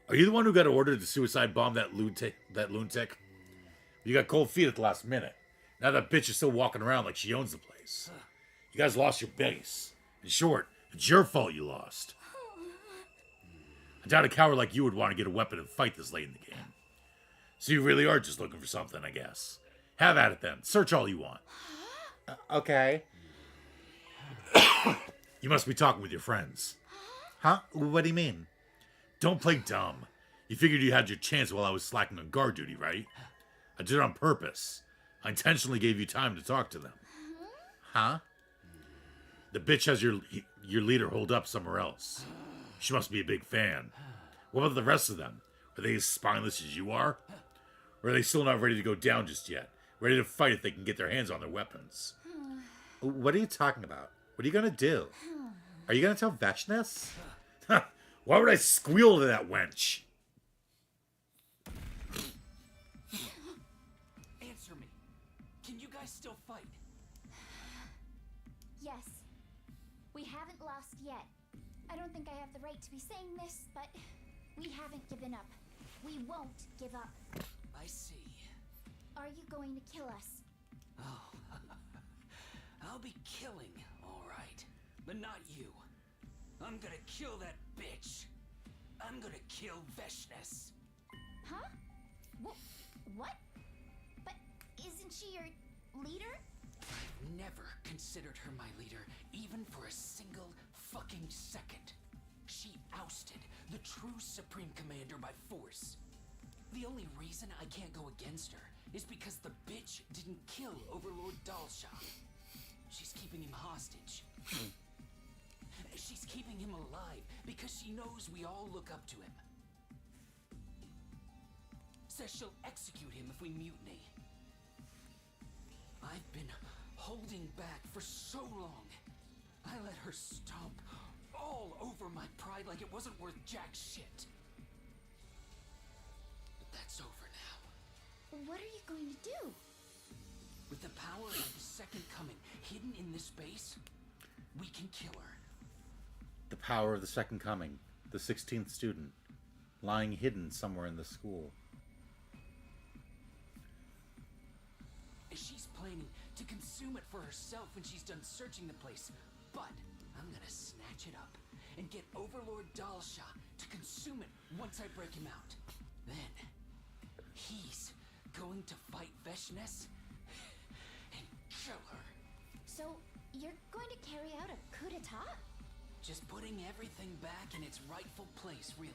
are you the one who got ordered to suicide bomb that lunatic? You got cold feet at the last minute. Now that bitch is still walking around like she owns the place. You guys lost your base. In short, it's your fault you lost. I doubt a coward like you would want to get a weapon and fight this late in the game. So you really are just looking for something, I guess. Have at it then. Search all you want. Okay. You must be talking with your friends. Huh? What do you mean? Don't play dumb. You figured you had your chance while I was slacking on guard duty, right? I did it on purpose. I intentionally gave you time to talk to them. Huh? The bitch has your leader holed up somewhere else. She must be a big fan. What about the rest of them? Are they as spineless as you are? Or are they still not ready to go down just yet? Ready to fight if they can get their hands on their weapons? What are you talking about? What are you gonna do? Are you gonna tell Vetchness? Why would I squeal to that wench? Answer me. Can you guys still fight? Yes. We haven't lost yet. I don't think I have the right to be saying this, but we haven't given up. We won't give up. I see. Are you going to kill us? Oh, I'll be killing, all right. But not you. I'm gonna kill that bitch. I'm gonna kill Veshness. Huh? What? But isn't she your leader? I've never considered her my leader, even for a single fucking second. She ousted the true Supreme Commander by force. The only reason I can't go against her is because the bitch didn't kill Overlord Dalsha. She's keeping him hostage. She's keeping him alive because she knows we all look up to him. Says she'll execute him if we mutiny. I've been holding back for so long. I let her stomp all over my pride like it wasn't worth jack shit. But that's over now. What are you going to do? With the power of the Second Coming hidden in this base, we can kill her. The power of the Second Coming. The 16th student. Lying hidden somewhere in the school. She's planning to consume it for herself when she's done searching the place. But I'm gonna snatch it up and get Overlord Dalsha to consume it once I break him out. Then, he's going to fight Veshness and kill her. So, you're going to carry out a coup d'etat? Just putting everything back in its rightful place, really.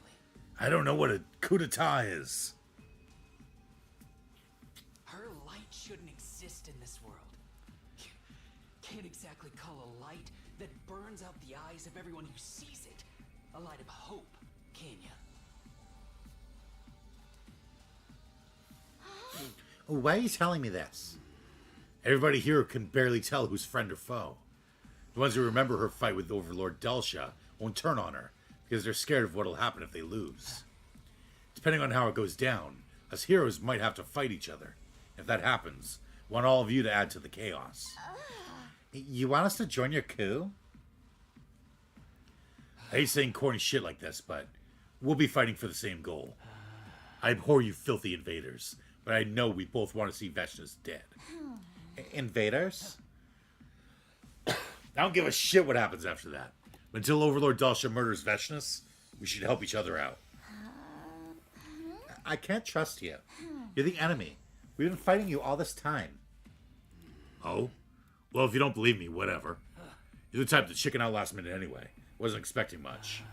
I don't know what a coup d'etat is. Her light shouldn't exist in this world. Can't exactly call a light that burns out the eyes of everyone who sees it a light of hope, can ya? Why are you telling me this? Everybody here can barely tell who's friend or foe. The ones who remember her fight with Overlord Dalsha won't turn on her because they're scared of what'll happen if they lose. Depending on how it goes down, us heroes might have to fight each other. If that happens, I want all of you to add to the chaos. You want us to join your coup? I hate saying corny shit like this, but we'll be fighting for the same goal. I abhor you filthy invaders, but I know we both want to see Veshness dead. Invaders? I don't give a shit what happens after that. But until Overlord Dalsha murders Veshness, we should help each other out. I can't trust you. You're the enemy. We've been fighting you all this time. Oh? Well, if you don't believe me, whatever. You're the type to chicken out last minute anyway. Wasn't expecting much.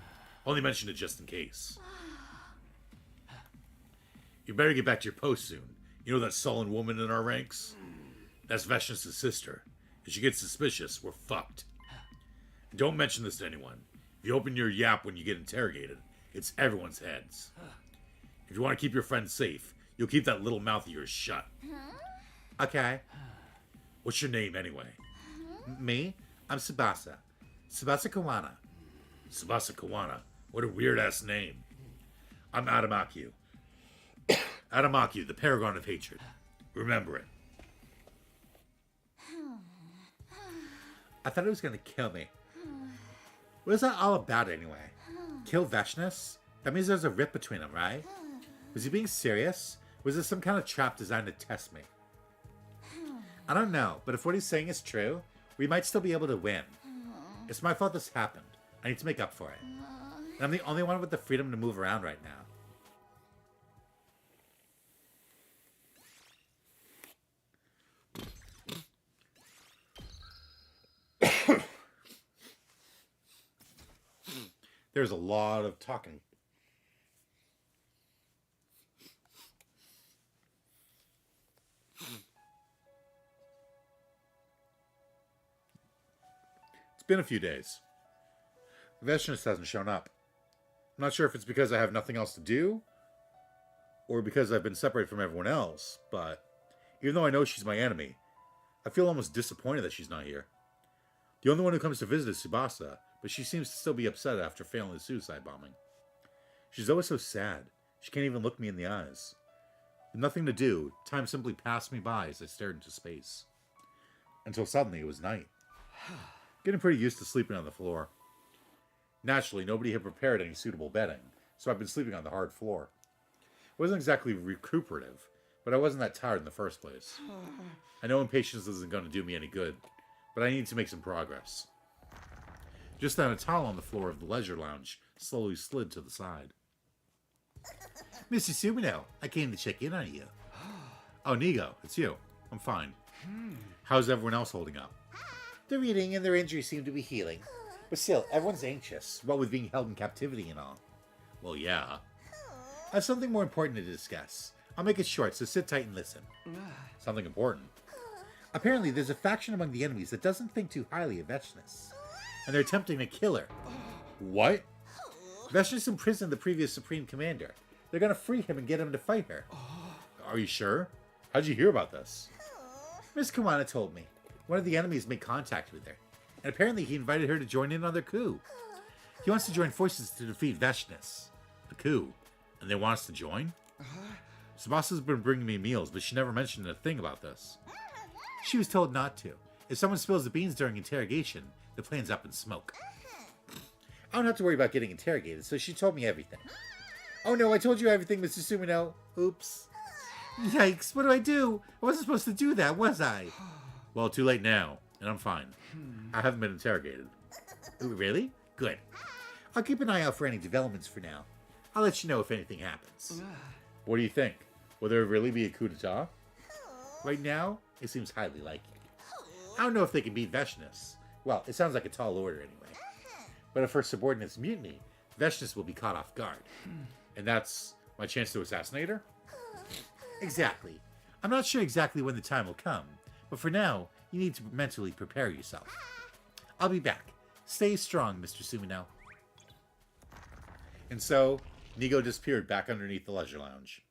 Only mentioned it just in case. You better get back to your post soon. You know that sullen woman in our ranks? That's Veshnus' sister. If she gets suspicious, we're fucked. And don't mention this to anyone. If you open your yap when you get interrogated, it's everyone's heads. If you want to keep your friends safe, you'll keep that little mouth of yours shut. Okay. What's your name, anyway? Me? I'm Tsubasa. Tsubasa Kawana. Tsubasa Kawana. What a weird-ass name. I'm Adamaku. Adamaku, the paragon of hatred. Remember it. I thought it was gonna kill me. What is that all about anyway? Kill Veshnus? That means there's a rip between them, right? Was he being serious? Was this some kind of trap designed to test me? I don't know, but if what he's saying is true, we might still be able to win. It's my fault this happened. I need to make up for it. And I'm the only one with the freedom to move around right now. There's a lot of talking. It's been a few days. Veshnus hasn't shown up. I'm not sure if it's because I have nothing else to do, or because I've been separated from everyone else, but even though I know she's my enemy, I feel almost disappointed that she's not here. The only one who comes to visit is Tsubasa, but she seems to still be upset after failing the suicide bombing. She's always so sad. She can't even look me in the eyes. With nothing to do, time simply passed me by as I stared into space. Until suddenly it was night. Getting pretty used to sleeping on the floor. Naturally, nobody had prepared any suitable bedding, so I've been sleeping on the hard floor. It wasn't exactly recuperative, but I wasn't that tired in the first place. I know impatience isn't going to do me any good, but I need to make some progress. Just then, a towel on the floor of the leisure lounge slowly slid to the side. Mr. Sumino, I came to check in on you. Oh, Nigo, it's you. I'm fine. How's everyone else holding up? They're eating and their injuries seem to be healing. But still, everyone's anxious, what with being held in captivity and all. Well, yeah. I have something more important to discuss. I'll make it short, so sit tight and listen. Something important. Apparently, there's a faction among the enemies that doesn't think too highly of Veshnus. And they're attempting to kill her. What? Veshnus imprisoned the previous Supreme Commander. They're gonna free him and get him to fight her. Are you sure? How'd you hear about this? Miss Kawana told me. One of the enemies made contact with her. And apparently he invited her to join in on their coup. He wants to join forces to defeat Veshnus. A coup? And they want us to join? Tsubasa's been bringing me meals, but she never mentioned a thing about this. She was told not to. If someone spills the beans during interrogation, the plan's up in smoke. I don't have to worry about getting interrogated, so she told me everything. Oh no, I told you everything, Mr. Sumino. Oops. Yikes, what do? I wasn't supposed to do that, was I? Well, too late now, and I'm fine. I haven't been interrogated. Ooh, really? Good. I'll keep an eye out for any developments for now. I'll let you know if anything happens. What do you think? Will there really be a coup d'etat? Right now, it seems highly likely. I don't know if they can beat Veshnus. Well, it sounds like a tall order anyway. But if her subordinates mutiny, Veshnus will be caught off guard. And that's my chance to assassinate her? Exactly. I'm not sure exactly when the time will come, but for now, you need to mentally prepare yourself. I'll be back. Stay strong, Mr. Sumino. And so, Nigo disappeared back underneath the leisure lounge.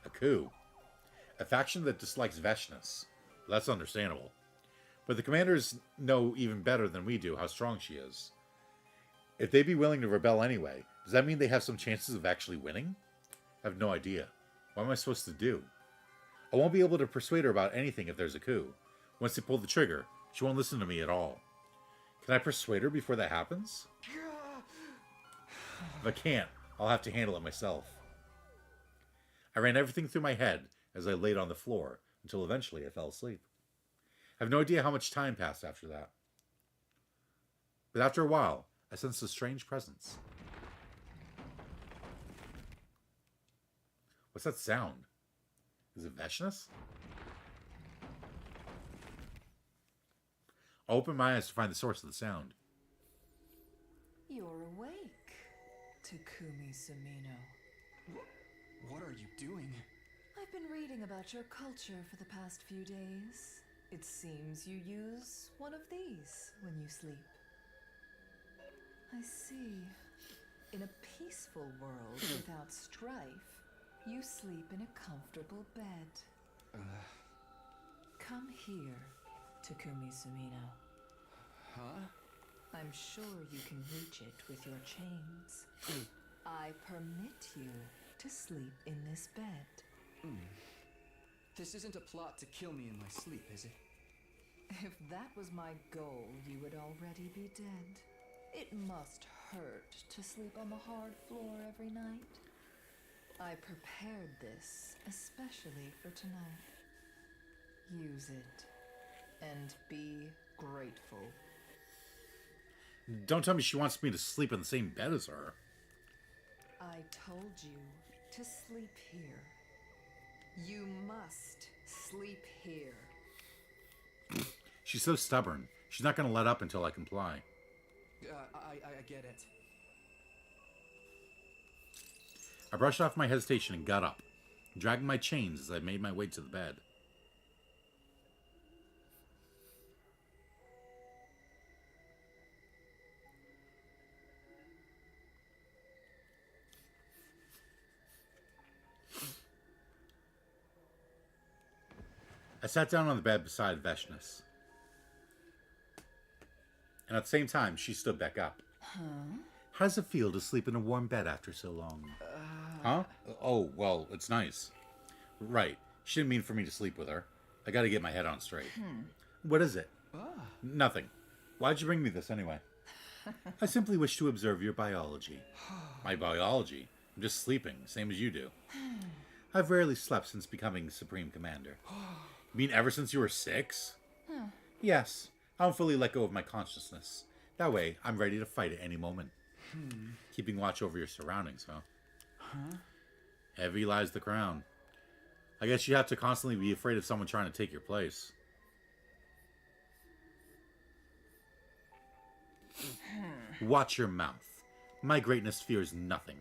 A coup. A faction that dislikes Veshnus. That's understandable. But the commanders know even better than we do how strong she is. If they'd be willing to rebel anyway, does that mean they have some chances of actually winning? I have no idea. What am I supposed to do? I won't be able to persuade her about anything if there's a coup. Once they pull the trigger, she won't listen to me at all. Can I persuade her before that happens? If I can't, I'll have to handle it myself. I ran everything through my head as I laid on the floor until eventually I fell asleep. I have no idea how much time passed after that. But after a while, I sensed a strange presence. What's that sound? Is it Veshnus? I'll open my eyes to find the source of the sound. You're awake, Takumi Sumino. What are you doing? I've been reading about your culture for the past few days. It seems you use one of these when you sleep. I see. In a peaceful world without strife, you sleep in a comfortable bed. Come here, Takumi Sumino. Huh? I'm sure you can reach it with your chains. I permit you to sleep in this bed. This isn't a plot to kill me in my sleep, is it? If that was my goal, you would already be dead. It must hurt to sleep on the hard floor every night. I prepared this especially for tonight. Use it and be grateful. Don't tell me she wants me to sleep in the same bed as her. I told you to sleep here. You must sleep here. She's so stubborn. She's not going to let up until I comply. I get it. I brushed off my hesitation and got up, dragging my chains as I made my way to the bed. I sat down on the bed beside Veshness. And at the same time, she stood back up. How does it feel to sleep in a warm bed after so long? Huh? Oh, well, it's nice. Right. She didn't mean for me to sleep with her. I gotta get my head on straight. What is it? Nothing. Why'd you bring me this anyway? I simply wish to observe your biology. My biology? I'm just sleeping, same as you do. I've rarely slept since becoming Supreme Commander. You mean ever since you were 6? Yes. I don't fully let go of my consciousness. That way, I'm ready to fight at any moment. Keeping watch over your surroundings, huh? Heavy lies the crown. I guess you have to constantly be afraid of someone trying to take your place. Watch your mouth. My greatness fears nothing.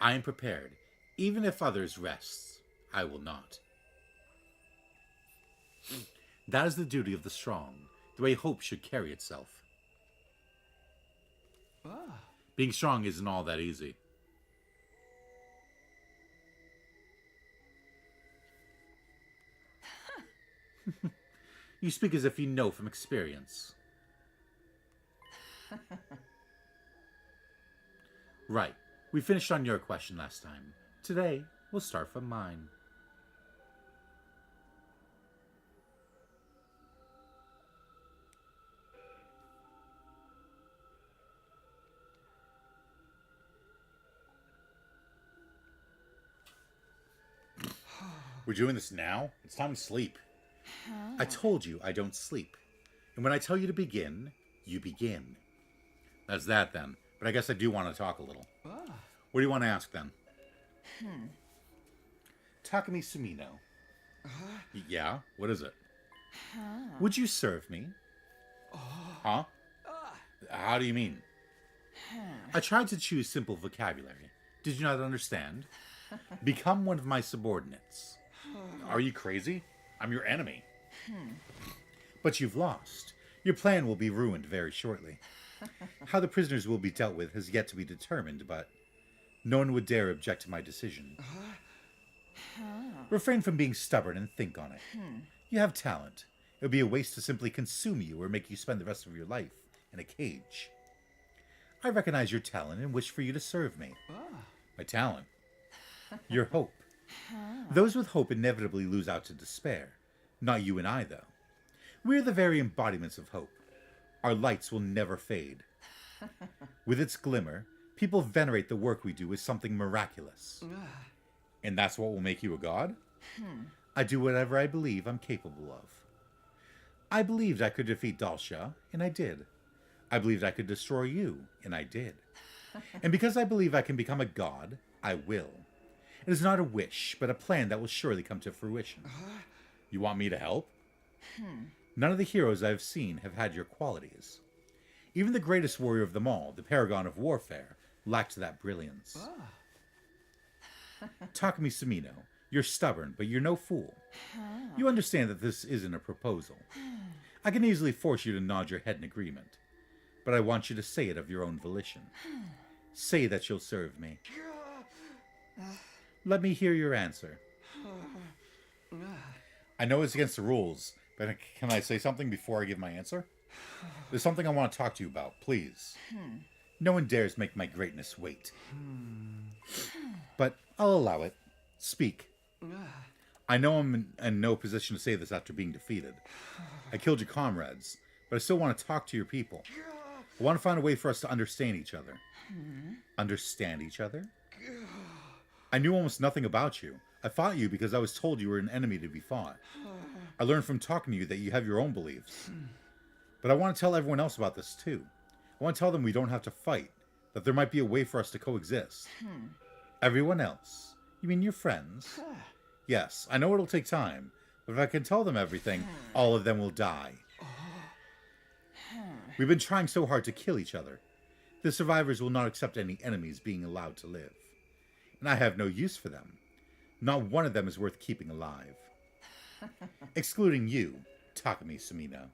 I am prepared. Even if others rest, I will not. That is the duty of the strong, the way hope should carry itself. Being strong isn't all that easy. You speak as if you know from experience. Right. We finished on your question last time. Today, we'll start from mine. We're doing this now? It's time to sleep. I told you I don't sleep. And when I tell you to begin, you begin. That's that then. But I guess I do want to talk a little. What do you want to ask then? Takumi Sumino. Yeah? What is it? Would you serve me? Huh? How do you mean? I tried to choose simple vocabulary. Did you not understand? Become one of my subordinates. Are you crazy? I'm your enemy. But you've lost. Your plan will be ruined very shortly. How the prisoners will be dealt with has yet to be determined, but no one would dare object to my decision. Refrain from being stubborn and think on it. You have talent. It would be a waste to simply consume you or make you spend the rest of your life in a cage. I recognize your talent and wish for you to serve me. My talent? Your hope. Those with hope inevitably lose out to despair. Not you and I, though. We're the very embodiments of hope. Our lights will never fade. With its glimmer, people venerate the work we do as something miraculous. And that's what will make you a god? I do whatever I believe I'm capable of. I believed I could defeat Dalsha, and I did. I believed I could destroy you, and I did. And because I believe I can become a god, I will. It is not a wish, but a plan that will surely come to fruition. You want me to help? None of the heroes I have seen have had your qualities. Even the greatest warrior of them all, the paragon of warfare, lacked that brilliance. Takumi Sumino, you're stubborn, but you're no fool. You understand that this isn't a proposal. I can easily force you to nod your head in agreement, but I want you to say it of your own volition. Say that you'll serve me. Let me hear your answer. I know it's against the rules, but can I say something before I give my answer? There's something I want to talk to you about, please. No one dares make my greatness wait. But I'll allow it. Speak. I know I'm in no position to say this after being defeated. I killed your comrades, but I still want to talk to your people. I want to find a way for us to understand each other. Understand each other? I knew almost nothing about you. I fought you because I was told you were an enemy to be fought. I learned from talking to you that you have your own beliefs. But I want to tell everyone else about this too. I want to tell them we don't have to fight, that there might be a way for us to coexist. Everyone else? You mean your friends? Yes, I know it'll take time, but if I can tell them everything, all of them will die. We've been trying so hard to kill each other. The survivors will not accept any enemies being allowed to live. And I have no use for them. Not one of them is worth keeping alive. Excluding you, Takumi Sumino.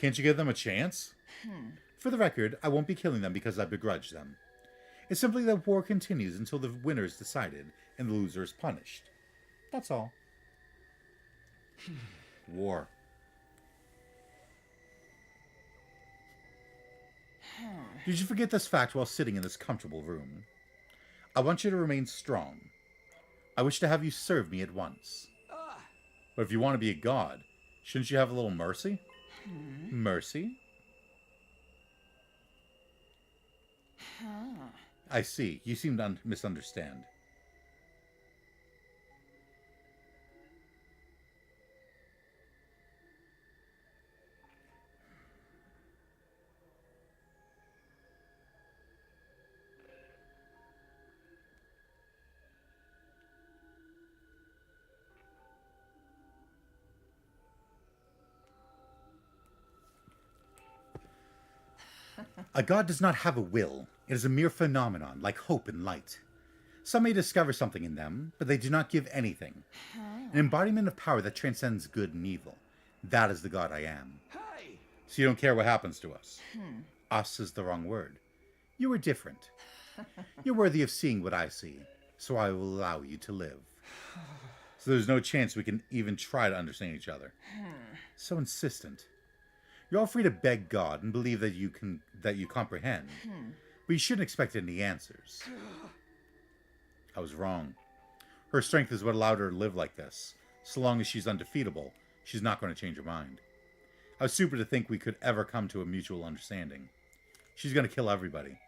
Can't you give them a chance? For the record, I won't be killing them because I begrudge them. It's simply that war continues until the winner is decided and the loser is punished. That's all. War. Did you forget this fact while sitting in this comfortable room? I want you to remain strong. I wish to have you serve me at once. But if you want to be a god, shouldn't you have a little mercy? Mercy? I see. You seem to misunderstand. A god does not have a will. It is a mere phenomenon, like hope and light. Some may discover something in them, but they do not give anything. An embodiment of power that transcends good and evil. That is the god I am. So you don't care what happens to us. Us is the wrong word. You are different. You're worthy of seeing what I see, so I will allow you to live. So there's no chance we can even try to understand each other. So insistent. You're all free to beg God and believe that you comprehend, but you shouldn't expect any answers. I was wrong. Her strength is what allowed her to live like this. So long as she's undefeatable, she's not going to change her mind. I was stupid to think we could ever come to a mutual understanding. She's going to kill everybody.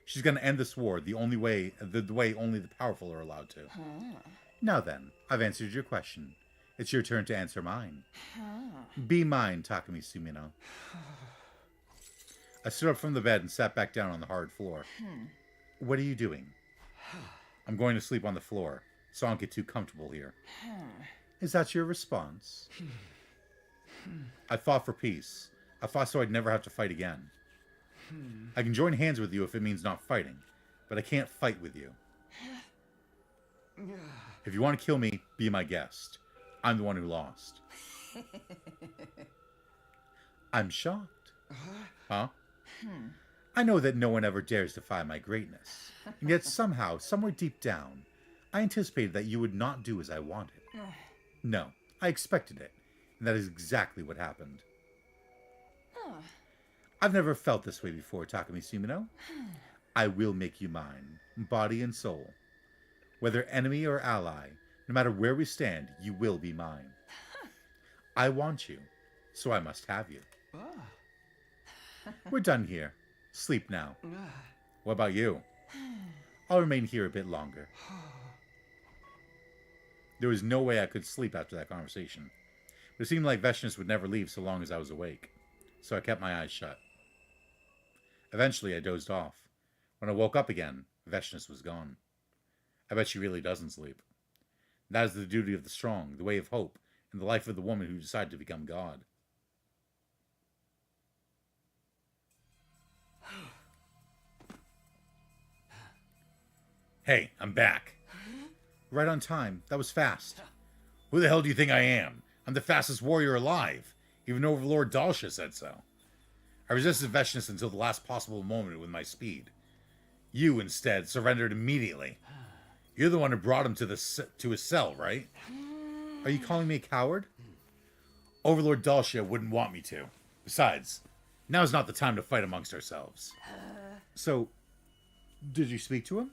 She's going to end this war the way only the powerful are allowed to. Now then, I've answered your question. It's your turn to answer mine. Be mine, Takumi Sumino. I stood up from the bed and sat back down on the hard floor. What are you doing? I'm going to sleep on the floor, so I don't get too comfortable here. Is that your response? I fought for peace. I fought so I'd never have to fight again. I can join hands with you if it means not fighting, but I can't fight with you. If you want to kill me, be my guest. I'm the one who lost. I'm shocked. Huh? I know that no one ever dares defy my greatness. And yet somehow, somewhere deep down, I anticipated that you would not do as I wanted. No, I expected it. And that is exactly what happened. I've never felt this way before, Takumi Sumino. I will make you mine, body and soul. Whether enemy or ally, no matter where we stand, you will be mine. I want you, so I must have you. We're done here. Sleep now. What about you? I'll remain here a bit longer. There was no way I could sleep after that conversation. But it seemed like Veshness would never leave so long as I was awake. So I kept my eyes shut. Eventually, I dozed off. When I woke up again, Veshness was gone. I bet she really doesn't sleep. That is the duty of the strong, the way of hope, and the life of the woman who decided to become God. Hey, I'm back. Right on time. That was fast. Who the hell do you think I am? I'm the fastest warrior alive. Even Overlord Dalsha said so. I resisted Veshness until the last possible moment with my speed. You, instead, surrendered immediately. You're the one who brought him to his cell, right? Are you calling me a coward? Overlord Dalsha wouldn't want me to. Besides, now's not the time to fight amongst ourselves. So, did you speak to him?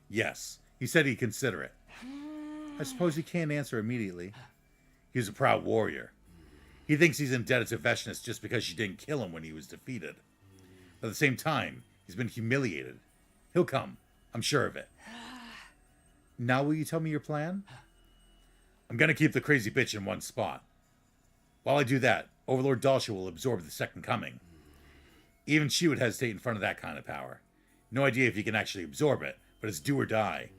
Yes, he said he'd consider it. I suppose he can't answer immediately. He's a proud warrior. He thinks he's indebted to Veshness just because she didn't kill him when he was defeated. But at the same time, he's been humiliated. He'll come. I'm sure of it. Now will you tell me your plan? I'm gonna keep the crazy bitch in one spot. While I do that, Overlord Dalsha will absorb the Second Coming. Even she would hesitate in front of that kind of power. No idea if he can actually absorb it, but it's do or die.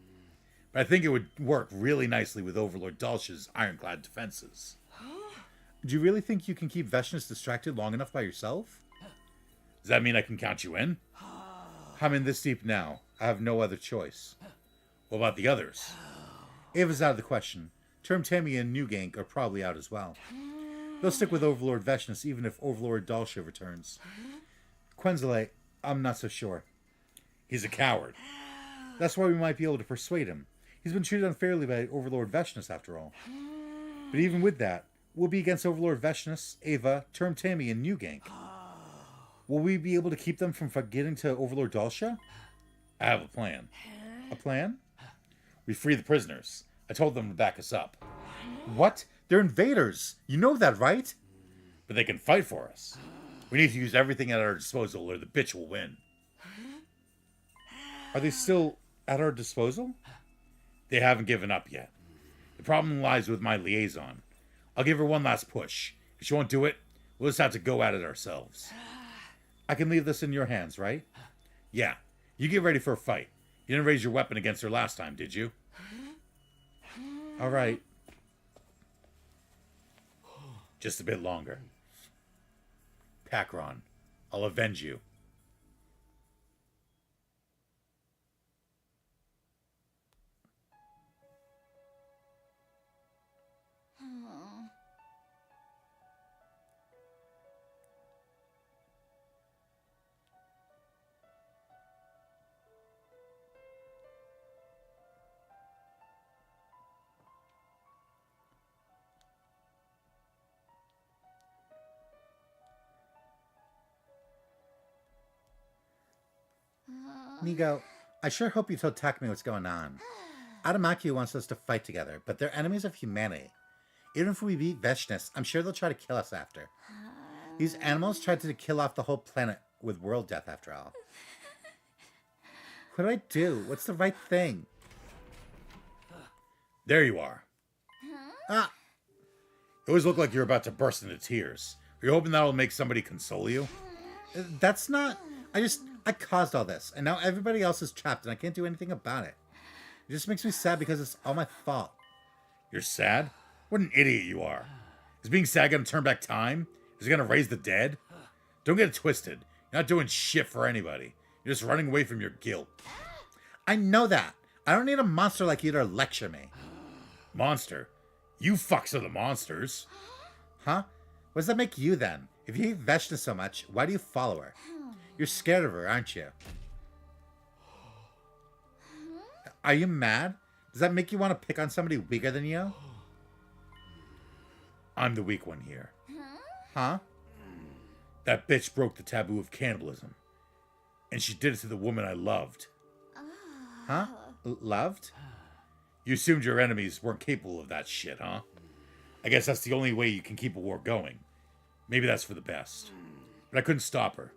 But I think it would work really nicely with Overlord Dalsha's ironclad defenses. Do you really think you can keep Veshness distracted long enough by yourself? Does that mean I can count you in? I'm in this deep now. I have no other choice. What about the others? Ava's out of the question. Term Tammy and Newgank are probably out as well. They'll stick with Overlord Veshness even if Overlord Dalsha returns. Quenzele, I'm not so sure. He's a coward. That's why we might be able to persuade him. He's been treated unfairly by Overlord Veshness, after all. But even with that, we'll be against Overlord Veshness, Ava, Term Tammy, and Newgank. Will we be able to keep them from getting to Overlord Dalsha? I have a plan. A plan? We free the prisoners. I told them to back us up. What? They're invaders. You know that, right? But they can fight for us. We need to use everything at our disposal or the bitch will win. Are they still at our disposal? They haven't given up yet. The problem lies with my liaison. I'll give her one last push. If she won't do it, we'll just have to go at it ourselves. I can leave this in your hands, right? Yeah. You get ready for a fight. You didn't raise your weapon against her last time, did you? All right. Just a bit longer. Pakron, I'll avenge you. Nigo, I sure hope you told Takumi what's going on. Adamaki wants us to fight together, but they're enemies of humanity. Even if we beat Veshness, I'm sure they'll try to kill us after. These animals tried to kill off the whole planet with world death, after all. What do I do? What's the right thing? There you are. Ah! You always look like you're about to burst into tears. Are you hoping that'll make somebody console you? That's not... I caused all this, and now everybody else is trapped, and I can't do anything about it. It just makes me sad because it's all my fault. You're sad? What an idiot you are. Is being sad gonna turn back time? Is it gonna raise the dead? Don't get it twisted. You're not doing shit for anybody. You're just running away from your guilt. I know that. I don't need a monster like you to lecture me. Monster? You fucks are the monsters. Huh? What does that make you then? If you hate Veshness so much, why do you follow her? You're scared of her, aren't you? Are you mad? Does that make you want to pick on somebody weaker than you? I'm the weak one here. Huh? That bitch broke the taboo of cannibalism. And she did it to the woman I loved. Huh? Loved? You assumed your enemies weren't capable of that shit, huh? I guess that's the only way you can keep a war going. Maybe that's for the best. But I couldn't stop her.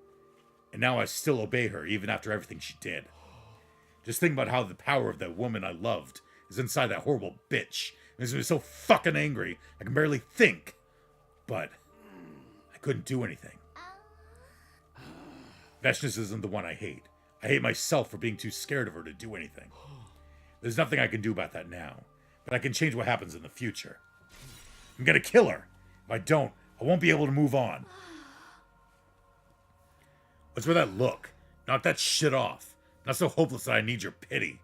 And now I still obey her, even after everything she did. Just think about how the power of that woman I loved is inside that horrible bitch. It makes me so fucking angry, I can barely think. But I couldn't do anything. Veshness isn't the one I hate. I hate myself for being too scared of her to do anything. There's nothing I can do about that now. but I can change what happens in the future. I'm gonna kill her. If I don't, I won't be able to move on. What's with that look? Knock that shit off. Not so hopeless that I need your pity.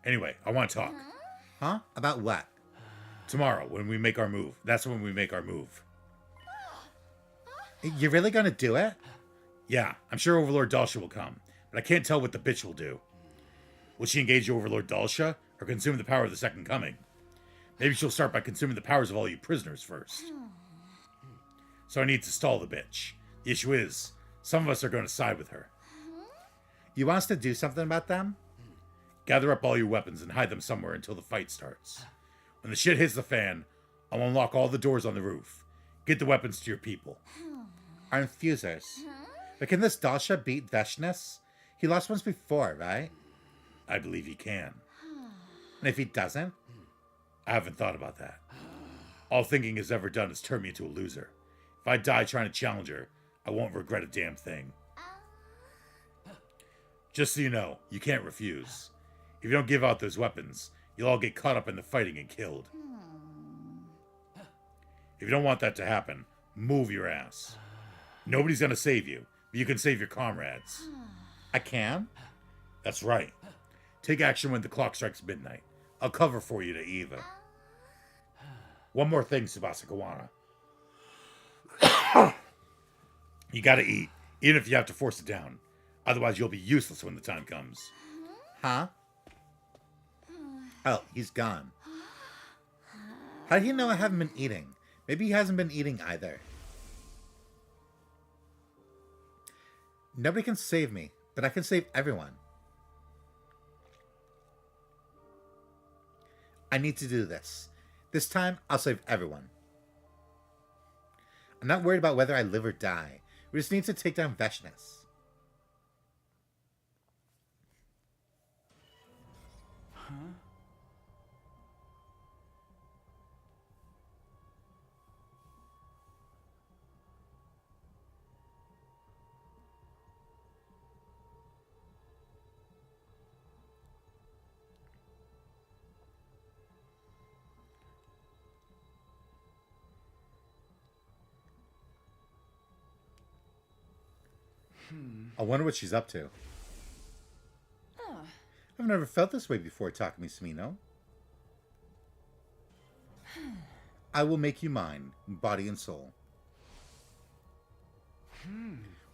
Anyway, I want to talk. Huh? About what? Tomorrow, when we make our move. That's when we make our move. You're really gonna do it? Yeah, I'm sure Overlord Dalsha will come, but I can't tell what the bitch will do. Will she engage Overlord Dalsha, or consume the power of the Second Coming? Maybe she'll start by consuming the powers of all you prisoners first. So I need to stall the bitch. The issue is, some of us are going to side with her. You want us to do something about them? Gather up all your weapons and hide them somewhere until the fight starts. When the shit hits the fan, I'll unlock all the doors on the roof. Get the weapons to your people. Our infusers. But can this Dalsha beat Veshness? He lost once before, right? I believe he can. And if he doesn't? I haven't thought about that. All thinking has ever done is turn me into a loser. If I die trying to challenge her, I won't regret a damn thing. Just so you know, you can't refuse. If you don't give out those weapons, you'll all get caught up in the fighting and killed. If you don't want that to happen, move your ass. Nobody's gonna save you, but you can save your comrades. I can? That's right. Take action when the clock strikes midnight. I'll cover for you to Eva. One more thing, Tsubasa Kawana. You gotta eat, even if you have to force it down. Otherwise, you'll be useless when the time comes. Huh? Oh, he's gone. How do you know I haven't been eating? Maybe he hasn't been eating either. Nobody can save me, but I can save everyone. I need to do this. This time, I'll save everyone. I'm not worried about whether I live or die. We just need to take down Veshness. Huh? I wonder what she's up to. Oh. I've never felt this way before, Takumi Sumino. I will make you mine, body and soul.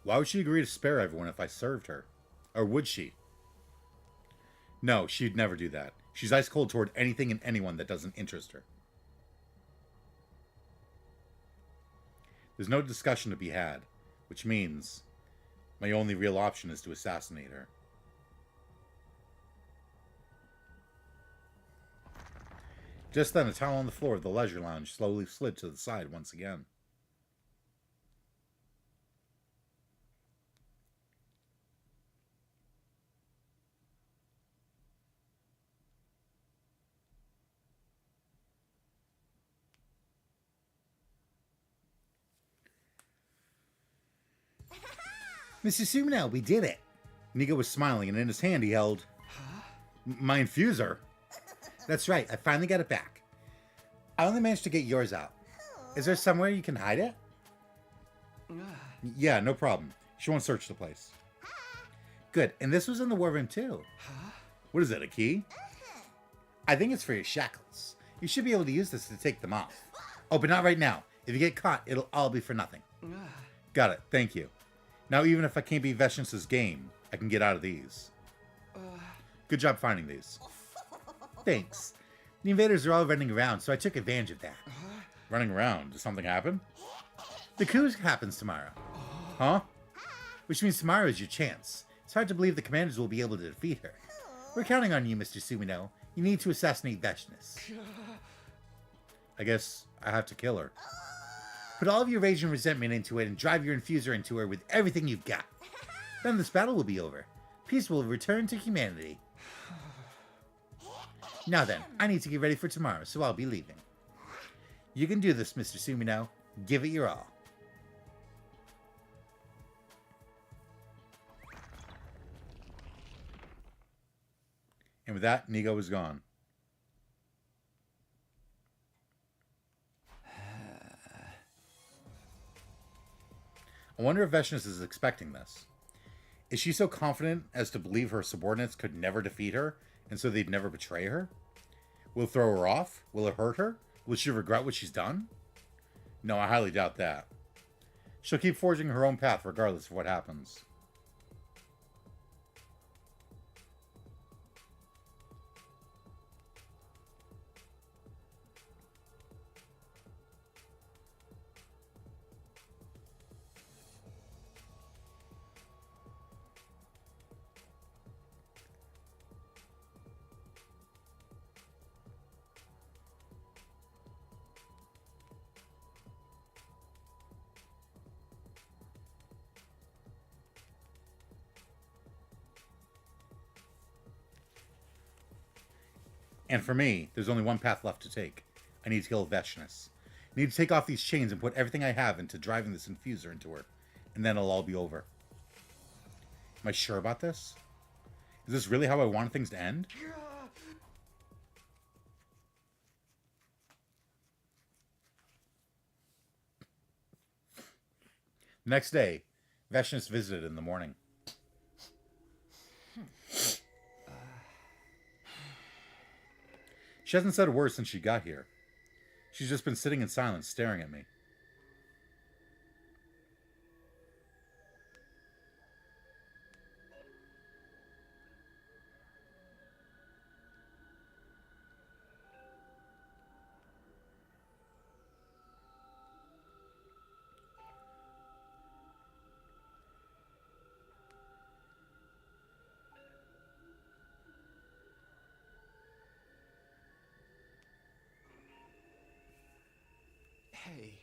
Why would she agree to spare everyone if I served her? Or would she? No, she'd never do that. She's ice cold toward anything and anyone that doesn't interest her. There's no discussion to be had, which means my only real option is to assassinate her. Just then, a towel on the floor of the leisure lounge slowly slid to the side once again. Mr. Sumino, we did it! Nigo was smiling, and in his hand he held... my infuser. That's right, I finally got it back. I only managed to get yours out. Is there somewhere you can hide it? Yeah, no problem. She won't search the place. Good, and this was in the war room too. What is that, a key? I think it's for your shackles. You should be able to use this to take them off. Oh, but not right now. If you get caught, it'll all be for nothing. Got it, thank you. Now, even if I can't beat Veshness' game, I can get out of these. Good job finding these. Thanks. The invaders are all running around, so I took advantage of that. Running around? Did something happen? The coup happens tomorrow. Huh? Which means tomorrow is your chance. It's hard to believe the commanders will be able to defeat her. We're counting on you, Mr. Sumino. You need to assassinate Veshness. I guess I have to kill her. Put all of your rage and resentment into it and drive your infuser into her with everything you've got. Then this battle will be over. Peace will return to humanity. Now then, I need to get ready for tomorrow, so I'll be leaving. You can do this, Mr. Sumino. Give it your all. And with that, Nigo was gone. I wonder if Veshness is expecting this. Is she so confident as to believe her subordinates could never defeat her, and so they'd never betray her? Will it throw her off? Will it hurt her? Will she regret what she's done? No, I highly doubt that. She'll keep forging her own path regardless of what happens. And for me, there's only one path left to take. I need to kill Veshness. I need to take off these chains and put everything I have into driving this infuser into her. And then it'll all be over. Am I sure about this? Is this really how I wanted things to end? The next day, Veshness visited in the morning. She hasn't said a word since she got here. She's just been sitting in silence, staring at me. Hey.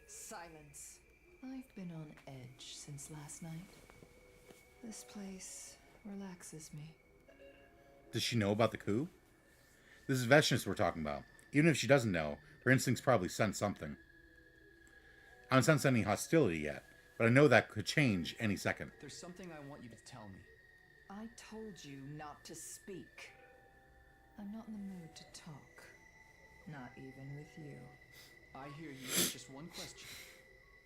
Silence. I've been on edge since last night. This place relaxes me. Does she know about the coup? This is Veshness we're talking about. Even if she doesn't know, her instincts probably sense something. I haven't sensed any hostility yet, but I know that could change any second. There's something I want you to tell me. I told you not to speak. I'm not in the mood to talk. Not even with you. I hear you. It's just one question.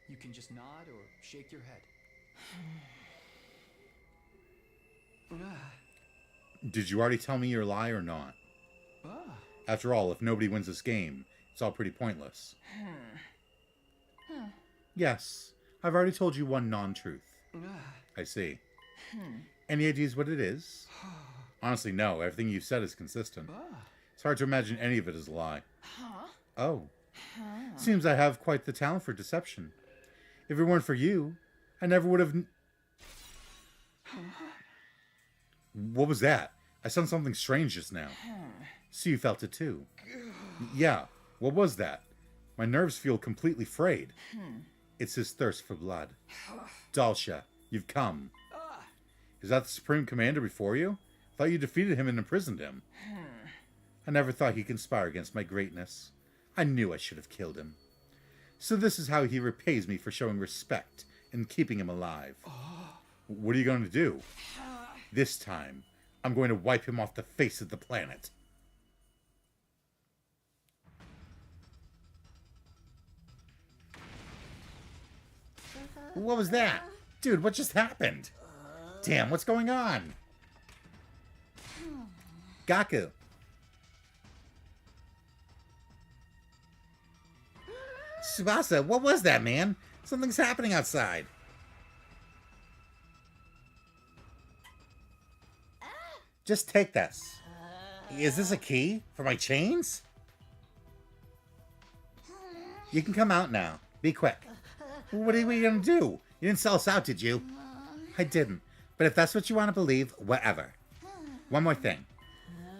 You can just nod or shake your head. Did you already tell me your lie or not? After all, if nobody wins this game, it's all pretty pointless. Yes, I've already told you one non-truth. I see. Any ideas what it is? Honestly, no. Everything you've said is consistent. It's hard to imagine any of it is a lie. Oh. Seems I have quite the talent for deception. If it weren't for you, I never would have... What was that? I sensed something strange just now. So you felt it too. Yeah, what was that? My nerves feel completely frayed. It's his thirst for blood. Dalsha, you've come. Is that the Supreme Commander before you? I thought you defeated him and imprisoned him. I never thought he'd conspire against my greatness. I knew I should have killed him. So this is how he repays me for showing respect and keeping him alive. What are you going to do? This time, I'm going to wipe him off the face of the planet. What was that? Dude, what just happened? Damn, what's going on? Gaku. Tsubasa, what was that, man? Something's happening outside. Just take this. Is this a key for my chains? You can come out now. Be quick. What are we going to do? You didn't sell us out, did you? I didn't. But if that's what you want to believe, whatever. One more thing.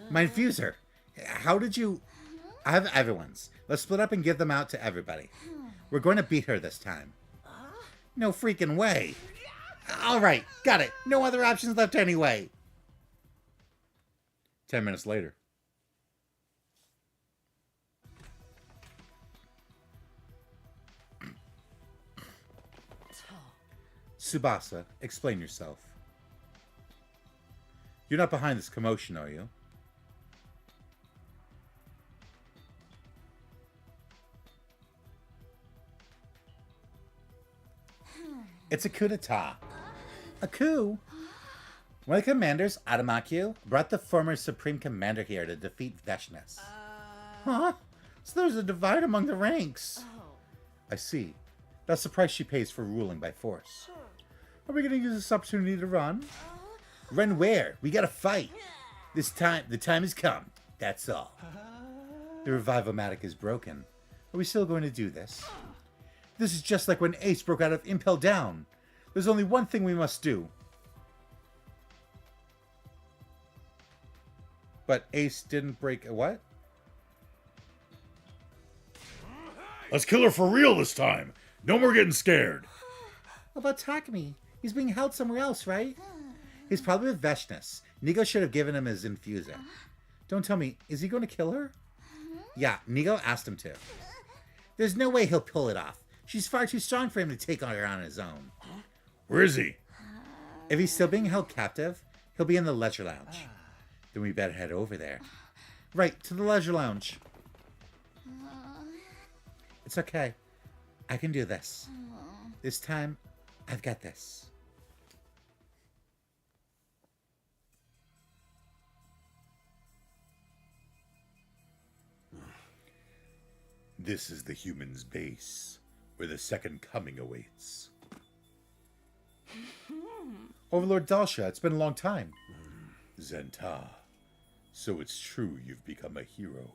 My infuser. How did you... I have everyone's. Let's split up and give them out to everybody. We're going to beat her this time. No freaking way. All right, got it. No other options left anyway. 10 minutes later. Tsubasa, explain yourself. You're not behind this commotion, are you? It's a coup d'etat. A coup? One of the commanders, Adamakyu, brought the former Supreme Commander here to defeat Veshness. Huh? So there's a divide among the ranks. I see. That's the price she pays for ruling by force. Are we going to use this opportunity to run? Run where? We gotta fight. The time has come. That's all. The revival-matic is broken. Are we still going to do this? This is just like when Ace broke out of Impel Down. There's only one thing we must do. But Ace didn't break a what? Let's kill her for real this time. No more getting scared. How about Takumi? He's being held somewhere else, right? He's probably with Veshness. Nigo should have given him his infuser. Don't tell me, is he going to kill her? Yeah, Nigo asked him to. There's no way he'll pull it off. She's far too strong for him to take her on his own. Where is he? If he's still being held captive, he'll be in the Leisure Lounge. Then we better head over there. Right, to the Leisure Lounge. It's okay. I can do this. This time, I've got this. This is the human's base, where the second coming awaits. Overlord Dalsha, it's been a long time. Zenta, so it's true you've become a hero.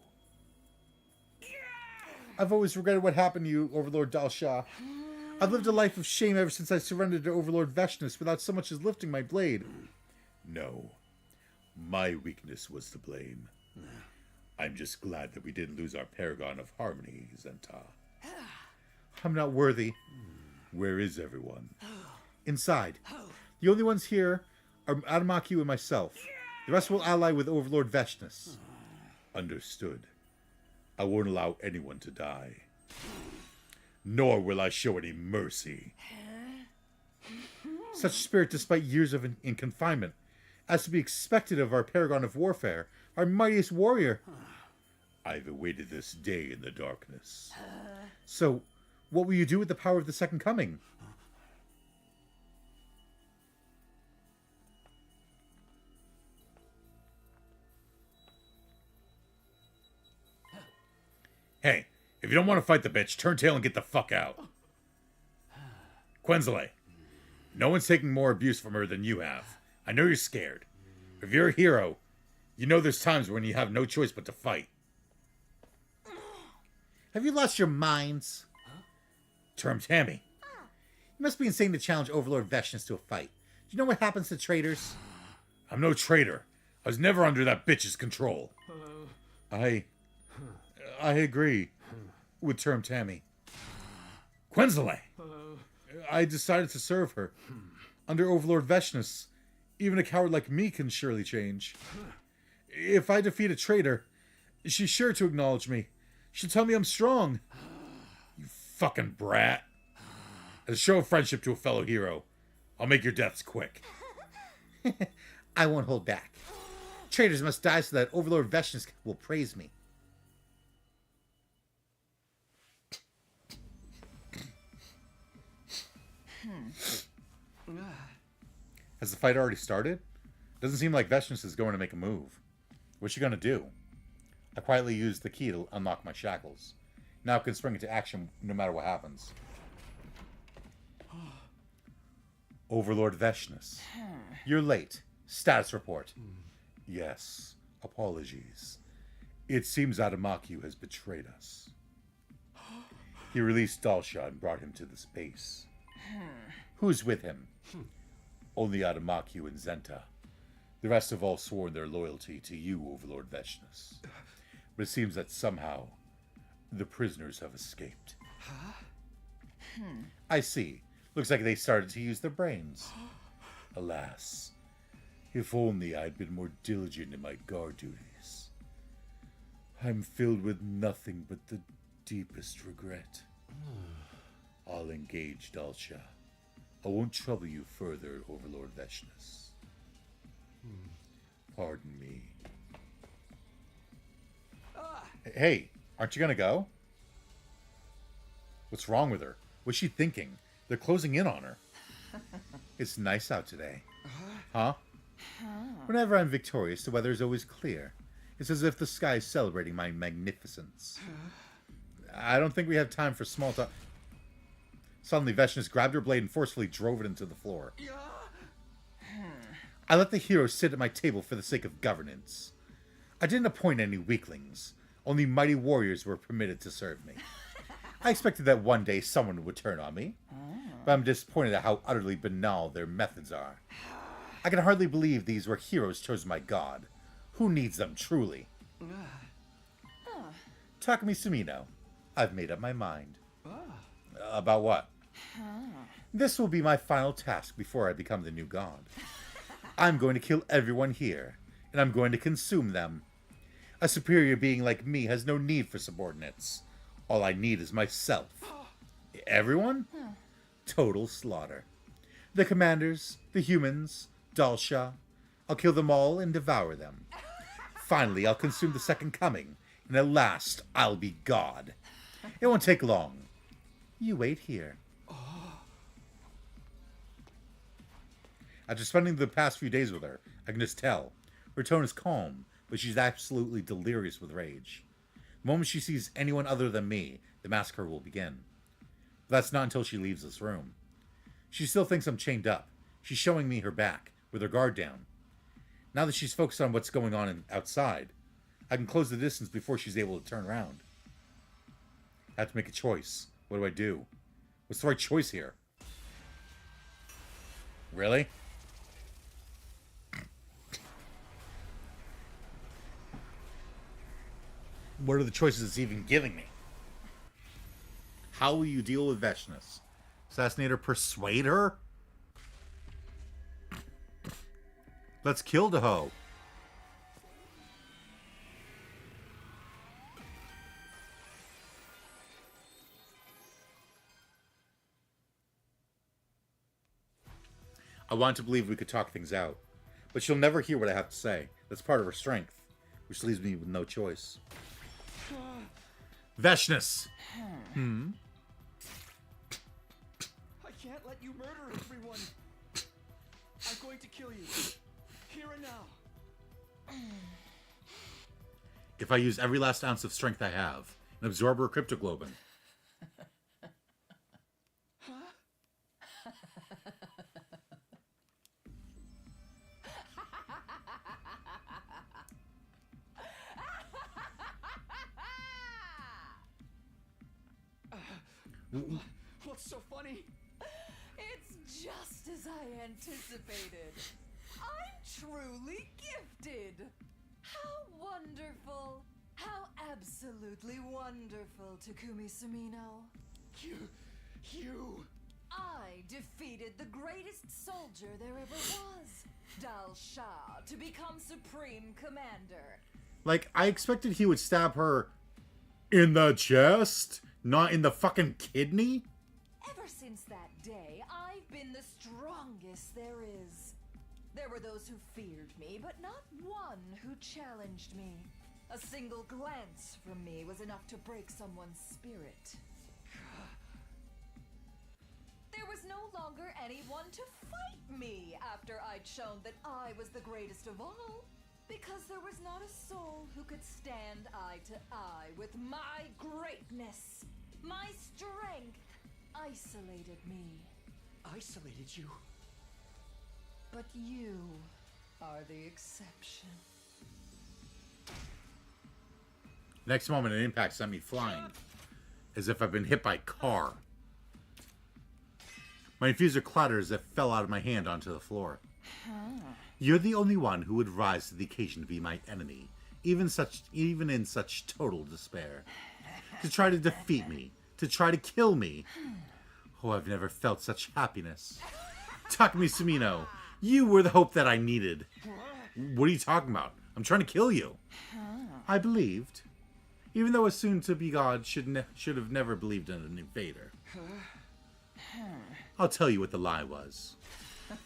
I've always regretted what happened to you, Overlord Dalsha. I've lived a life of shame ever since I surrendered to Overlord Veshness without so much as lifting my blade. No, my weakness was to blame. I'm just glad that we didn't lose our paragon of harmony, Zenta. I'm not worthy. Where is everyone? Inside. The only ones here are Adamakyu and myself. The rest will ally with Overlord Veshness. Understood. I won't allow anyone to die. Nor will I show any mercy. Such spirit despite years of in confinement, as to be expected of our paragon of warfare, our mightiest warrior. I've awaited this day in the darkness. So, what will you do with the power of the Second Coming? Hey, if you don't want to fight the bitch, turn tail and get the fuck out. Quenzele, no one's taking more abuse from her than you have. I know you're scared. If you're a hero, you know there's times when you have no choice but to fight. Have you lost your minds? Term Tammy. You must be insane to challenge Overlord Veshness to a fight. Do you know what happens to traitors? I'm no traitor. I was never under that bitch's control. I agree with Term Tammy. Quenzele! I decided to serve her. Under Overlord Veshness, even a coward like me can surely change. If I defeat a traitor, she's sure to acknowledge me. She'll tell me I'm strong. You fucking brat. As a show of friendship to a fellow hero, I'll make your deaths quick. I won't hold back. Traitors must die so that Overlord Veshness will praise me. Has the fight already started? Doesn't seem like Veshness is going to make a move. What's she going to do? I quietly used the key to unlock my shackles. Now I can spring into action no matter what happens. Overlord Veshness. You're late. Status report. Yes, apologies. It seems Adamakyu has betrayed us. He released Dalsha and brought him to this base. Who's with him? Only Adamakyu and Zenta. The rest have all sworn their loyalty to you, Overlord Veshness. But it seems that somehow the prisoners have escaped. I see. Looks like they started to use their brains. Alas, if only I'd been more diligent in my guard duties. I'm filled with nothing but the deepest regret. I'll engage Dalsha. I won't trouble you further, Overlord Veshnus. Pardon me. Hey, aren't you gonna go? What's wrong with her? What's she thinking? They're closing in on her. It's nice out today. Huh? Whenever I'm victorious, the weather is always clear. It's as if the sky is celebrating my magnificence. I don't think we have time for small talk. Suddenly, Veshnus grabbed her blade and forcefully drove it into the floor. I let the heroes sit at my table for the sake of governance. I didn't appoint any weaklings. Only mighty warriors were permitted to serve me. I expected that one day someone would turn on me, but I'm disappointed at how utterly banal their methods are. I can hardly believe these were heroes chosen by God. Who needs them, truly? Takumi Sumino, I've made up my mind. About what? This will be my final task before I become the new god. I'm going to kill everyone here, and I'm going to consume them. A superior being like me has no need for subordinates. All I need is myself. Everyone? Total slaughter. The commanders, the humans, Dalsha. I'll kill them all and devour them. Finally, I'll consume the Second Coming, and at last, I'll be God. It won't take long. You wait here. After spending the past few days with her, I can just tell. Her tone is calm, but she's absolutely delirious with rage. The moment she sees anyone other than me, the massacre will begin. But that's not until she leaves this room. She still thinks I'm chained up. She's showing me her back, with her guard down. Now that she's focused on what's going on outside, I can close the distance before she's able to turn around. I have to make a choice. What do I do? What's the right choice here? Really? What are the choices it's even giving me? How will you deal with Veshnus? Assassinate her? Persuade her? Let's kill the hoe. I want to believe we could talk things out, but she'll never hear what I have to say. That's part of her strength, which leaves me with no choice. Veshnus! I can't let you murder everyone. I'm going to kill you. Here and now. If I use every last ounce of strength I have and absorb her cryptoglobin. What's so funny? It's just as I anticipated. I'm truly gifted. How wonderful. How absolutely wonderful, Takumi Sumino. You... I defeated the greatest soldier there ever was, Dal Shah, to become Supreme Commander. Like, I expected he would stab her in the chest, not in the fucking kidney. Ever since that day, I've been the strongest there is. There were those who feared me, but not one who challenged me. A single glance from me was enough to break someone's spirit. There was no longer anyone to fight me after I'd shown that I was the greatest of all. Because there was not a soul who could stand eye to eye with my greatness. My strength isolated me. Isolated you? But you are the exception. Next moment, an impact sent me flying, as if I've been hit by a car. My infuser clattered as it fell out of my hand onto the floor. You're the only one who would rise to the occasion to be my enemy, even in such total despair. To try to defeat me, to try to kill me. Oh, I've never felt such happiness. Takumi Sumino, you were the hope that I needed. What are you talking about? I'm trying to kill you. I believed. Even though a soon-to-be god should have never believed in an invader. I'll tell you what the lie was.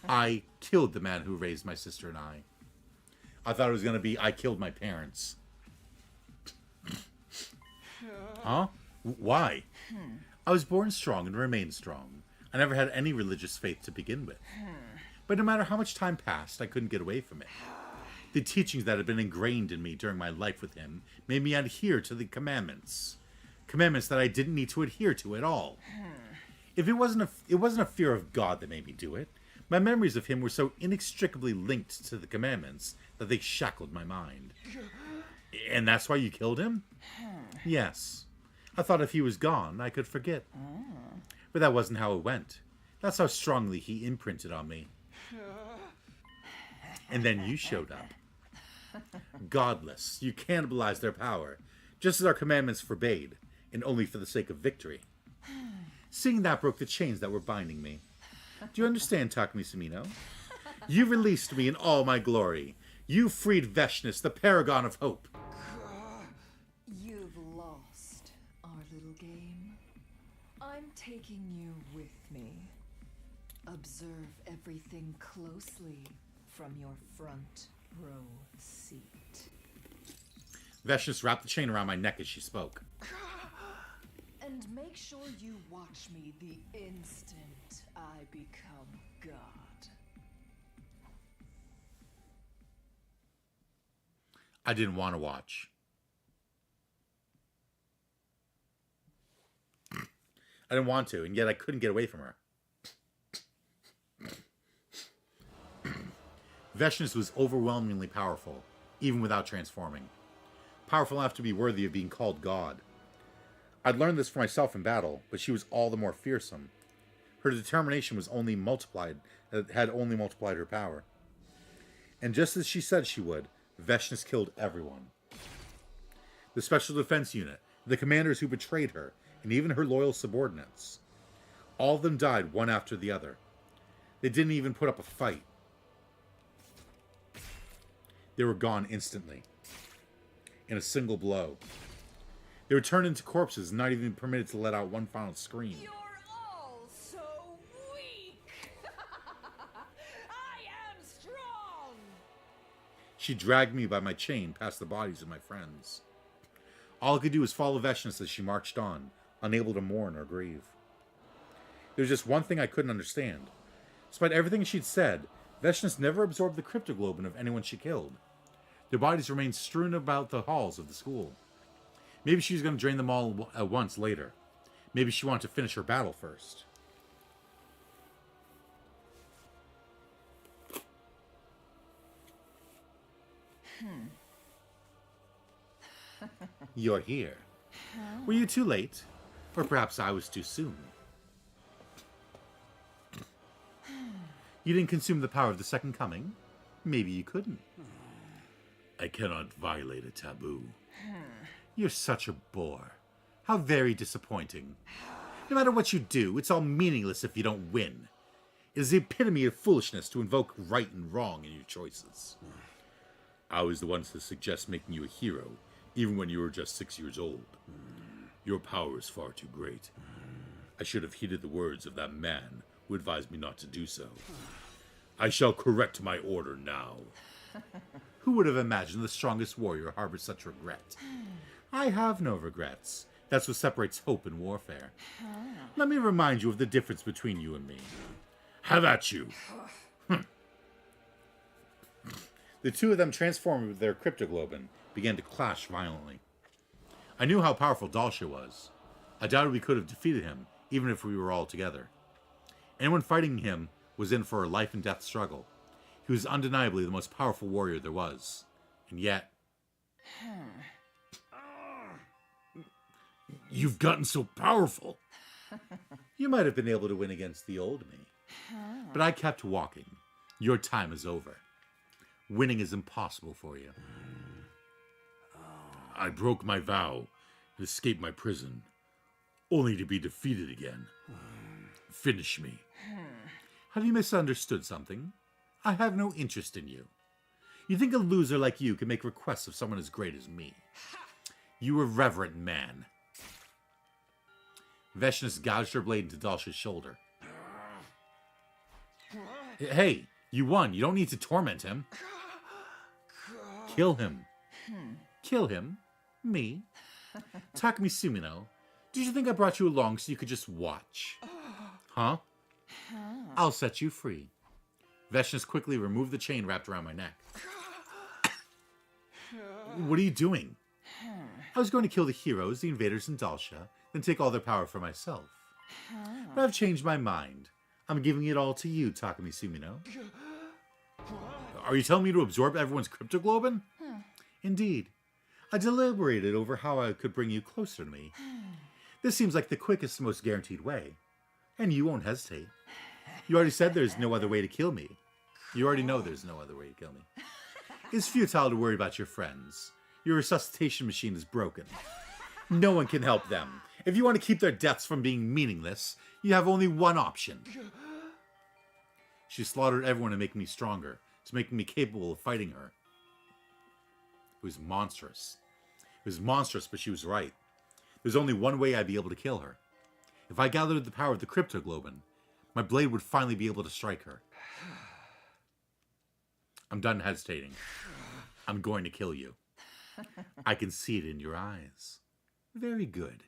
I killed the man who raised my sister and I. I thought it was going to be, I killed my parents. Huh? Why? I was born strong and remained strong. I never had any religious faith to begin with. But no matter how much time passed, I couldn't get away from it. The teachings that had been ingrained in me during my life with him made me adhere to the commandments. Commandments that I didn't need to adhere to at all. If it wasn't a fear of God that made me do it. My memories of him were so inextricably linked to the commandments that they shackled my mind. And that's why you killed him? Yes. I thought if he was gone, I could forget. But that wasn't how it went. That's how strongly he imprinted on me. And then you showed up. Godless, you cannibalized their power, just as our commandments forbade, and only for the sake of victory. Seeing that broke the chains that were binding me. Do you understand, Takumi Sumino? You released me in all my glory. You freed Veshnus, the paragon of hope. You've lost our little game. I'm taking you with me. Observe everything closely from your front row seat. Veshnus wrapped the chain around my neck as she spoke. And make sure you watch me the instant I become God. I didn't want to watch. I didn't want to, and yet I couldn't get away from her. Veshnus was overwhelmingly powerful, even without transforming. Powerful enough to be worthy of being called God. I'd learned this for myself in battle, but she was all the more fearsome. Her determination was only multiplied, had only multiplied her power. And just as she said she would, Veshnus killed everyone. The Special Defense Unit, the commanders who betrayed her, and even her loyal subordinates. All of them died one after the other. They didn't even put up a fight. They were gone instantly. In a single blow. They were turned into corpses and not even permitted to let out one final scream. You're all so weak! I am strong! She dragged me by my chain past the bodies of my friends. All I could do was follow Veshnus as she marched on, unable to mourn or grieve. There was just one thing I couldn't understand. Despite everything she'd said, Veshnus never absorbed the cryptoglobin of anyone she killed. Their bodies remained strewn about the halls of the school. Maybe she was going to drain them all at once later. Maybe she wanted to finish her battle first. You're here. Were you too late? Or perhaps I was too soon? You didn't consume the power of the Second Coming? Maybe you couldn't. I cannot violate a taboo. You're such a bore. How very disappointing. No matter what you do, it's all meaningless if you don't win. It is the epitome of foolishness to invoke right and wrong in your choices. I was the one to suggest making you a hero, even when you were just 6 years old. Your power is far too great. I should have heeded the words of that man who advised me not to do so. I shall correct my order now. Who would have imagined the strongest warrior harbored such regret? I have no regrets. That's what separates hope and warfare. Let me remind you of the difference between you and me. Have at you. The two of them transformed with their cryptoglobin, began to clash violently. I knew how powerful Dalsha was. I doubted we could have defeated him, even if we were all together. Anyone fighting him was in for a life and death struggle. He was undeniably the most powerful warrior there was. And yet... You've gotten so powerful. You might have been able to win against the old me. But I kept walking. Your time is over. Winning is impossible for you. I broke my vow and escaped my prison, only to be defeated again. Finish me. Have you misunderstood something? I have no interest in you. You think a loser like you can make requests of someone as great as me? You irreverent man. Veshnus gouged her blade into Dalsha's shoulder. Hey, you won. You don't need to torment him. Kill him. Kill him? Me? Takumi Sumino, did you think I brought you along so you could just watch? Huh? I'll set you free. Veshnus quickly removed the chain wrapped around my neck. What are you doing? I was going to kill the heroes, the invaders, and Dalsha, then take all their power for myself. But I've changed my mind. I'm giving it all to you, Takumi Sumino. Are you telling me to absorb everyone's cryptoglobin? Indeed. I deliberated over how I could bring you closer to me. This seems like the quickest, most guaranteed way. And you won't hesitate. You already said there's no other way to kill me. You already know there's no other way to kill me. It's futile to worry about your friends. Your resuscitation machine is broken. No one can help them. If you want to keep their deaths from being meaningless, you have only one option. She slaughtered everyone to make me stronger, to make me capable of fighting her. It was monstrous. It was monstrous, but she was right. There's only one way I'd be able to kill her. If I gathered the power of the cryptoglobin, my blade would finally be able to strike her. I'm done hesitating. I'm going to kill you. I can see it in your eyes. Very good.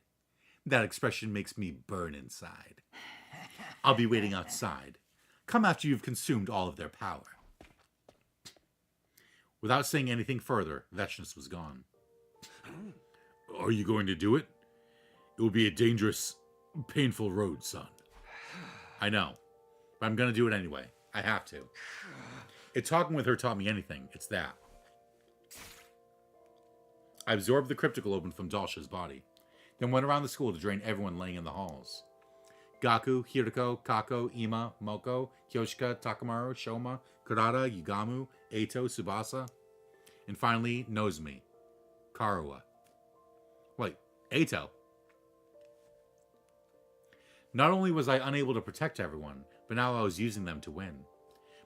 That expression makes me burn inside. I'll be waiting outside. Come after you've consumed all of their power. Without saying anything further, Veshnus was gone. Are you going to do it? It will be a dangerous, painful road, son. I know, but I'm going to do it anyway. I have to. If talking with her taught me anything, it's that. I absorbed the cryptoglobin from Dalsha's body, then went around the school to drain everyone laying in the halls. Gaku, Hiriko, Kako, Ima, Moko, Kyoshika, Takamaru, Shoma, Kurata, Yugamu, Eito, Tsubasa, and finally, Nozomi, Karuwa. Wait, Eito? Not only was I unable to protect everyone, but now I was using them to win.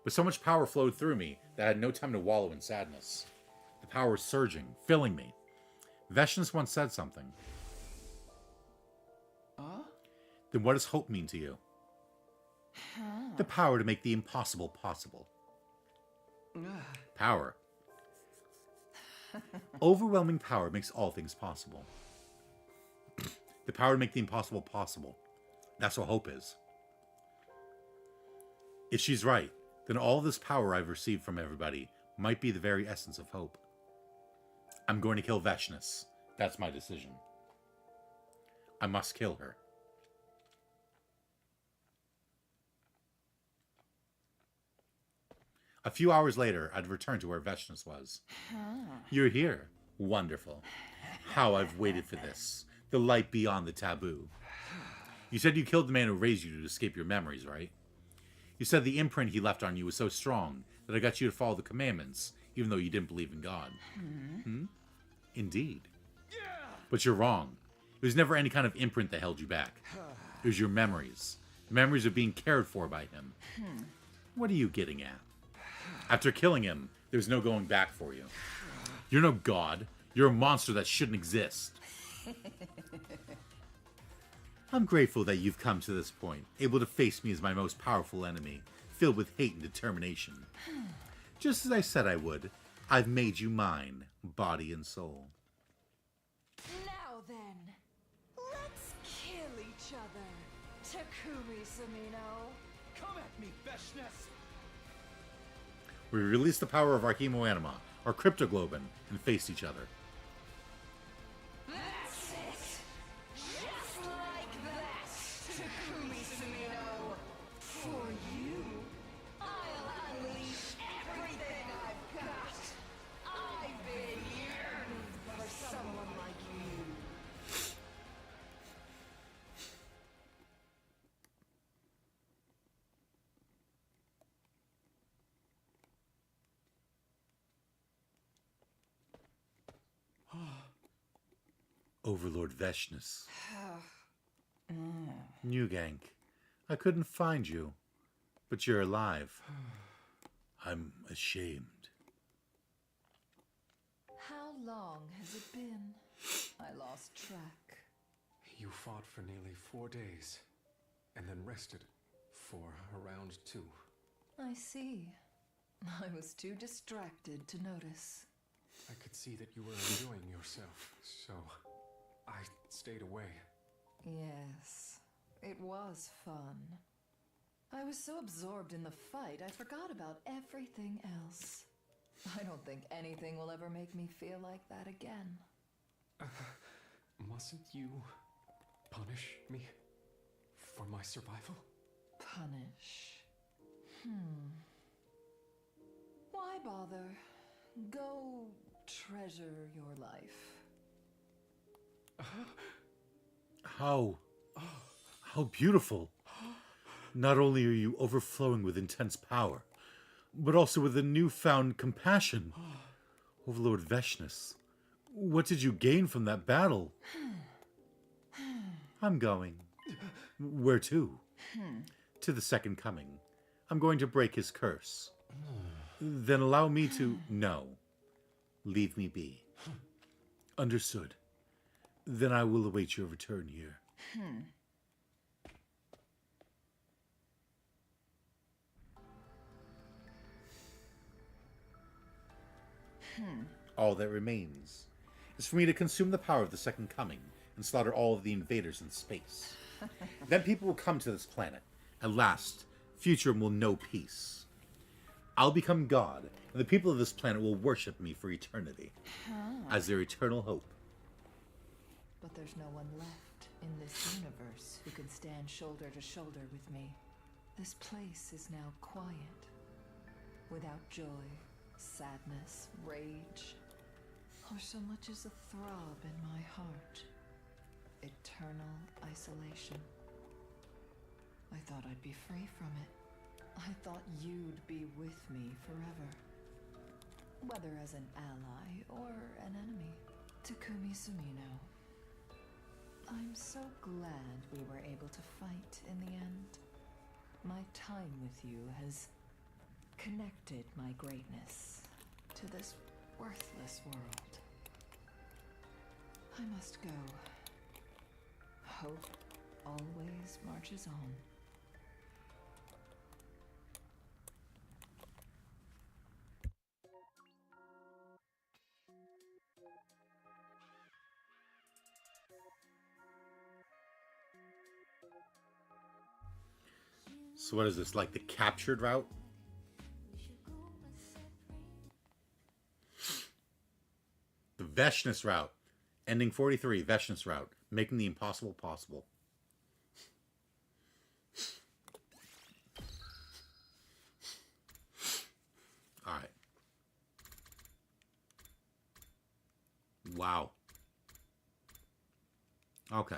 But so much power flowed through me that I had no time to wallow in sadness. The power was surging, filling me. Veshnus once said something. Then what does hope mean to you? The power to make the impossible possible. Power. Overwhelming power makes all things possible. The power to make the impossible possible. That's what hope is. If she's right, then all this power I've received from everybody might be the very essence of hope. I'm going to kill Veshnus. That's my decision. I must kill her. A few hours later, I'd returned to where Veshnus was. You're here. Wonderful. How I've waited for this. The light beyond the taboo. You said you killed the man who raised you to escape your memories, right? You said the imprint he left on you was so strong that it got you to follow the commandments, even though you didn't believe in God. Indeed. But you're wrong. It was never any kind of imprint that held you back. It was your memories. Memories of being cared for by him. What are you getting at? After killing him, there's no going back for you. You're no god. You're a monster that shouldn't exist. I'm grateful that you've come to this point, able to face me as my most powerful enemy, filled with hate and determination. Just as I said I would, I've made you mine, body and soul. Now then, let's kill each other, Takumi Sumino. Come at me, Veshnus! We release the power of our hemoanima, our cryptoglobin, and face each other. That's it! Just like that, Takumi Sumino! For you, I'll unleash everything I've got! I've been yearning for someone like you! Overlord Veshnus. Newgank, I couldn't find you, but you're alive. I'm ashamed. How long has it been? I lost track. You fought for nearly 4 days, and then rested for around 2. I see. I was too distracted to notice. I could see that you were enjoying yourself, so I stayed away. Yes, it was fun. I was so absorbed in the fight, I forgot about everything else. I don't think anything will ever make me feel like that again. Mustn't you punish me for my survival? Punish? Why bother? Go treasure your life. How beautiful. Not only are you overflowing with intense power, but also with a newfound compassion. Overlord Veshnus, what did you gain from that battle? I'm going. Where to? To the Second Coming. I'm going to break his curse. Then allow me to... No. Leave me be. Understood. Then I will await your return here. All that remains is for me to consume the power of the Second Coming and slaughter all of the invaders in space. Then people will come to this planet. At last, future will know peace. I'll become God, and the people of this planet will worship me for eternity as their eternal hope. But there's no one left in this universe who can stand shoulder to shoulder with me. This place is now quiet, without joy, sadness, rage, or so much as a throb in my heart. Eternal isolation. I thought I'd be free from it. I thought you'd be with me forever. Whether as an ally or an enemy. Takumi Sumino. I'm so glad we were able to fight in the end. My time with you has connected my greatness to this worthless world. I must go. Hope always marches on. So what is this, like the captured route? The Veshnus route. Ending 43, Veshnus route. Making the impossible possible. Alright. Wow. Okay.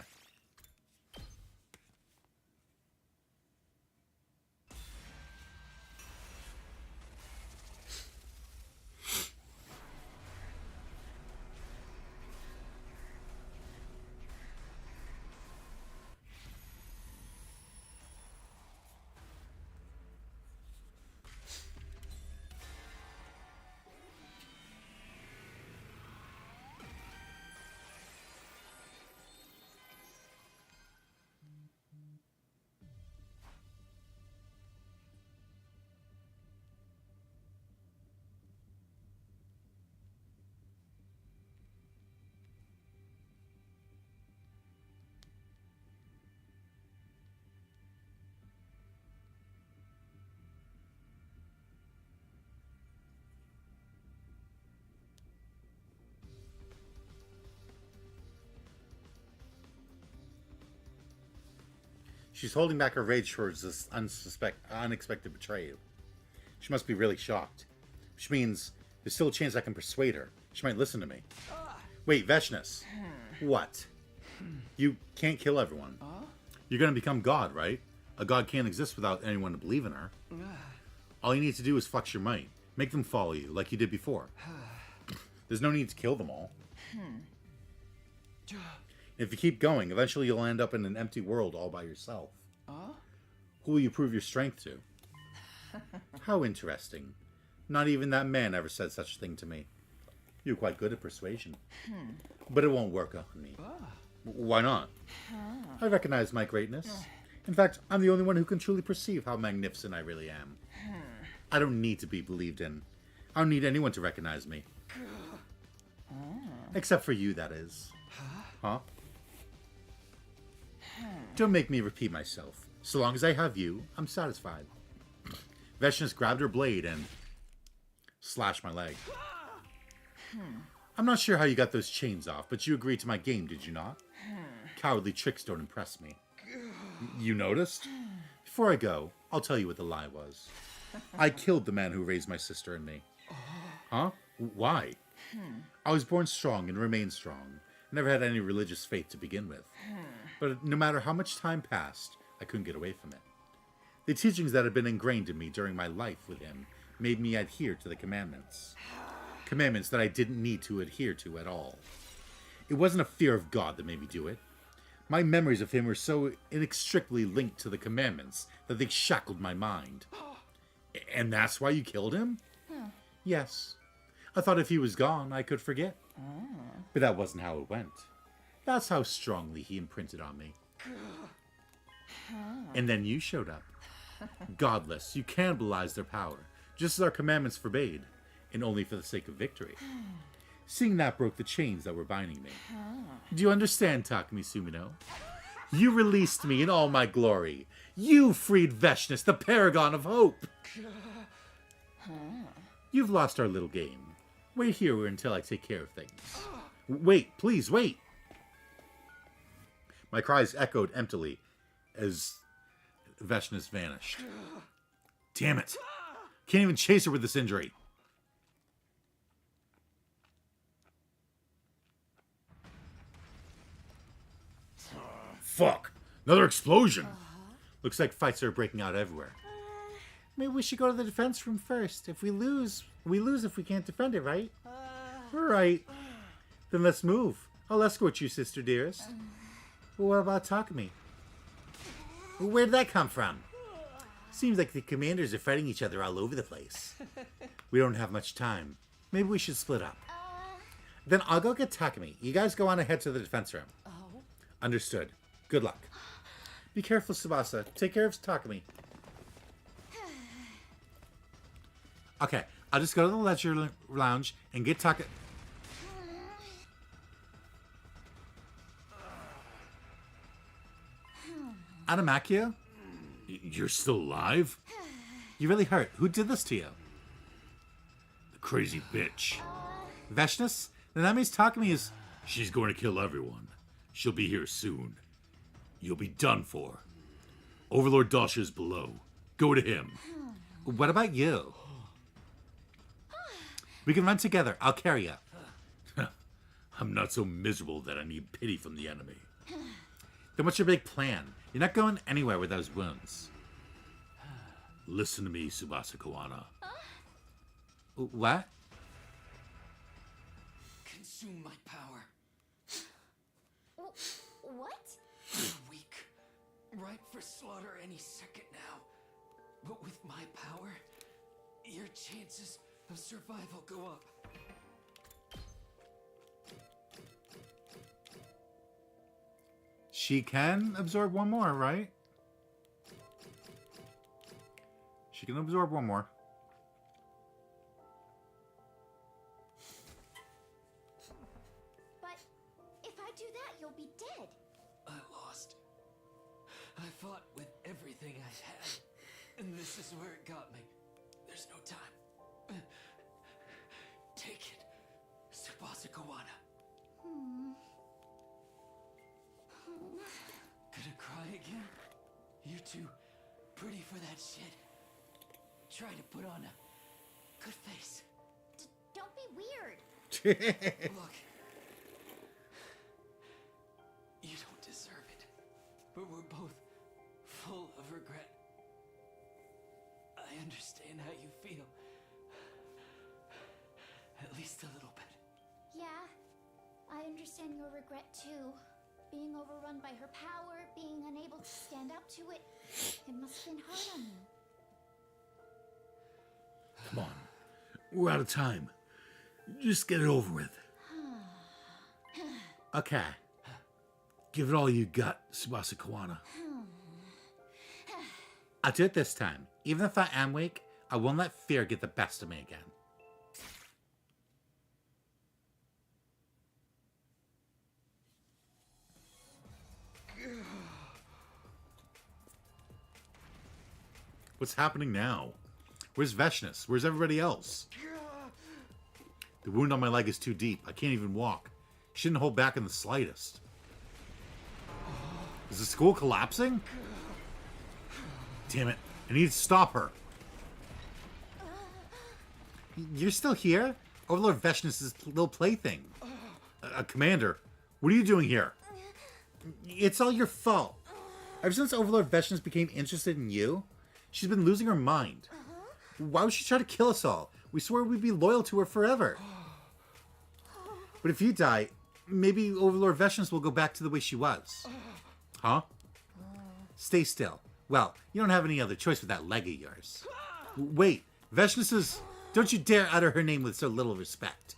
She's holding back her rage towards this unexpected betrayal. She must be really shocked. Which means there's still a chance I can persuade her. She might listen to me. Wait, Veshnus. What? You can't kill everyone. You're gonna become God, right? A god can't exist without anyone to believe in her. All you need to do is flex your might. Make them follow you, like you did before. There's no need to kill them all. If you keep going, eventually you'll end up in an empty world all by yourself. Who will you prove your strength to? How interesting. Not even that man ever said such a thing to me. You're quite good at persuasion. But it won't work on me. Why not? I recognize my greatness. In fact, I'm the only one who can truly perceive how magnificent I really am. I don't need to be believed in. I don't need anyone to recognize me. Except for you, that is. Huh? Don't make me repeat myself. So long as I have you, I'm satisfied. Veshness grabbed her blade and slashed my leg. I'm not sure how you got those chains off, but you agreed to my game, did you not? Cowardly tricks don't impress me. You noticed? Before I go, I'll tell you what the lie was. I killed the man who raised my sister and me. Huh? Why? I was born strong and remained strong. Never had any religious faith to begin with. But no matter how much time passed, I couldn't get away from it. The teachings that had been ingrained in me during my life with him made me adhere to the commandments. Commandments that I didn't need to adhere to at all. It wasn't a fear of God that made me do it. My memories of him were so inextricably linked to the commandments that they shackled my mind. And that's why you killed him? Yes. I thought if he was gone, I could forget. But that wasn't how it went. That's how strongly he imprinted on me. And then you showed up. Godless, you cannibalized their power, just as our commandments forbade, and only for the sake of victory. Seeing that broke the chains that were binding me. Do you understand, Takumi Sumino? You released me in all my glory. You freed Veshness, the paragon of hope. You've lost our little game. Wait here until I take care of things. Wait, please, wait. My cries echoed emptily as Veshness vanished. Damn it. Can't even chase her with this injury. Fuck. Another explosion. Looks like fights are breaking out everywhere. Maybe we should go to the defense room first. If we lose if we can't defend it, right? Right. Then let's move. I'll escort you, sister dearest. Well, what about Takumi? Where'd that come from? Seems like the commanders are fighting each other all over the place. We don't have much time. Maybe we should split up. Then I'll go get Takumi. You guys go on ahead to the defense room. Understood. Good luck. Be careful, Tsubasa. Take care of Takumi. Okay, I'll just go to the leisure lounge and get Takumi. Adamakio? You're still alive? You really hurt. Who did this to you? The crazy bitch. Veshness? Then that means Takumi is... She's going to kill everyone. She'll be here soon. You'll be done for. Overlord Dasha is below. Go to him. What about you? We can run together. I'll carry you. I'm not so miserable that I need pity from the enemy. Then what's your big plan? You're not going anywhere with those wounds. Listen to me, Tsubasa Kawana. What? Consume my power. What? You're weak. Ripe for slaughter any second now. But with my power, your chances of survival go up. She can absorb one more, right? She can absorb one more. But if I do that, you'll be dead. I lost. I fought with everything I had, and this is where it got me. There's no time. Take it, Tsubasa Kawana. Gonna cry again? You're too pretty for that shit. Try to put on a good face. Don't be weird. Look, you don't deserve it, but we're both full of regret. I understand how you feel. At least a little bit. Yeah, I understand your regret too. Being overrun by her power, being unable to stand up to it, it must have been hard on you. Come on. We're out of time. Just get it over with. Okay. Give it all you got, Tsubasa Kawana. I'll do it this time. Even if I am weak, I won't let fear get the best of me again. What's happening now? Where's Veshnus? Where's everybody else? The wound on my leg is too deep. I can't even walk. Shouldn't hold back in the slightest. Is the school collapsing? Damn it. I need to stop her. You're still here? Overlord Veshnus' little plaything. Commander, what are you doing here? It's all your fault. Ever since Overlord Veshnus became interested in you, she's been losing her mind. Why would she try to kill us all? We swore we'd be loyal to her forever. But if you die, maybe Overlord Veshnus will go back to the way she was. Huh? Stay still. Well, you don't have any other choice with that leg of yours. Wait, Veshnus is... Don't you dare utter her name with so little respect.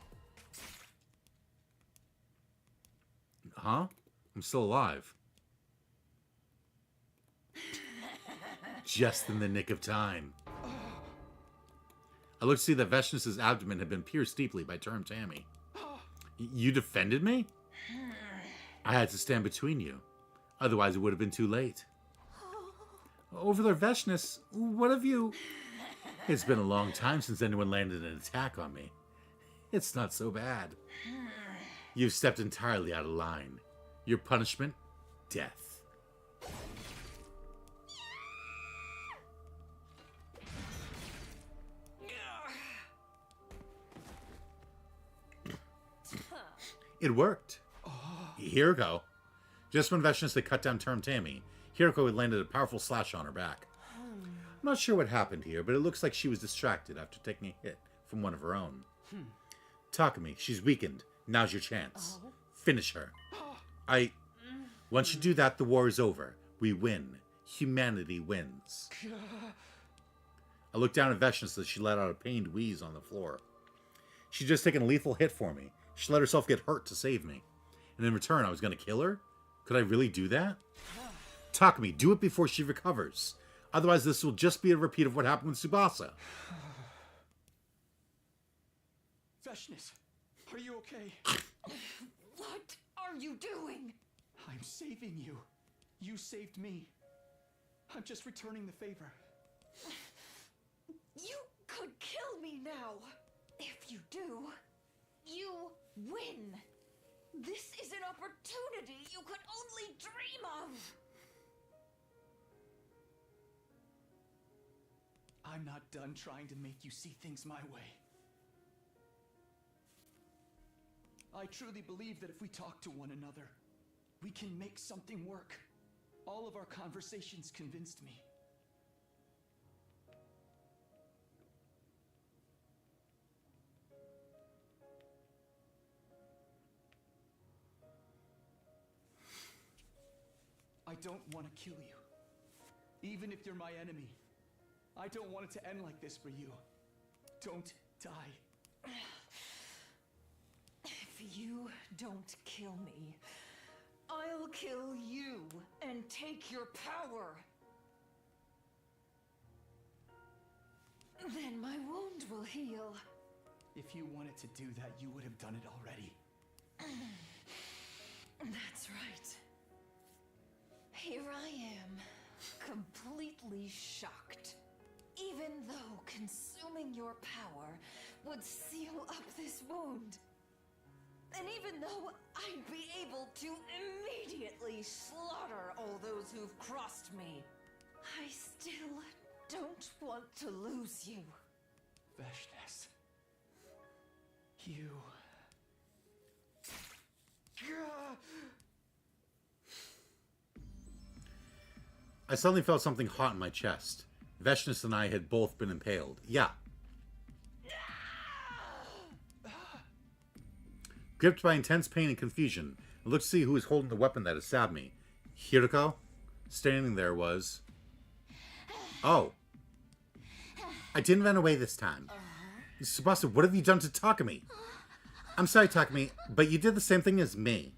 Huh? I'm still alive. Just in the nick of time. I looked to see that Veshnus' abdomen had been pierced deeply by Term Tammy. You defended me? I had to stand between you. Otherwise, it would have been too late. Overlord Veshnus, what have you... It's been a long time since anyone landed an attack on me. It's not so bad. You've stepped entirely out of line. Your punishment? Death. It worked. Hiroko. Just when Veshnus had cut down Term Tammy, Hiroko had landed a powerful slash on her back. I'm not sure what happened here, but it looks like she was distracted after taking a hit from one of her own. Takumi, she's weakened. Now's your chance. Finish her. Once you do that, the war is over. We win. Humanity wins. I looked down at Veshnus as she let out a pained wheeze on the floor. She'd just taken a lethal hit for me. She let herself get hurt to save me. And in return, I was going to kill her? Could I really do that? Takumi, do it before she recovers. Otherwise, this will just be a repeat of what happened with Tsubasa. Veshnus, are you okay? What are you doing? I'm saving you. You saved me. I'm just returning the favor. You could kill me now. If you do, you win. This is an opportunity you could only dream of. I'm not done trying to make you see things my way. I truly believe that if we talk to one another, we can make something work. All of our conversations convinced me. I don't want to kill you, even if you're my enemy. I don't want it to end like this for you. Don't die. If you don't kill me, I'll kill you and take your power. Then my wound will heal. If you wanted to do that, you would have done it already. That's right. Here I am, completely shocked. Even though consuming your power would seal up this wound. And even though I'd be able to immediately slaughter all those who've crossed me, I still don't want to lose you. Veshnus. You... I suddenly felt something hot in my chest. Veshnus and I had both been impaled. Yeah. Gripped by intense pain and confusion, I looked to see who was holding the weapon that had stabbed me. Hiroko? Standing there was... Oh. I didn't run away this time. Tsubasa, what have you done to Takumi? I'm sorry, Takumi, but you did the same thing as me.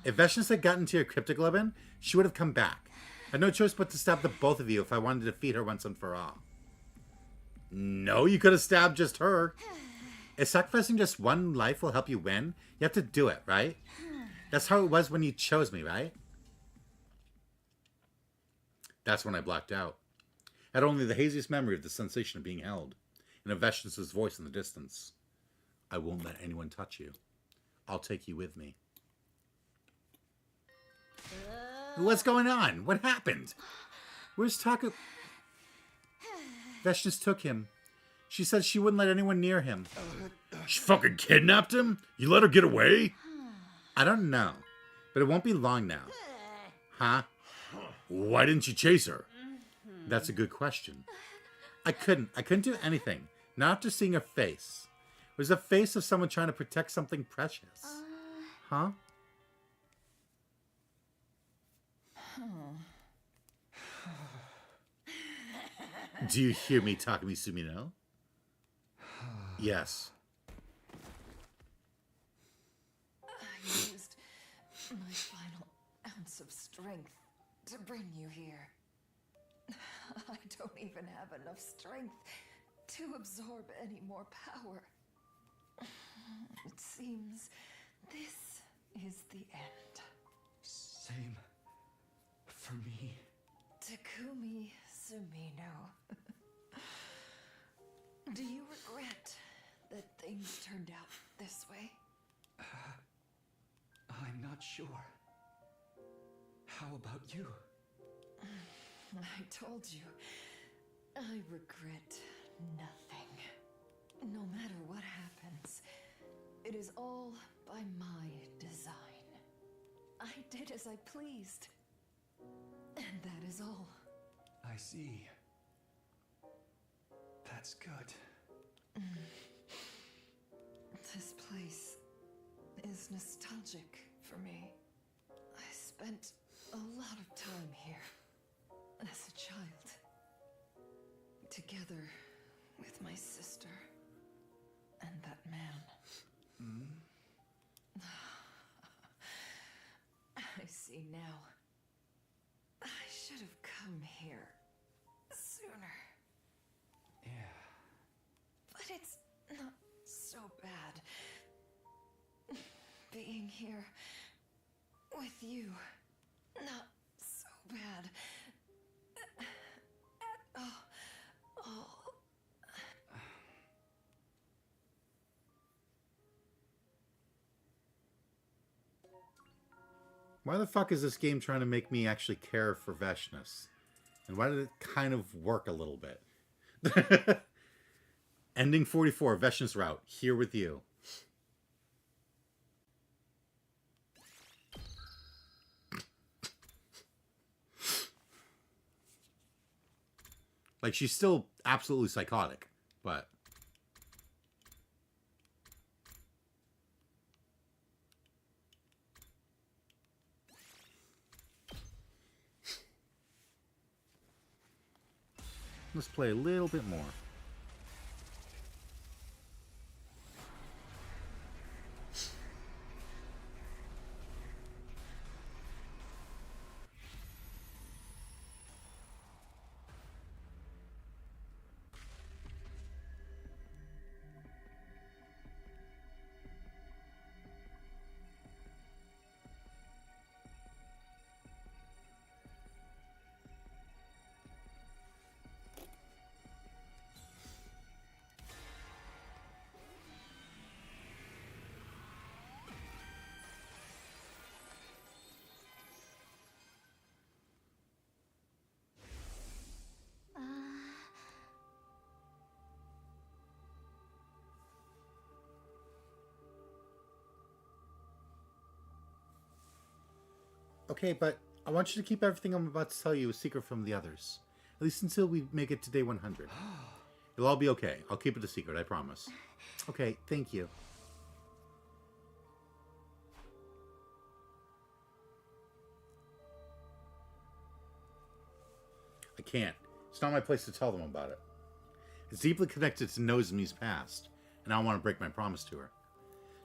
If Veshnus had gotten to your cryptoglobin, she would have come back. I had no choice but to stab the both of you if I wanted to defeat her once and for all. No, you could have stabbed just her. If sacrificing just one life will help you win, you have to do it, right? That's how it was when you chose me, right? That's when I blacked out. I had only the haziest memory of the sensation of being held, and of Veshnius' voice in the distance. I won't let anyone touch you. I'll take you with me. What's going on? What happened? Where's Taka? Veshnius took him. She said she wouldn't let anyone near him. She fucking kidnapped him? You let her get away? I don't know, but it won't be long now. Huh? Why didn't you chase her? That's a good question. I couldn't do anything. Not after seeing her face. It was the face of someone trying to protect something precious. Huh? Do you hear me, Takumi Sumino? Yes. I used my final ounce of strength to bring you here. I don't even have enough strength to absorb any more power. It seems this is the end. Same for me. Takumi Sumino. Do you regret that things turned out this way? I'm not sure. How about you? I told you, I regret nothing. No matter what happens, it is all by my design. I did as I pleased. And that is all. I see. That's good. This place is nostalgic for me. I spent a lot of time here as a child, together with my sister and that man. I see now. I should have come here sooner. Yeah. But it's not so bad. Being here with you, not so bad. Oh. Why the fuck is this game trying to make me actually care for Veshnius? And why did it kind of work a little bit? Ending 44, Veshnius route, here with you. Like, she's still absolutely psychotic, but... Let's play a little bit more. Okay, but I want you to keep everything I'm about to tell you a secret from the others. At least until we make it to day 100. It'll all be okay. I'll keep it a secret, I promise. Okay, thank you. I can't. It's not my place to tell them about it. It's deeply connected to Nozomi's past, and I don't want to break my promise to her.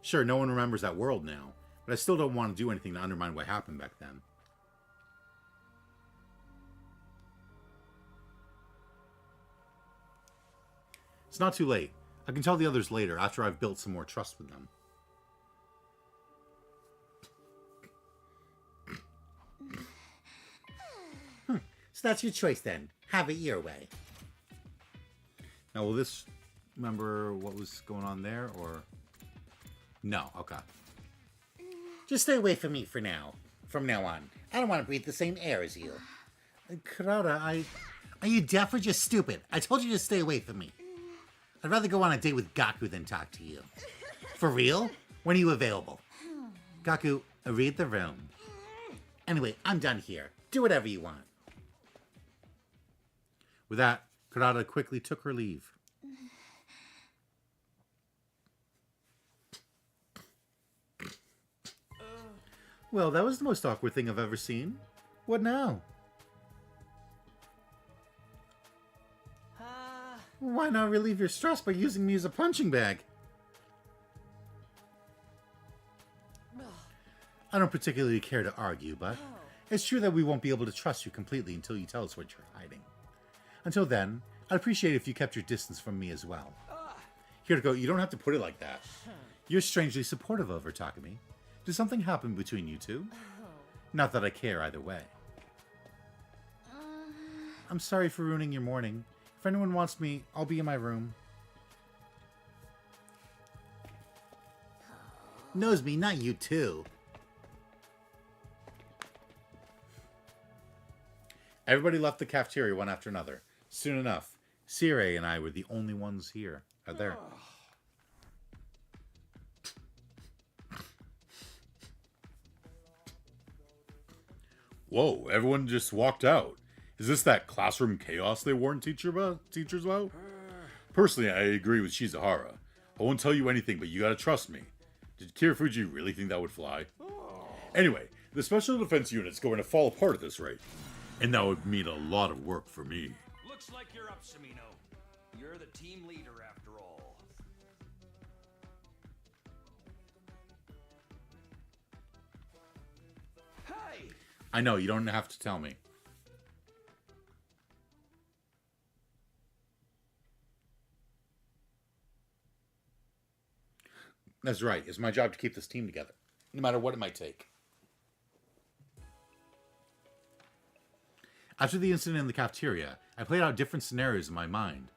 Sure, no one remembers that world now, but I still don't want to do anything to undermine what happened back then. It's not too late. I can tell the others later, after I've built some more trust with them. So that's your choice then. Have it your way. Now, will this remember what was going on there, or... No, okay. Just stay away from me for now. From now on. I don't want to breathe the same air as you. Kurata, Are you deaf or just stupid? I told you to stay away from me. I'd rather go on a date with Gaku than talk to you. For real? When are you available? Gaku, read the room. Anyway, I'm done here. Do whatever you want. With that, Kurata quickly took her leave. Well, that was the most awkward thing I've ever seen. What now? Why not relieve your stress by using me as a punching bag? I don't particularly care to argue, but it's true that we won't be able to trust you completely until you tell us what you're hiding. Until then, I'd appreciate it if you kept your distance from me as well. Hiroko, you don't have to put it like that. You're strangely supportive of her, Takumi. Did something happen between you two? Not that I care either way. I'm sorry for ruining your morning. If anyone wants me, I'll be in my room. Knows me, not you too. Everybody left the cafeteria one after another. Soon enough, Sire and I were the only ones here. Out there. Whoa, everyone just walked out. Is this that classroom chaos they warned teachers about? Personally, I agree with Shizuhara. I won't tell you anything, but you gotta trust me. Did Kirifuji really think that would fly? Anyway, the Special Defense Unit's going to fall apart at this rate. And that would mean a lot of work for me. Looks like you're up, Samino. You're the team leader after all. Hey! I know, you don't have to tell me. That's right. It's my job to keep this team together, no matter what it might take. After the incident in the cafeteria, I played out different scenarios in my mind,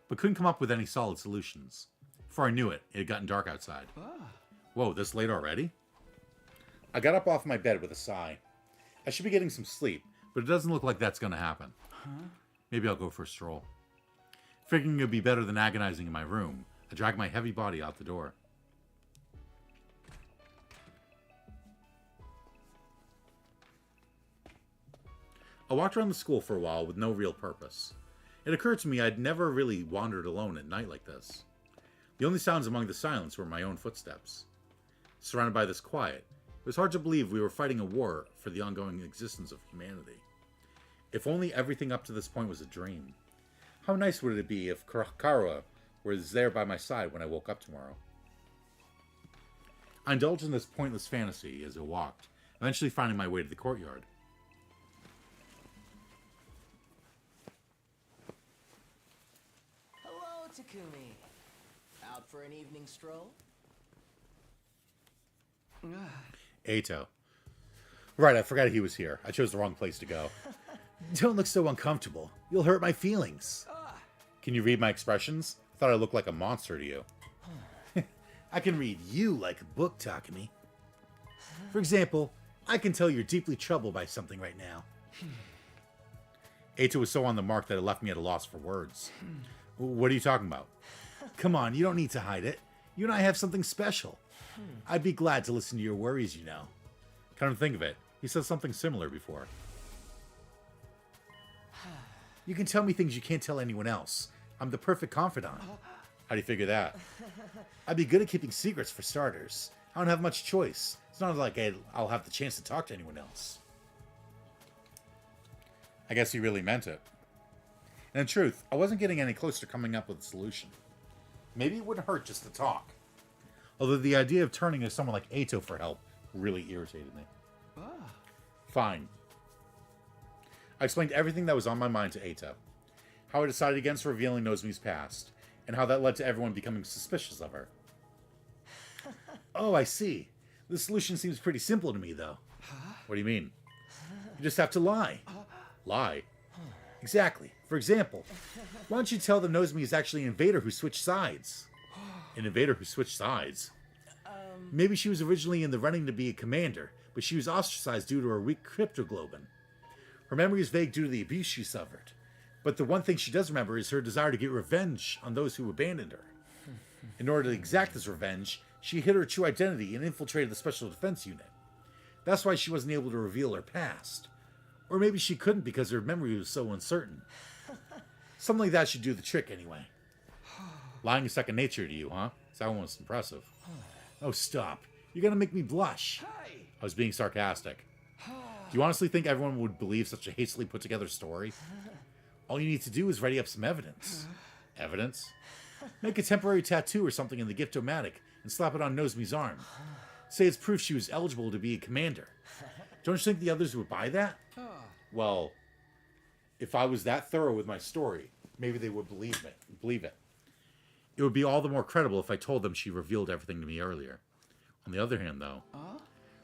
but couldn't come up with any solid solutions. Before I knew it, it had gotten dark outside. Whoa, this late already? I got up off my bed with a sigh. I should be getting some sleep, but it doesn't look like that's going to happen. Maybe I'll go for a stroll. Figuring it would be better than agonizing in my room, I dragged my heavy body out the door. I walked around the school for a while with no real purpose. It occurred to me I'd never really wandered alone at night like this. The only sounds among the silence were my own footsteps. Surrounded by this quiet, it was hard to believe we were fighting a war for the ongoing existence of humanity. If only everything up to this point was a dream. How nice would it be if Karuha was there by my side when I woke up tomorrow? I indulged in this pointless fantasy as I walked, eventually finding my way to the courtyard. Hello, Takumi. Out for an evening stroll? Eito. Right, I forgot he was here. I chose the wrong place to go. Don't look so uncomfortable. You'll hurt my feelings. Can you read my expressions? I thought I looked like a monster to you. I can read you like a book, Takumi. For example, I can tell you're deeply troubled by something right now. Eito was so on the mark that it left me at a loss for words. What are you talking about? Come on, you don't need to hide it. You and I have something special. I'd be glad to listen to your worries, you know. Come to think of it, he said something similar before. You can tell me things you can't tell anyone else. I'm the perfect confidant. How do you figure that? I'd be good at keeping secrets, for starters. I don't have much choice. It's not like I'll have the chance to talk to anyone else. I guess he really meant it. And in truth, I wasn't getting any closer to coming up with a solution. Maybe it wouldn't hurt just to talk. Although the idea of turning to someone like Eito for help really irritated me. Fine. I explained everything that was on my mind to Eito. How I decided against revealing Nozomi's past, and how that led to everyone becoming suspicious of her. Oh, I see. The solution seems pretty simple to me, though. What do you mean? You just have to lie. Lie? Exactly. For example, why don't you tell them Nozomi is actually an invader who switched sides? An invader who switched sides? Maybe she was originally in the running to be a commander, but she was ostracized due to her weak cryptoglobin. Her memory is vague due to the abuse she suffered, but the one thing she does remember is her desire to get revenge on those who abandoned her. In order to exact this revenge, she hid her true identity and infiltrated the Special Defense Unit. That's why she wasn't able to reveal her past. Or maybe she couldn't because her memory was so uncertain. Something like that should do the trick anyway. Lying is second nature to you, huh? It's almost impressive. Oh, stop. You're gonna make me blush. I was being sarcastic. Do you honestly think everyone would believe such a hastily put together story? All you need to do is ready up some evidence. Evidence? Make a temporary tattoo or something in the Gift-O-Matic and slap it on Nozomi's arm. Say it's proof she was eligible to be a commander. Don't you think the others would buy that? Well, if I was that thorough with my story, maybe they would believe it. It would be all the more credible if I told them she revealed everything to me earlier. On the other hand, though,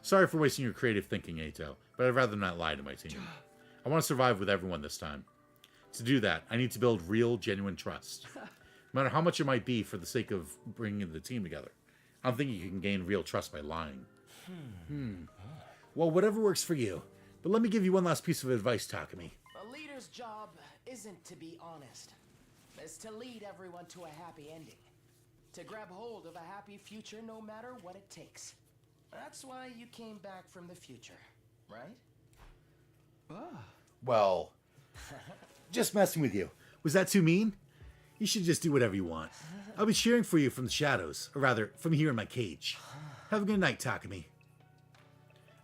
sorry for wasting your creative thinking, Eito, but I'd rather not lie to my team. I want to survive with everyone this time. To do that, I need to build real, genuine trust. No matter how much it might be for the sake of bringing the team together. I don't think you can gain real trust by lying. Well, whatever works for you. But let me give you one last piece of advice, Takumi. A leader's job isn't to be honest. It's to lead everyone to a happy ending. To grab hold of a happy future no matter what it takes. That's why you came back from the future, right? Well, just messing with you. Was that too mean? You should just do whatever you want. I'll be cheering for you from the shadows, or rather, from here in my cage. Have a good night, Takumi.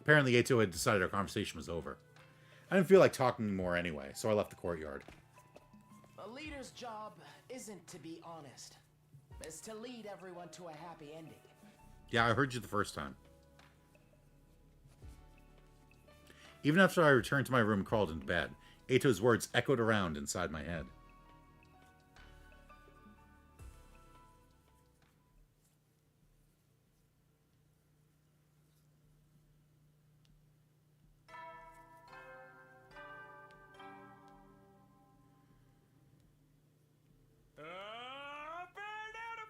Apparently, Eito had decided our conversation was over. I didn't feel like talking more anyway, so I left the courtyard. A leader's job isn't to be honest. It's to lead everyone to a happy ending. Yeah, I heard you the first time. Even after I returned to my room and crawled into bed, Eito's words echoed around inside my head.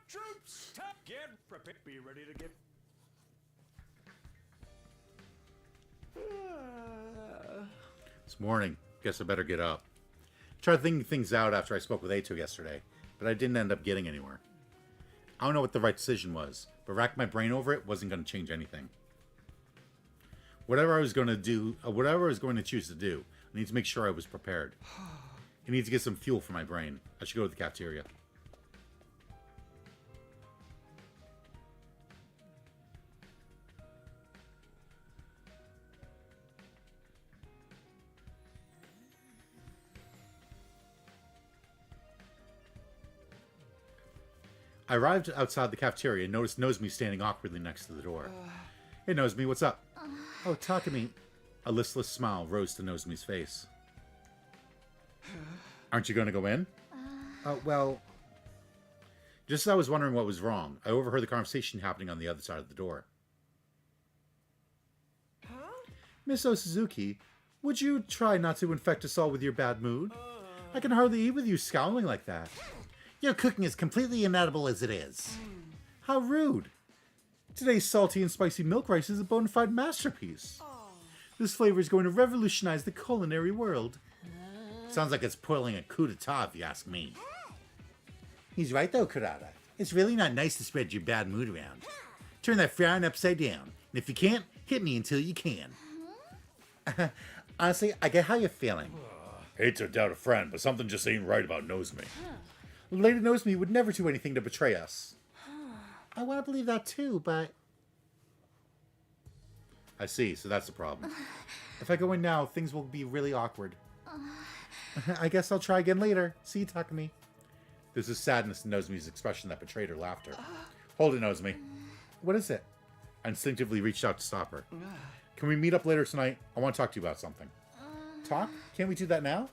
Troops, get prepared. Be ready to get. It's morning. Guess I better get up. Tried thinking things out after I spoke with Eito yesterday, but I didn't end up getting anywhere. I don't know what the right decision was, but rack my brain over it wasn't going to change anything. Whatever I was going to choose to do, I need to make sure I was prepared. I need to get some fuel for my brain. I should go to the cafeteria. I arrived outside the cafeteria and noticed Nozomi standing awkwardly next to the door. Hey, Nozomi, what's up? Oh, Takumi. A listless smile rose to Nozomi's face. Aren't you going to go in? Well... Just as I was wondering what was wrong, I overheard the conversation happening on the other side of the door. Miss Suzuki, would you try not to infect us all with your bad mood? I can hardly eat with you scowling like that. Your cooking is completely inedible as it is. How rude. Today's salty and spicy milk rice is a bona fide masterpiece. This flavor is going to revolutionize the culinary world. Sounds like it's pulling a coup d'etat if you ask me. He's right though, Kurata. It's really not nice to spread your bad mood around. Turn that frown upside down. And if you can't, hit me until you can. Honestly, I get how you're feeling. Hate to doubt a friend, but something just ain't right about Nozomi. Lady Nozomi would never do anything to betray us. I want to believe that too, but... I see, so that's the problem. If I go in now, things will be really awkward. I guess I'll try again later. See you, Takumi. There's a sadness in Nozomi's expression that betrayed her laughter. Hold it, Nozomi. What is it? I instinctively reached out to stop her. Can we meet up later tonight? I want to talk to you about something. Talk? Can't we do that now?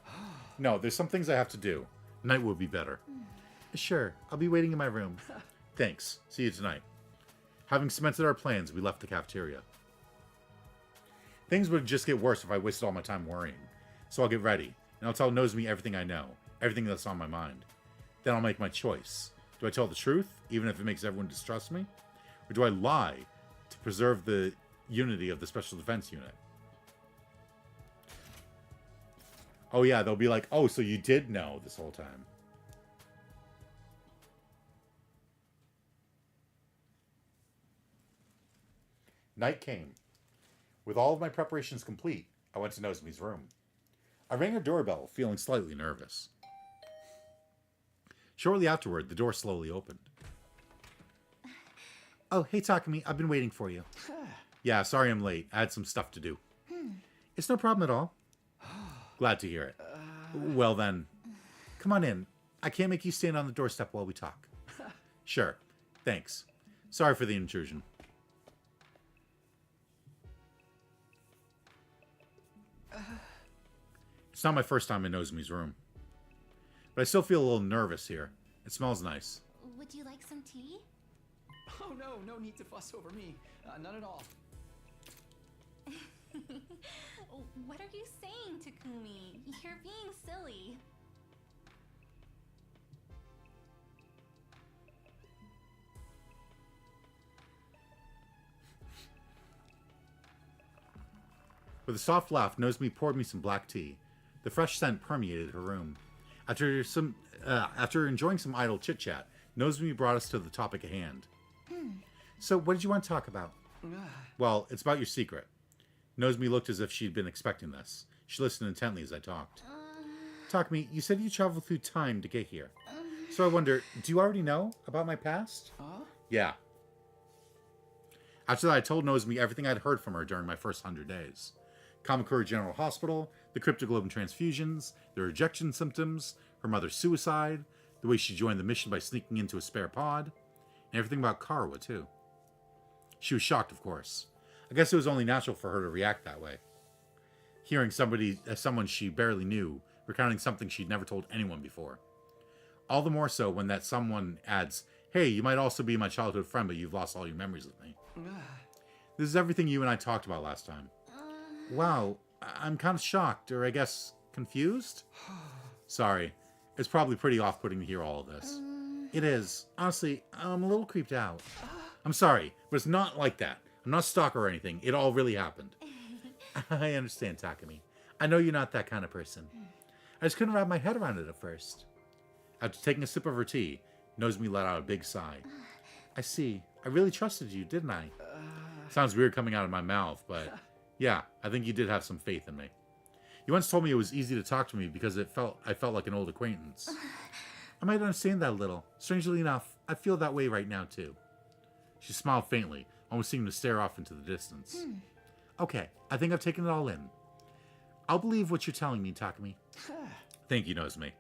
No, there's some things I have to do. Night will be better. Sure, I'll be waiting in my room. Thanks. See you tonight. Having cemented our plans, we left the cafeteria. Things would just get worse if I wasted all my time worrying. So I'll get ready, and I'll tell Nozomi everything I know, everything that's on my mind. Then I'll make my choice. Do I tell the truth, even if it makes everyone distrust me? Or do I lie to preserve the unity of the Special Defense Unit? Oh yeah, they'll be like, oh, so you did know this whole time. Night came. With all of my preparations complete, I went to Nozomi's room. I rang her doorbell, feeling slightly nervous. Shortly afterward, the door slowly opened. Oh, hey Takumi, I've been waiting for you. Yeah, sorry I'm late. I had some stuff to do. It's no problem at all. Glad to hear it. Well then, come on in. I can't make you stand on the doorstep while we talk. Sure. Thanks. Sorry for the intrusion. It's not my first time in Nozomi's room. But I still feel a little nervous here. It smells nice. Would you like some tea? Oh no, no need to fuss over me. None at all. What are you saying, Takumi? You're being silly. With a soft laugh, Nozomi poured me some black tea. The fresh scent permeated her room. After enjoying some idle chit-chat, Nozomi brought us to the topic at hand. So, what did you want to talk about? Well, it's about your secret. Nozomi looked as if she'd been expecting this. She listened intently as I talked. Takumi, you said you traveled through time to get here. So I wonder, do you already know about my past? Yeah. After that, I told Nozomi everything I'd heard from her during my first 100 days. Kamakura General Hospital, the cryptoglobin transfusions, the rejection symptoms, her mother's suicide, the way she joined the mission by sneaking into a spare pod, and everything about Karawa, too. She was shocked, of course. I guess it was only natural for her to react that way. Hearing someone she barely knew, recounting something she'd never told anyone before. All the more so when that someone adds, hey, you might also be my childhood friend, but you've lost all your memories of me. This is everything you and I talked about last time. Wow, I'm kind of shocked, or I guess confused? Sorry, it's probably pretty off-putting to hear all of this. It is. Honestly, I'm a little creeped out. I'm sorry, but it's not like that. I'm not a stalker or anything. It all really happened. I understand, Takumi. I know you're not that kind of person. I just couldn't wrap my head around it at first. After taking a sip of her tea, Nozomi let out a big sigh. I see. I really trusted you, didn't I? Sounds weird coming out of my mouth, but yeah, I think you did have some faith in me. You once told me it was easy to talk to me because I felt like an old acquaintance. I might understand that a little. Strangely enough, I feel that way right now, too. She smiled faintly, almost seeming to stare off into the distance. Okay, I think I've taken it all in. I'll believe what you're telling me, Takumi. Thank you, Nozomi.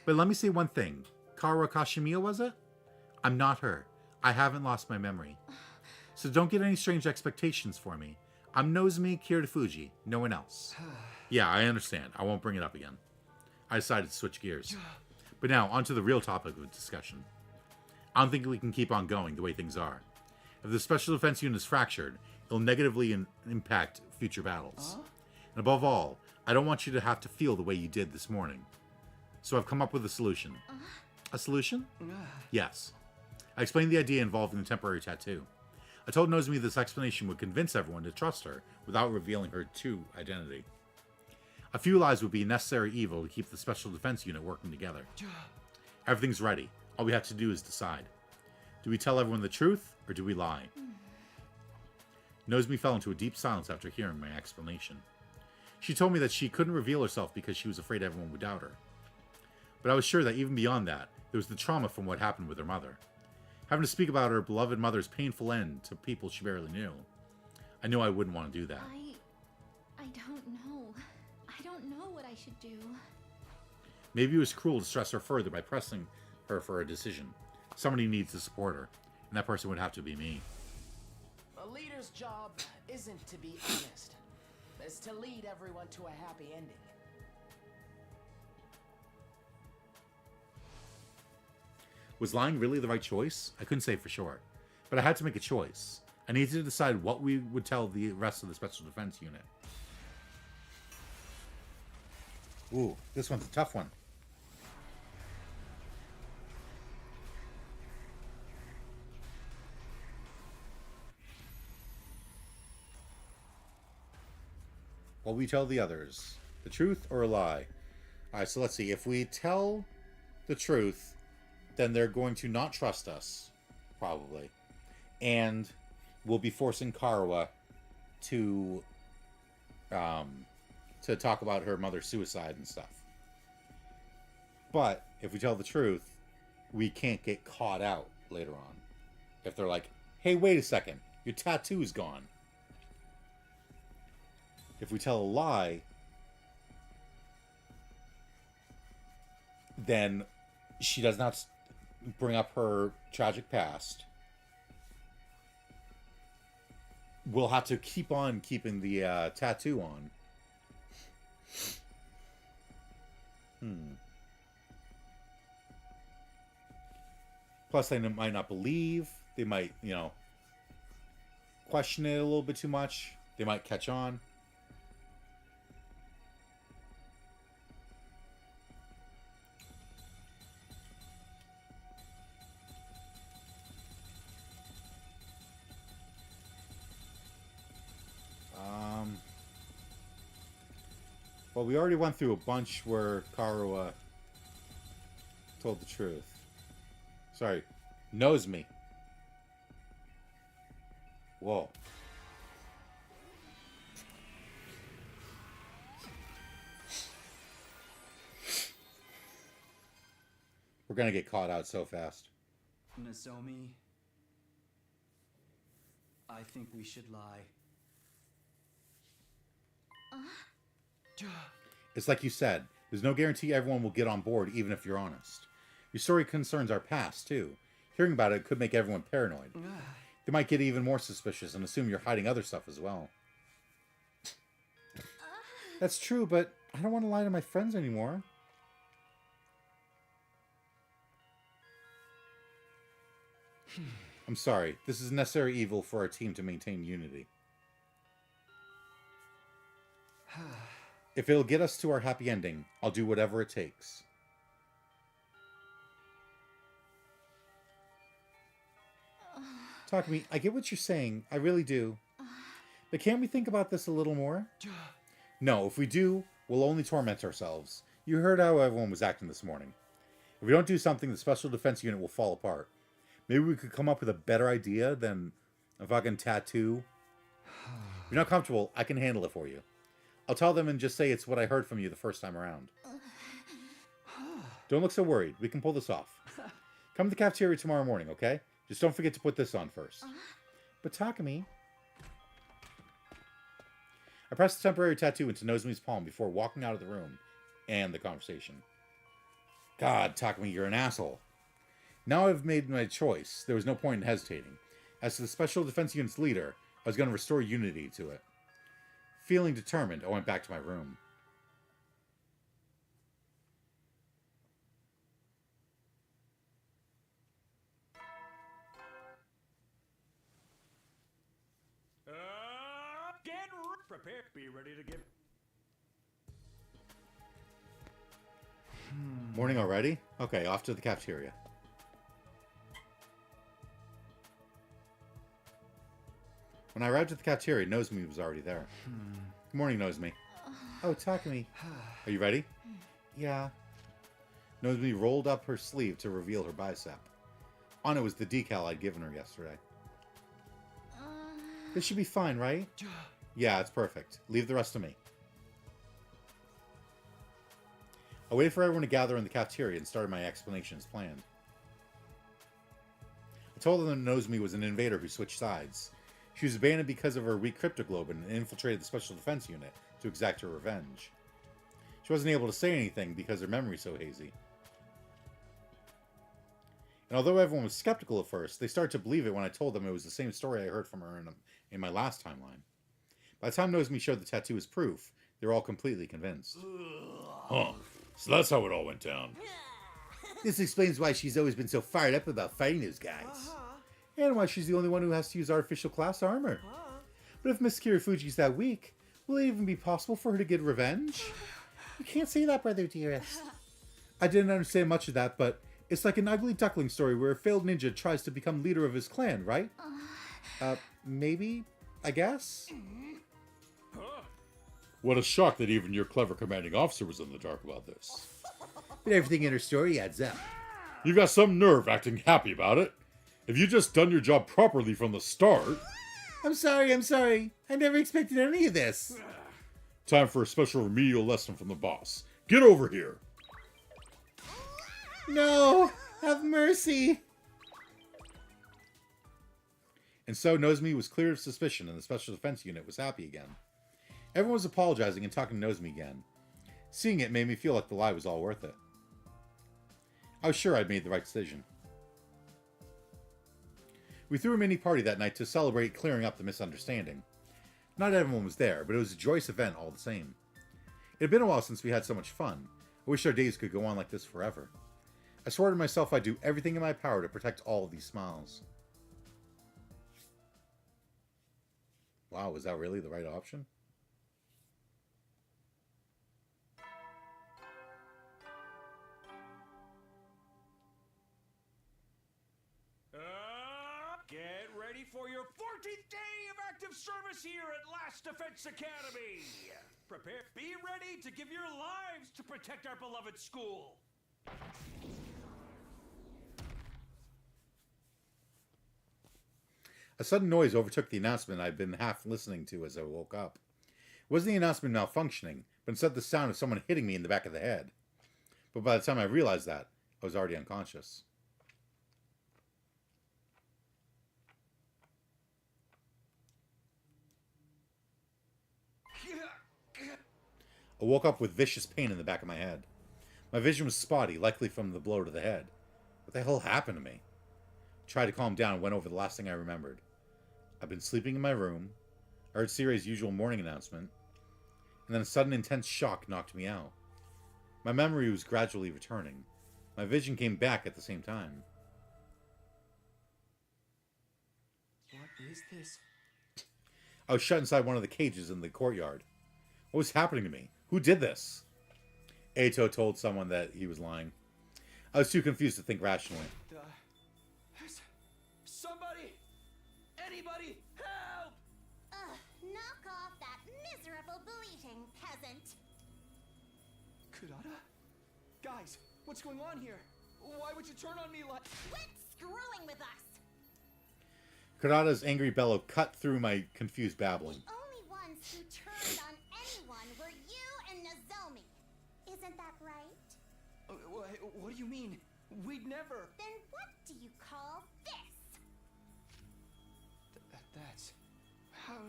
But let me say one thing. Kara Kashimiya, was it? I'm not her. I haven't lost my memory. So don't get any strange expectations for me. I'm Nozomi Kirifuji, no one else. Yeah, I understand. I won't bring it up again. I decided to switch gears. But now, on to the real topic of discussion. I don't think we can keep on going the way things are. If the Special Defense Unit is fractured, it'll negatively impact future battles. And above all, I don't want you to have to feel the way you did this morning. So I've come up with a solution. A solution? Yes. I explained the idea involving the temporary tattoo. I told Nozomi this explanation would convince everyone to trust her without revealing her true identity. A few lies would be a necessary evil to keep the Special Defense Unit working together. Everything's ready. All we have to do is decide. Do we tell everyone the truth, or do we lie? Nozomi fell into a deep silence after hearing my explanation. She told me that she couldn't reveal herself because she was afraid everyone would doubt her. But I was sure that even beyond that, there was the trauma from what happened with her mother. Having to speak about her beloved mother's painful end to people she barely knew. I knew I wouldn't want to do that. I don't know. I don't know what I should do. Maybe it was cruel to stress her further by pressing her for a decision. Somebody needs to support her, and that person would have to be me. A leader's job isn't to be honest. It's to lead everyone to a happy ending. Was lying really the right choice? I couldn't say for sure. But I had to make a choice. I needed to decide what we would tell the rest of the Special Defense Unit. Ooh, this one's a tough one. What we tell the others, the truth or a lie? Alright, so let's see. If we tell the truth, then they're going to not trust us, probably. And we'll be forcing Karawa to talk about her mother's suicide and stuff. But if we tell the truth, we can't get caught out later on. If they're like, hey, wait a second, your tattoo's gone. If we tell a lie, then she does not bring up her tragic past. We'll have to keep on keeping the tattoo on. Plus, they might not believe. They might, question it a little bit too much. They might catch on. Well, we already went through a bunch where Karu told the truth. Sorry, knows me. Whoa. We're gonna get caught out so fast. Nozomi, I think we should lie. It's like you said, there's no guarantee everyone will get on board, even if you're honest. Your story concerns our past, too. Hearing about it could make everyone paranoid. They might get even more suspicious and assume you're hiding other stuff as well. That's true, but I don't want to lie to my friends anymore. I'm sorry. This is necessary evil for our team to maintain unity. If it'll get us to our happy ending, I'll do whatever it takes. Takumi, I get what you're saying. I really do. But can't we think about this a little more? No, if we do, we'll only torment ourselves. You heard how everyone was acting this morning. If we don't do something, the Special Defense Unit will fall apart. Maybe we could come up with a better idea than a fucking tattoo. If you're not comfortable, I can handle it for you. I'll tell them and just say it's what I heard from you the first time around. Don't look so worried. We can pull this off. Come to the cafeteria tomorrow morning, okay? Just don't forget to put this on first. But Takumi... I pressed the temporary tattoo into Nozomi's palm before walking out of the room and the conversation. God, Takumi, you're an asshole. Now I've made my choice. There was no point in hesitating. As to the Special Defense Unit's leader, I was going to restore unity to it. Feeling determined, I went back to my room. Prepare. Be ready to give. Morning already? Okay, off to the cafeteria. When I arrived at the cafeteria, Nozomi was already there. Good morning, Nozomi. Oh, Takumi. Are you ready? Yeah. Nozomi rolled up her sleeve to reveal her bicep. On it was the decal I'd given her yesterday. This should be fine, right? Yeah, it's perfect. Leave the rest to me. I waited for everyone to gather in the cafeteria and started my explanation as planned. I told them that Nozomi was an invader who switched sides. She was abandoned because of her weak cryptoglobin and infiltrated the Special Defense Unit to exact her revenge. She wasn't able to say anything because her memory's so hazy. And although everyone was skeptical at first, they started to believe it when I told them it was the same story I heard from her in my last timeline. By the time Nozomi showed the tattoo as proof, they were all completely convinced. Huh. So that's how it all went down. This explains why she's always been so fired up about fighting those guys. And why she's the only one who has to use artificial class armor. But if Miss Kirifuji's that weak, will it even be possible for her to get revenge? You can't say that, brother dearest. I didn't understand much of that, but it's like an ugly duckling story where a failed ninja tries to become leader of his clan, right? Maybe? I guess? What a shock that even your clever commanding officer was in the dark about this. But everything in her story adds up. You got some nerve acting happy about it. If you just done your job properly from the start... I'm sorry. I never expected any of this. Time for a special remedial lesson from the boss. Get over here. No! Have mercy! And so Nozomi was cleared of suspicion and the Special Defense Unit was happy again. Everyone was apologizing and talking to Nozomi again. Seeing it made me feel like the lie was all worth it. I was sure I'd made the right decision. We threw a mini party that night to celebrate clearing up the misunderstanding. Not everyone was there, but it was a joyous event all the same. It had been a while since we had so much fun. I wish our days could go on like this forever. I swore to myself I'd do everything in my power to protect all of these smiles. Wow, was that really the right option? Get ready for your 14th day of active service here at Last Defense Academy. Be ready to give your lives to protect our beloved school. A sudden noise overtook the announcement I'd been half listening to as I woke up. It wasn't the announcement malfunctioning, but instead the sound of someone hitting me in the back of the head. But by the time I realized that, I was already unconscious. I woke up with vicious pain in the back of my head. My vision was spotty, likely from the blow to the head. What the hell happened to me? I tried to calm down and went over the last thing I remembered. I'd been sleeping in my room, I heard Siri's usual morning announcement, and then a sudden intense shock knocked me out. My memory was gradually returning. My vision came back at the same time. What is this? I was shut inside one of the cages in the courtyard. What was happening to me? Who did this? Eito told someone that he was lying. I was too confused to think rationally. Somebody! Anybody! Help! Knock off that miserable bleating, peasant. Kurata? Guys, what's going on here? Why would you turn on me like... Quit screwing with us! Kurata's angry bellow cut through my confused babbling. The only ones who turned on anyone were you and Nozomi. Isn't that right? What do you mean? We'd never... Then what do you call this? That's... How...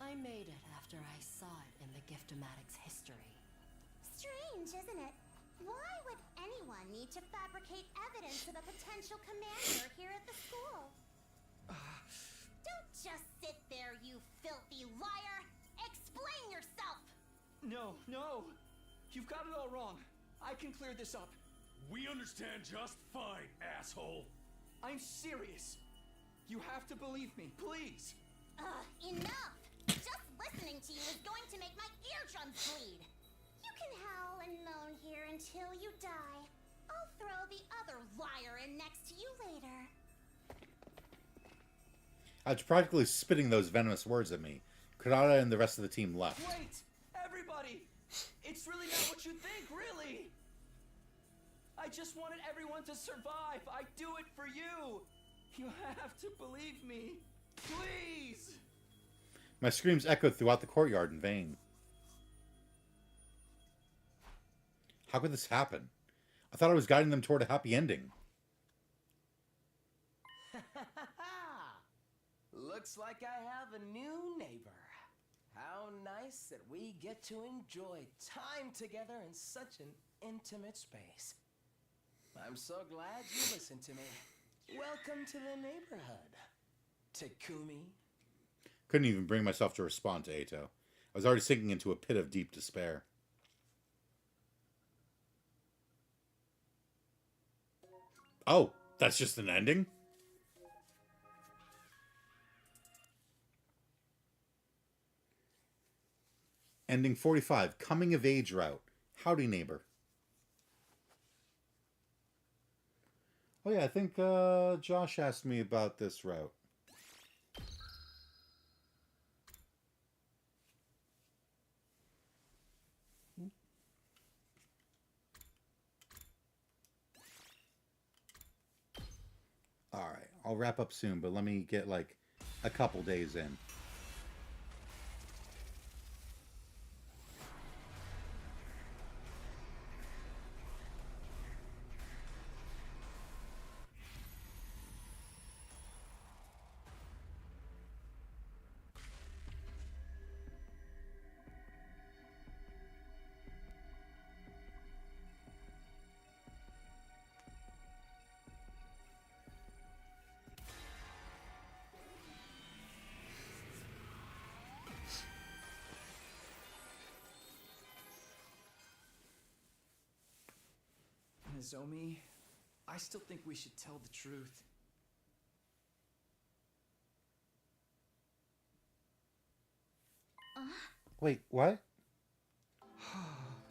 I made it after I saw it in the Giftomatic's history. Strange, isn't it? Why would anyone need to fabricate evidence of a potential commander here at the school? Don't just sit there, you filthy liar! Explain yourself! No! You've got it all wrong. I can clear this up. We understand just fine, asshole. I'm serious. You have to believe me, please. Enough! Just listening to you is going to make my eardrums bleed. You can howl and moan here until you die. I'll throw the other liar in next to you later. I was practically spitting those venomous words at me. Kurata and the rest of the team left. Wait! Everybody! It's really not what you think, really! I just wanted everyone to survive. I do it for you. You have to believe me. Please! My screams echoed throughout the courtyard in vain. How could this happen? I thought I was guiding them toward a happy ending. Looks like I have a new neighbor. How nice that we get to enjoy time together in such an intimate space. I'm so glad you listened to me. Welcome to the neighborhood, Takumi. Couldn't even bring myself to respond to Eito. I was already sinking into a pit of deep despair. Oh, that's just an ending? Ending 45, coming of age route. Howdy, neighbor. Oh yeah, I think Josh asked me about this route. Alright, I'll wrap up soon, but let me get like a couple days in. Nozomi, I still think we should tell the truth. Wait, what?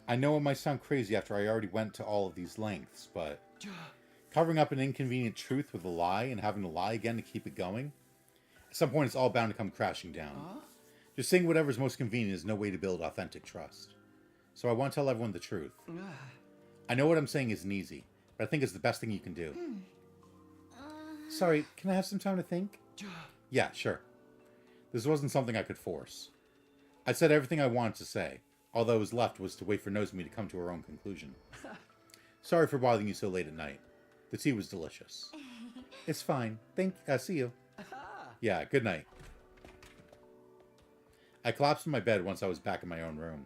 I know it might sound crazy after I already went to all of these lengths, but covering up an inconvenient truth with a lie and having to lie again to keep it going, at some point it's all bound to come crashing down. Just saying whatever's most convenient is no way to build authentic trust. So I want to tell everyone the truth. I know what I'm saying isn't easy, but I think it's the best thing you can do. Sorry, can I have some time to think? Yeah, sure. This wasn't something I could force. I said everything I wanted to say. All that was left was to wait for Nozomi to come to her own conclusion. Sorry for bothering you so late at night. The tea was delicious. It's fine. See you. Yeah, good night. I collapsed in my bed once I was back in my own room.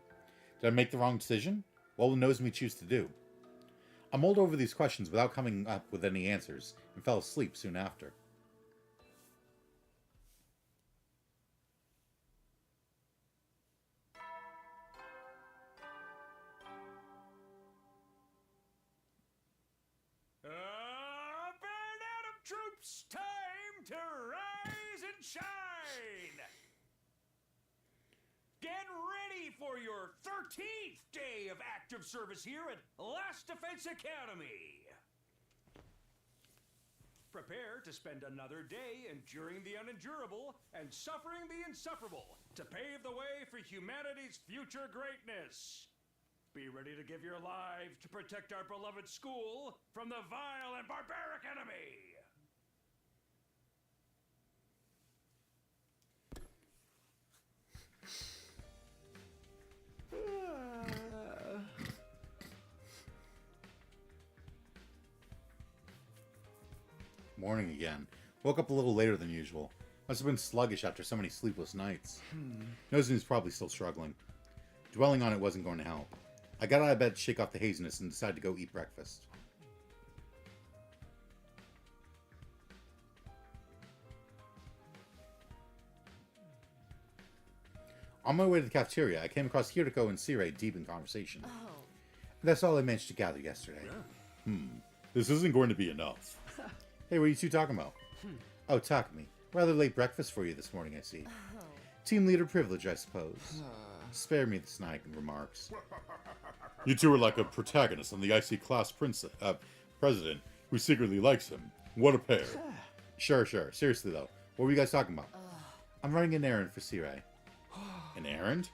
Did I make the wrong decision? What will Nozomi choose to do? I mulled over these questions without coming up with any answers, and fell asleep soon after. Band Atom troops, time to rise and shine! Get ready for your 13th day of active service here at Last Defense Academy. Prepare to spend another day enduring the unendurable and suffering the insufferable to pave the way for humanity's future greatness. Be ready to give your lives to protect our beloved school from the vile and barbaric enemy. Morning again. Woke up a little later than usual. Must have been sluggish after so many sleepless nights. Nozomi's probably still struggling. Dwelling on it wasn't going to help. I got out of bed to shake off the haziness and decided to go eat breakfast. On my way to the cafeteria, I came across Hiroko and Sire deep in conversation. That's all I managed to gather yesterday. This isn't going to be enough. Hey, what are you two talking about? Oh, Takumi. Rather late breakfast for you this morning, I see. Team leader privilege, I suppose. Spare me the snide remarks. You two are like a protagonist and the IC class president who secretly likes him. What a pair. Sure. Seriously, though. What were you guys talking about? I'm running an errand for Sire. An errand?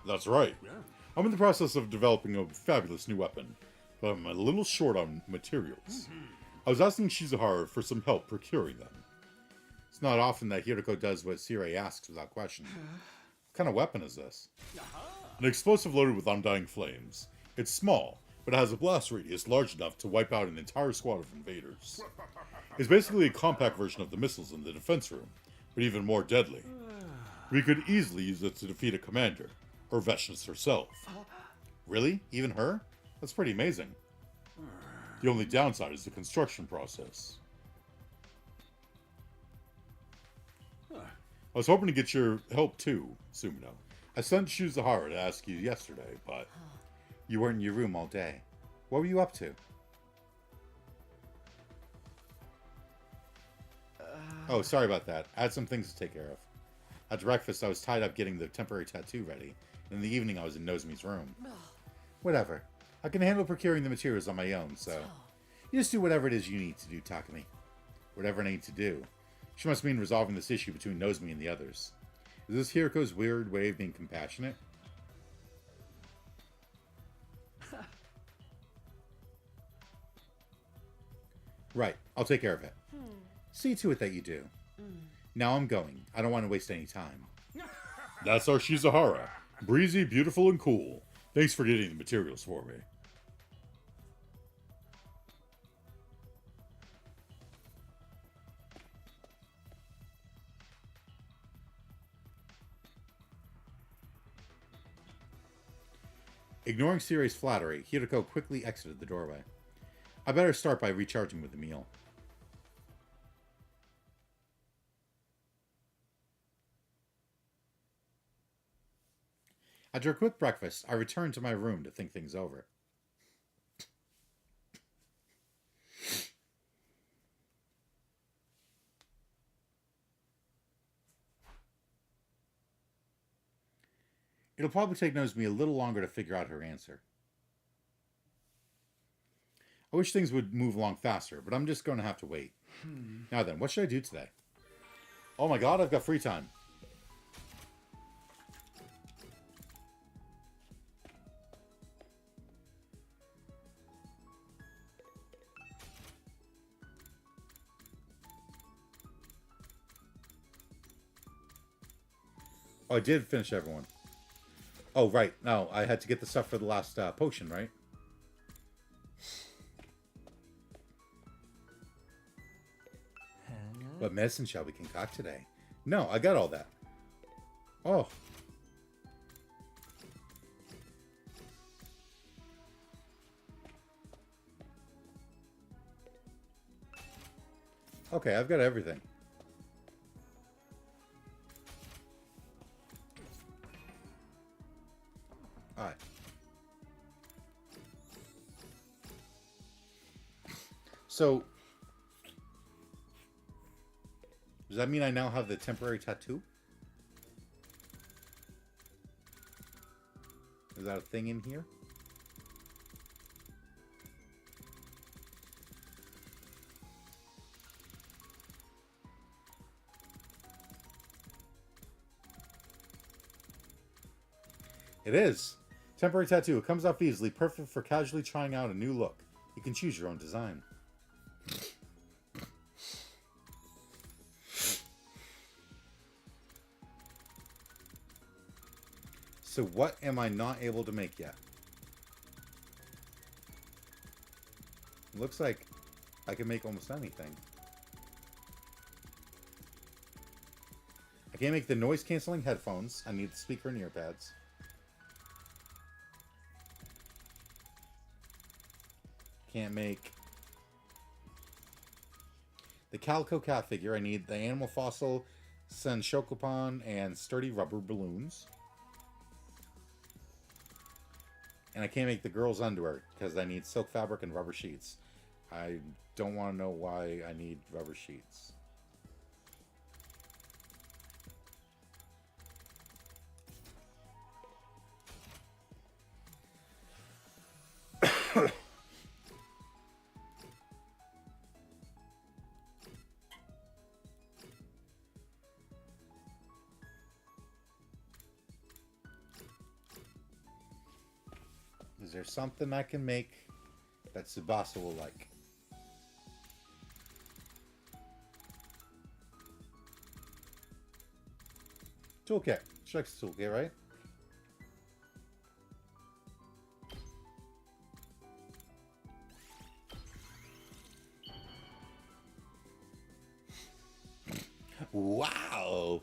That's right. I'm in the process of developing a fabulous new weapon, but I'm a little short on materials. I was asking Shizuhara for some help procuring them. It's not often that Hiroko does what Sire asks without question. What kind of weapon is this? An explosive loaded with undying flames. It's small, but it has a blast radius large enough to wipe out an entire squad of invaders. It's basically a compact version of the missiles in the defense room, but even more deadly. We could easily use it to defeat a commander, or Veshnis herself. Really? Even her? That's pretty amazing. The only downside is the construction process. I was hoping to get your help too, Sumino. I sent Shizuhara to ask you yesterday, but... You weren't in your room all day. What were you up to? Oh, sorry about that. I had some things to take care of. At breakfast, I was tied up getting the temporary tattoo ready. And in the evening, I was in Nozomi's room. Whatever. I can handle procuring the materials on my own, so... You just do whatever it is you need to do, Takumi. Whatever I need to do. She must mean resolving this issue between Nozomi and the others. Is this Hiriko's weird way of being compassionate? Right. I'll take care of it. See to it that you do. Now I'm going. I don't want to waste any time. That's our Shizahara. Breezy, beautiful, and cool. Thanks for getting the materials for me. Ignoring Siri's flattery, Hiriko quickly exited the doorway. I better start by recharging with the meal. After a quick breakfast, I returned to my room to think things over. It'll probably take Nozomi a little longer to figure out her answer. I wish things would move along faster, but I'm just going to have to wait. Now then, what should I do today? Oh my god, I've got free time. Oh, I did finish everyone. Oh, right. No, I had to get the stuff for the last potion, right? What medicine shall we concoct today? No, I got all that. Oh. Okay, I've got everything. Alright. So, does that mean I now have the temporary tattoo? Is that a thing in here? It is. Temporary tattoo. It comes off easily. Perfect for casually trying out a new look. You can choose your own design. So what am I not able to make yet? Looks like I can make almost anything. I can't make the noise cancelling headphones. I need the speaker and earpads. Can't make the calico cat figure. I need the animal fossil, Senshokupan, and sturdy rubber balloons. And I can't make the girl's underwear because I need silk fabric and rubber sheets. I don't want to know why I need rubber sheets. Is there something I can make that Tsubasa will like? Toolkit. She likes the toolkit, right? Wow!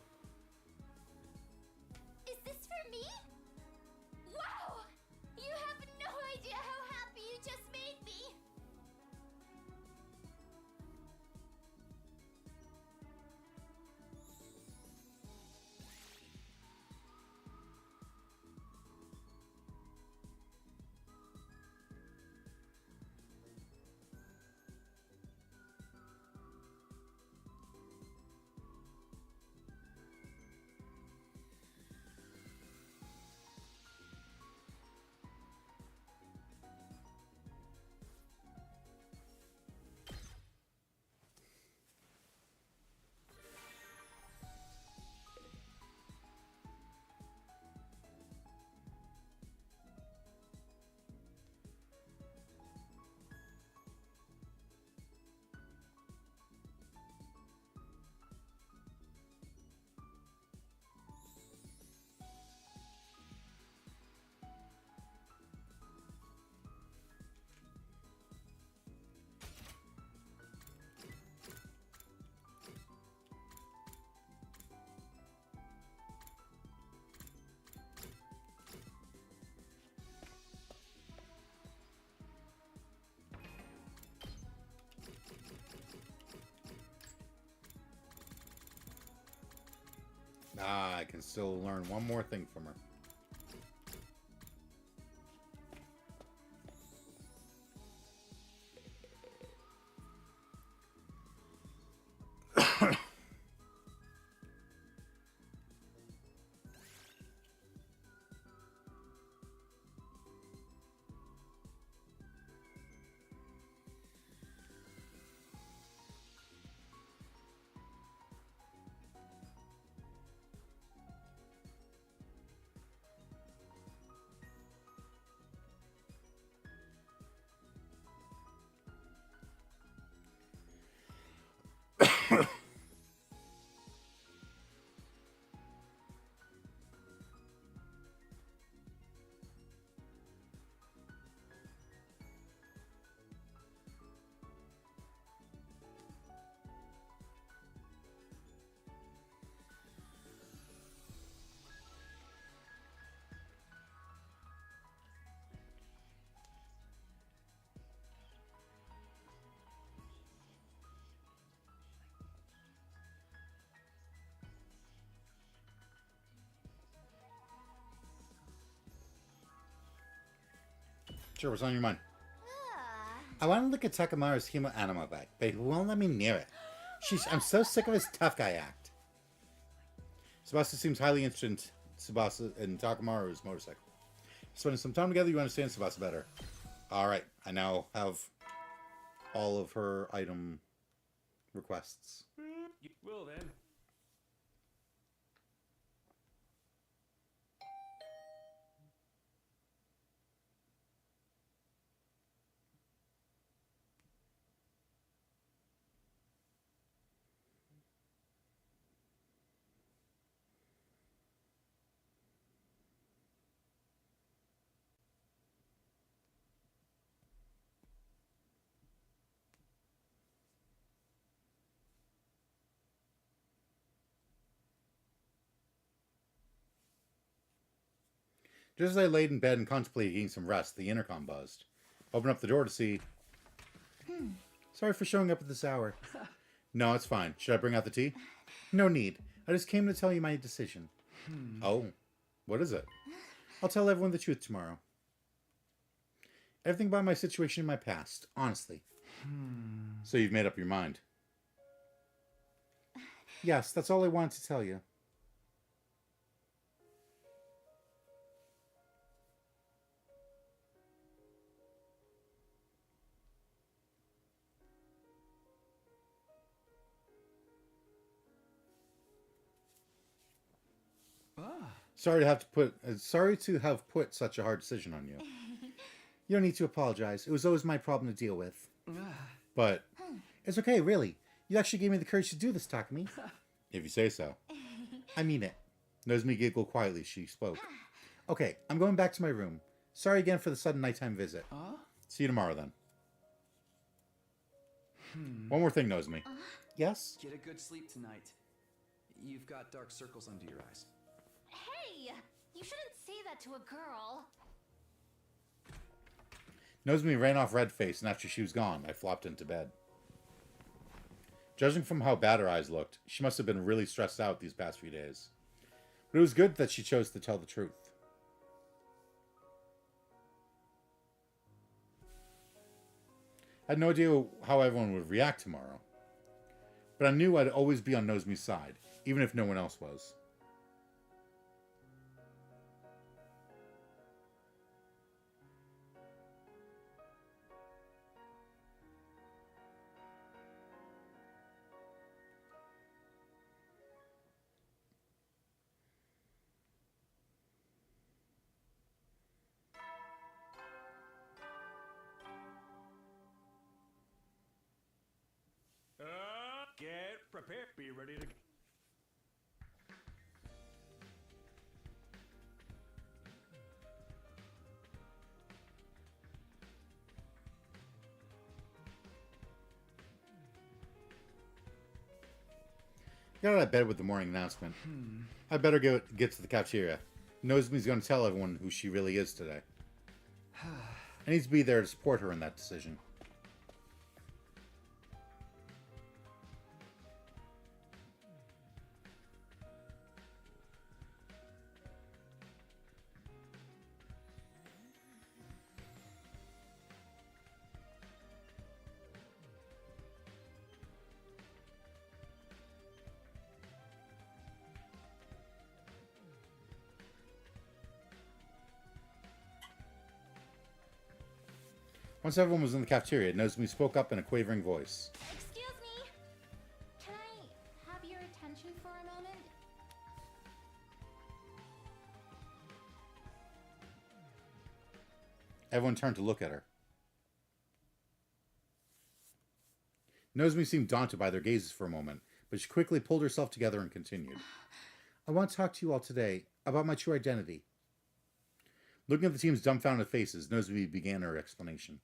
Is this for me? Wow! You have no idea how happy you just made me! Ah, I can still learn one more thing from her. Sure, what's on your mind? I want to look at Takamaru's hemo anima bag, but he won't let me near it. I'm so sick of his tough guy act. Tsubasa seems highly interested in Tsubasa and Takamaru's motorcycle. Spending some time together, you understand Tsubasa better. Alright, I now have all of her item requests. Well then. Just as I laid in bed and contemplated getting some rest, the intercom buzzed. Opened up the door to see... Sorry for showing up at this hour. No, it's fine. Should I bring out the tea? No need. I just came to tell you my decision. Oh, what is it? I'll tell everyone the truth tomorrow. Everything about my situation in my past, honestly. So you've made up your mind? Yes, that's all I wanted to tell you. Sorry to have put such a hard decision on you. You don't need to apologize. It was always my problem to deal with. But it's okay, really. You actually gave me the courage to do this, Takumi. If you say so. I mean it. Nozomi giggled quietly. She spoke. Okay, I'm going back to my room. Sorry again for the sudden nighttime visit. See you tomorrow, then. One more thing, Nozomi. Yes? Get a good sleep tonight. You've got dark circles under your eyes. Hey! You shouldn't say that to a girl. Nozomi ran off red-faced, and after she was gone, I flopped into bed. Judging from how bad her eyes looked, she must have been really stressed out these past few days. But it was good that she chose to tell the truth. I had no idea how everyone would react tomorrow. But I knew I'd always be on Nozomi's side, even if no one else was. Get prepared. Be ready to... Got out of bed with the morning announcement. I better get to the cafeteria. Nozomi's going to tell everyone who she really is today. I need to be there to support her in that decision. Once everyone was in the cafeteria, Nozomi spoke up in a quavering voice. Excuse me. Can I have your attention for a moment? Everyone turned to look at her. Nozomi seemed daunted by their gazes for a moment, but she quickly pulled herself together and continued. I want to talk to you all today about my true identity. Looking at the team's dumbfounded faces, Nozomi began her explanation.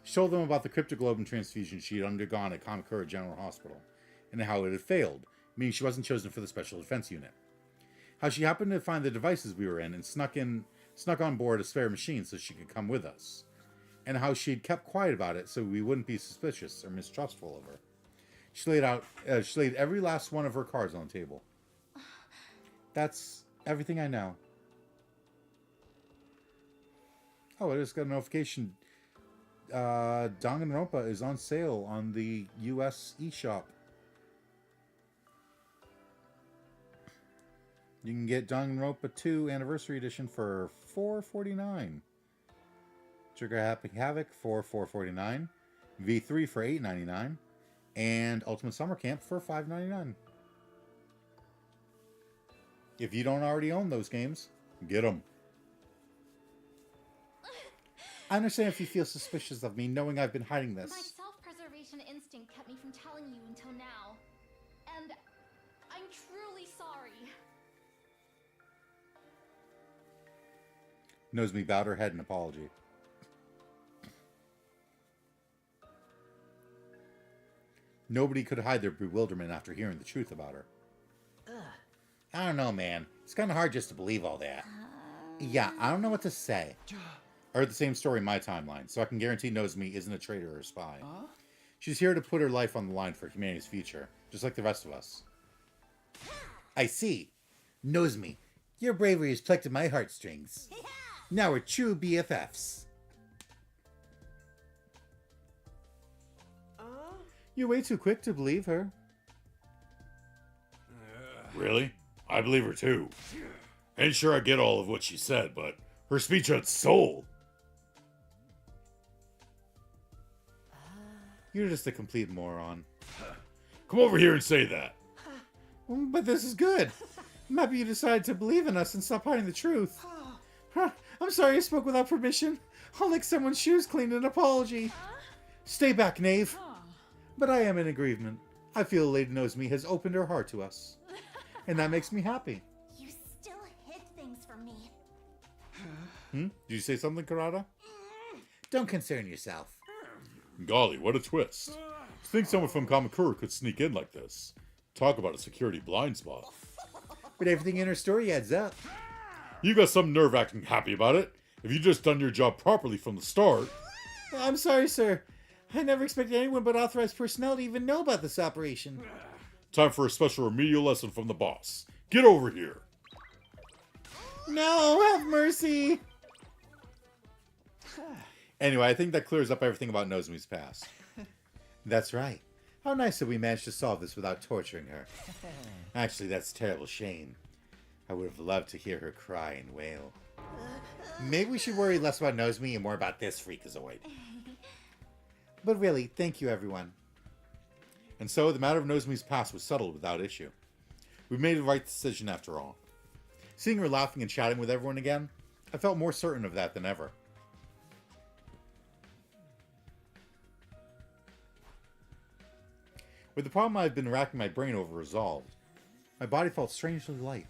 She told them about the cryptoglobin transfusion she had undergone at Kamakura General Hospital, and how it had failed, meaning she wasn't chosen for the Special Defense Unit. How she happened to find the devices we were in and snuck on board a spare machine so she could come with us. And how she had kept quiet about it so we wouldn't be suspicious or mistrustful of her. She laid every last one of her cards on the table. That's everything I know. Oh, I just got a notification. Danganronpa is on sale on the US eShop. You can get Danganronpa 2 Anniversary Edition for $4.49. Trigger Happy Havoc for $4.49. V3 for $8.99. And Ultimate Summer Camp for $5.99. If you don't already own those games, get them. I understand if you feel suspicious of me, knowing I've been hiding this. My self-preservation instinct kept me from telling you until now. And I'm truly sorry. Nozomi bowed her head in apology. Nobody could hide their bewilderment after hearing the truth about her. I don't know, man. It's kind of hard just to believe all that. Yeah, I don't know what to say. I heard the same story in my timeline, so I can guarantee Nozomi isn't a traitor or a spy. She's here to put her life on the line for humanity's future, just like the rest of us. I see. Nozomi, your bravery has plucked at my heartstrings. Now we're true BFFs. You're way too quick to believe her. Really? I believe her too. Ain't sure I get all of what she said, but her speech had soul. You're just a complete moron. Come over here and say that. But this is good. I'm happy you decided to believe in us and stop hiding the truth. I'm sorry I spoke without permission. I'll lick someone's shoes clean in an apology. Stay back, knave. But I am in agreement. I feel Lady Nozomi has opened her heart to us. And that makes me happy. You still hid things from me. Did you say something, Karada? Don't concern yourself. Golly, what a twist. To think someone from Kamakura could sneak in like this. Talk about a security blind spot. But everything in her story adds up. You got some nerve acting happy about it. If you just done your job properly from the start. I'm sorry, sir. I never expected anyone but authorized personnel to even know about this operation. Time for a special remedial lesson from the boss. Get over here. No, have mercy. Anyway, I think that clears up everything about Nozomi's past. That's right. How nice that we managed to solve this without torturing her. Actually, that's a terrible shame. I would have loved to hear her cry and wail. Maybe we should worry less about Nozomi and more about this freakazoid. But really, thank you, everyone. And so, the matter of Nozomi's past was settled without issue. We made the right decision after all. Seeing her laughing and chatting with everyone again, I felt more certain of that than ever. With the problem I had been racking my brain over resolved, my body felt strangely light.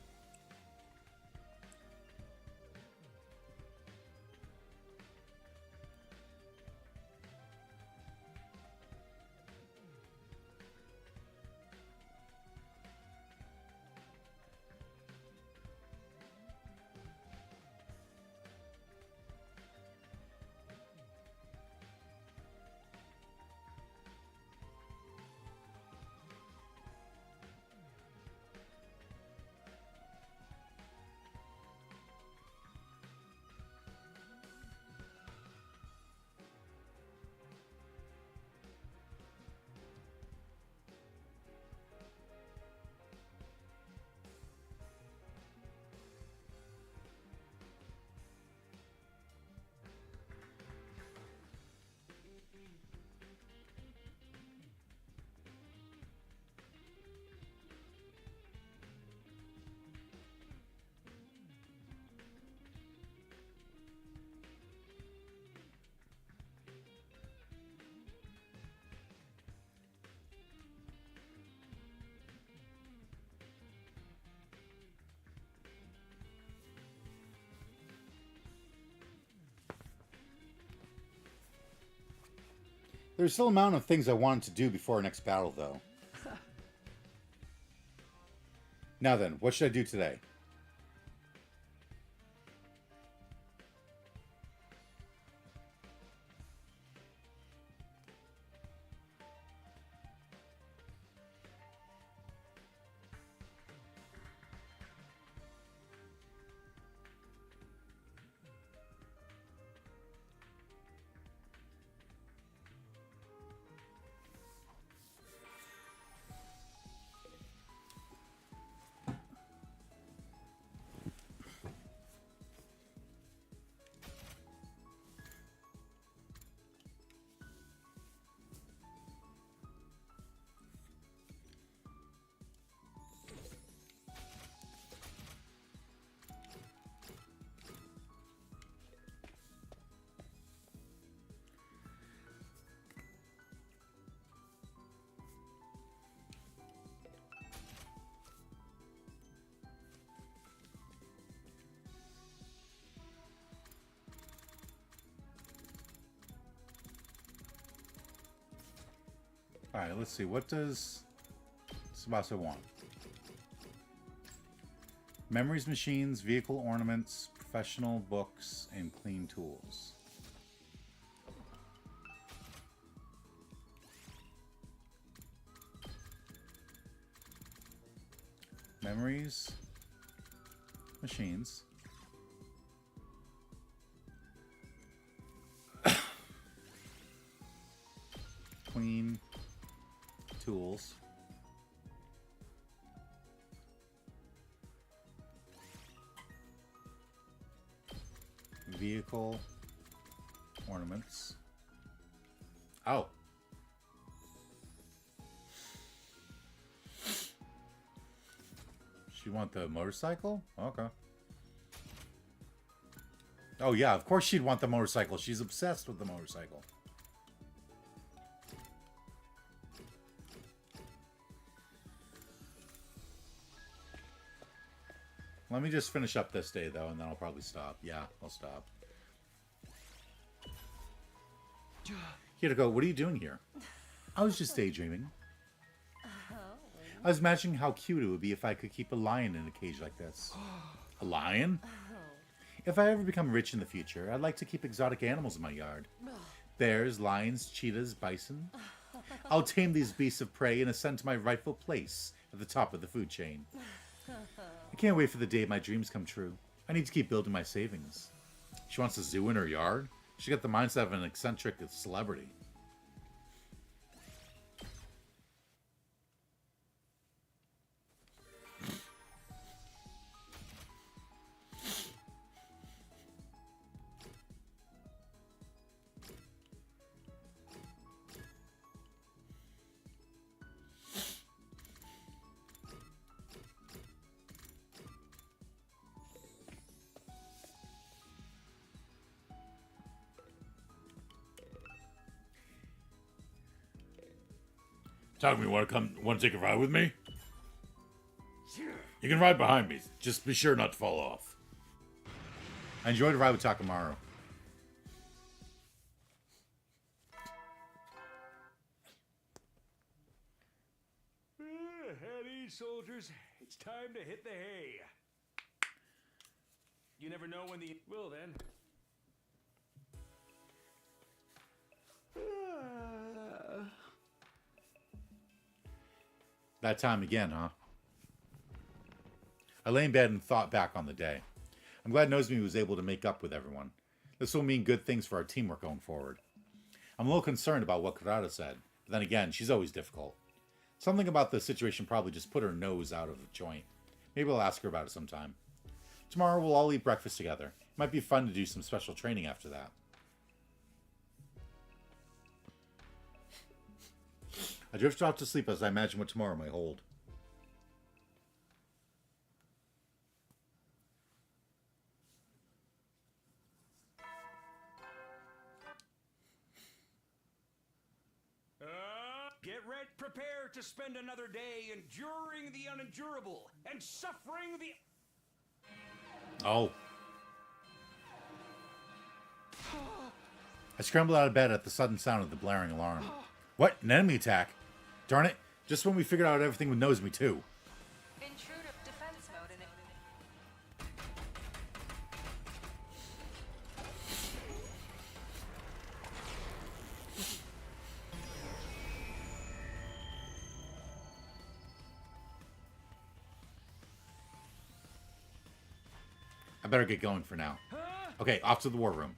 There's still a amount of things I wanted to do before our next battle, though. Now then, what should I do today? Alright, let's see. What does Tsubasa want? Memories machines, vehicle ornaments, professional books, and clean tools. Memories, machines. Clean tools. Vehicle ornaments. Oh. She want the motorcycle? Okay. Oh yeah, of course she'd want the motorcycle. She's obsessed with the motorcycle. Let me just finish up this day, though, and then I'll probably stop. Yeah, I'll stop. Hiroko, what are you doing here? I was just daydreaming. I was imagining how cute it would be if I could keep a lion in a cage like this. A lion? If I ever become rich in the future, I'd like to keep exotic animals in my yard. Bears, lions, cheetahs, bison. I'll tame these beasts of prey and ascend to my rightful place at the top of the food chain. I can't wait for the day my dreams come true. I need to keep building my savings. She wants a zoo in her yard? She got the mindset of an eccentric celebrity. Takumi, want to take a ride with me? You can ride behind me. Just be sure not to fall off. I enjoyed the ride with Takamaru. At ease, soldiers. It's time to hit the hay. You never know when the... Well, then. That time again, huh? I lay in bed and thought back on the day. I'm glad Nozomi was able to make up with everyone. This will mean good things for our teamwork going forward. I'm a little concerned about what Kurata said, but then again, she's always difficult. Something about the situation probably just put her nose out of joint. Maybe I'll ask her about it sometime. Tomorrow we'll all eat breakfast together. It might be fun to do some special training after that. I drift off to sleep as I imagine what tomorrow may hold. Get ready, prepare to spend another day enduring the unendurable and suffering the... Oh. I scrambled out of bed at the sudden sound of the blaring alarm. What? An enemy attack? Darn it. Just when we figured out everything would nose me too. Intrude of defense mode in it. I better get going for now. Okay, off to the war room.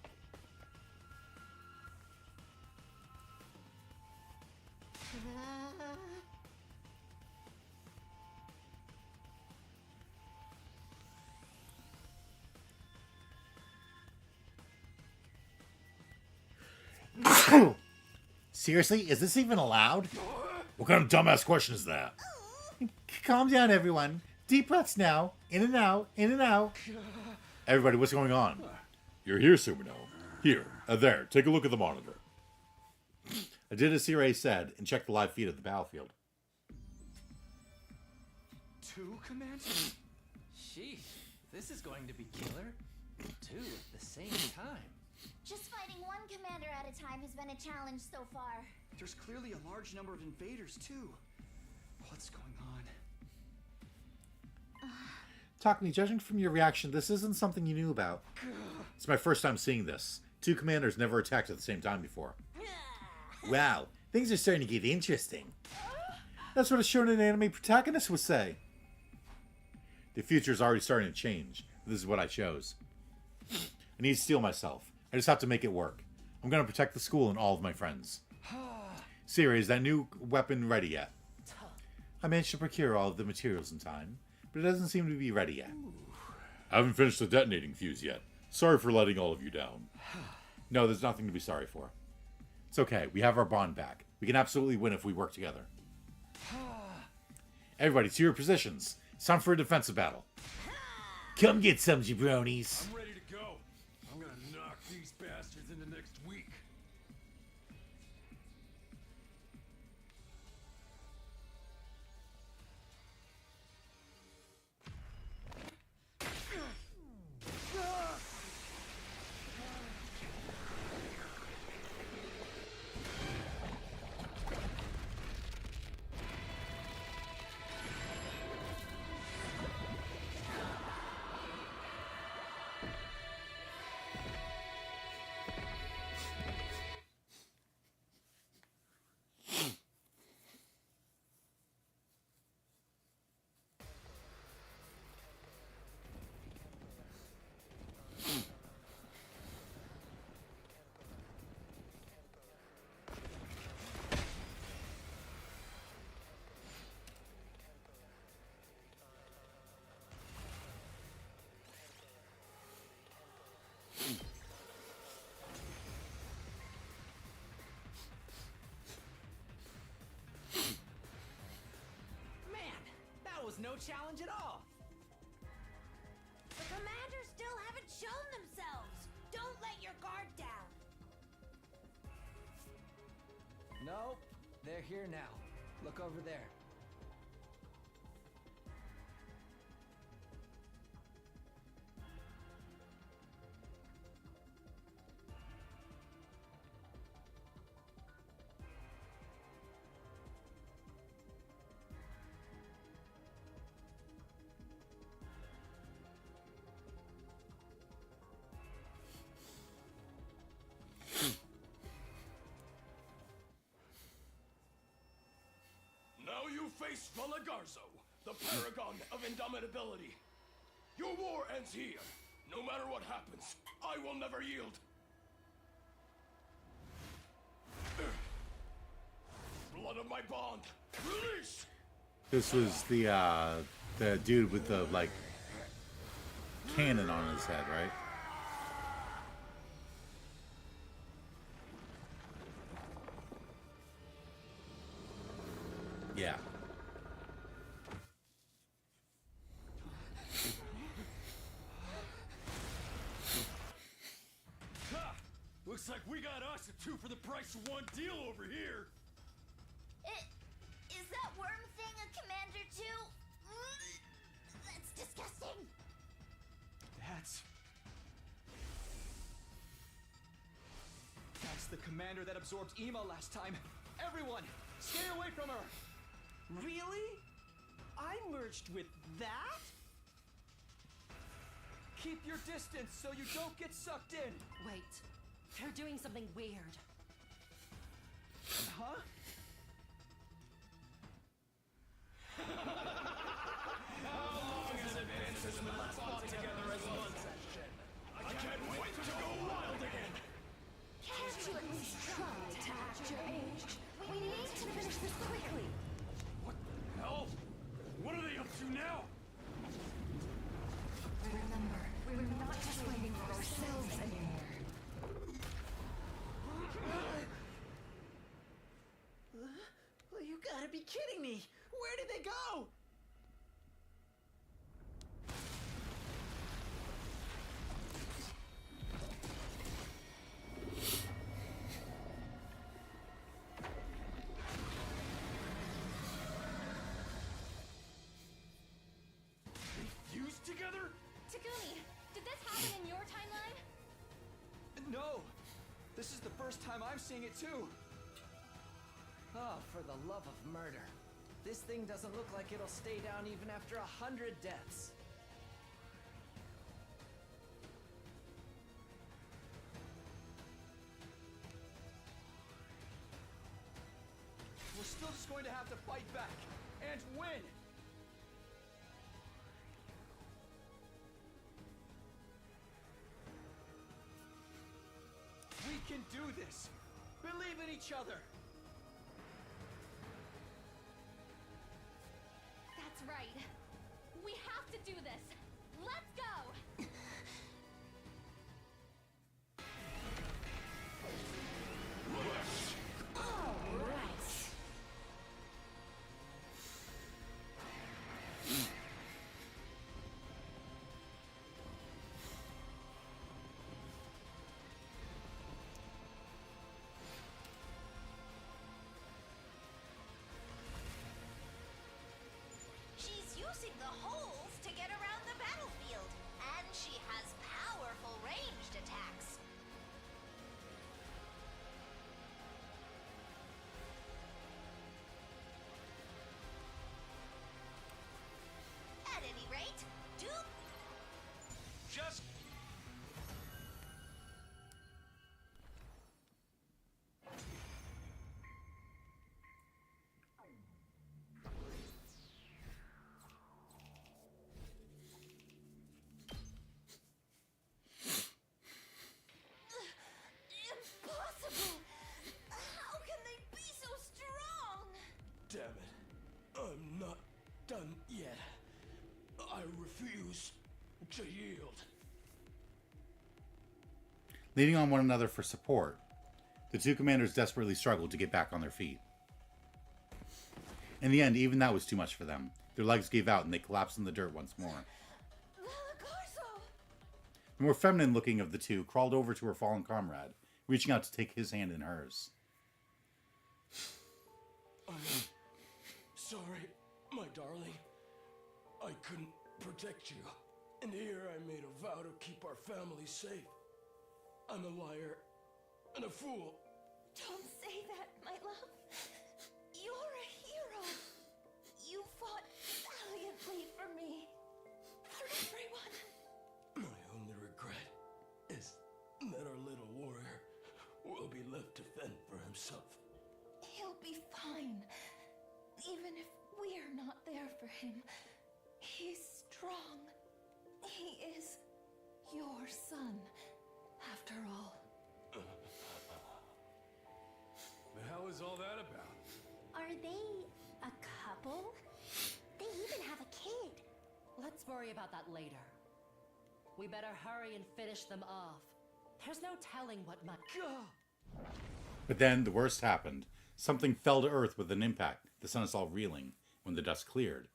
Seriously? Is this even allowed? What kind of dumbass question is that? Calm down, everyone. Deep breaths now. In and out, in and out. Everybody, what's going on? You're here, Sumino. Here, there, take a look at the monitor. I did as Sirei said and checked the live feed of the battlefield. 2 commands? Sheesh, this is going to be killer. 2 at the same time. Just fighting one commander at a time has been a challenge so far. There's clearly a large number of invaders, too. What's going on? Takumi, judging from your reaction, this isn't something you knew about. It's my first time seeing this. 2 commanders never attacked at the same time before. Wow, things are starting to get interesting. That's what a shonen anime protagonist would say. The future is already starting to change. This is what I chose. I need to steel myself. I just have to make it work. I'm going to protect the school and all of my friends. Siri, is that new weapon ready yet? I managed to procure all of the materials in time, but it doesn't seem to be ready yet. I haven't finished the detonating fuse yet. Sorry for letting all of you down. No, there's nothing to be sorry for. It's okay. We have our bond back. We can absolutely win if we work together. Everybody, to your positions. It's time for a defensive battle. Come get some, jabronis. I'm ready to go. I'm gonna knock these bastards into next week. No challenge at all. The commanders still haven't shown themselves. Don't let your guard down. No, they're here now. Look over there. Face Malagarzo, the paragon of indomitability. Your war ends here. No matter what happens, I will never yield. Blood of my bond, release! This was the dude with the, like, cannon on his head, right? Yeah. Looks like we got us a 2 for the price of 1 deal over here. Is that worm thing a commander too? That's disgusting. That's commander that absorbed Ema last time. Everyone, stay away from her! Really? I merged with that? Keep your distance so you don't get sucked in! Wait, they're doing something weird. Huh? How long has it been since we last fought together as one session? I can't wait to go wild again! Can't you at least try to act your age? We need to finish this quickly. Hell? What are they up to now? Remember, we're not just fighting for ourselves anymore. Well, you gotta be kidding me! Where did they go? Fused together? Takumi, did this happen in your timeline? No! This is the first time I'm seeing it too! Oh, for the love of murder. This thing doesn't look like it'll stay down even after 100 deaths. We're still just going to have to fight back and win! We can do this! Believe in each other! That's right. We have to do this. Let's go! She's using the holes to get around the battlefield, and she has powerful ranged attacks. At any rate, Just... impossible! How can they be so strong? Damn it. I'm not done yet. I refuse to yield. Leaning on one another for support, the two commanders desperately struggled to get back on their feet. In the end, even that was too much for them. Their legs gave out and they collapsed in the dirt once more. The more feminine looking of the two crawled over to her fallen comrade, reaching out to take his hand in hers. I'm sorry, my darling. I couldn't protect you. And here I made a vow to keep our family safe. I'm a liar and a fool. Don't say that, my love. You're a hero. You fought valiantly for me. For everyone. My only regret is that our little warrior will be left to fend for himself. He'll be fine. Even if we're not there for him. He's strong. He is your son, after all. The hell is all that about? Are they a couple? They even have a kid. Let's worry about that later. We better hurry and finish them off. There's no telling what might... But then the worst happened. Something fell to earth with an impact that sent us all reeling when the dust cleared.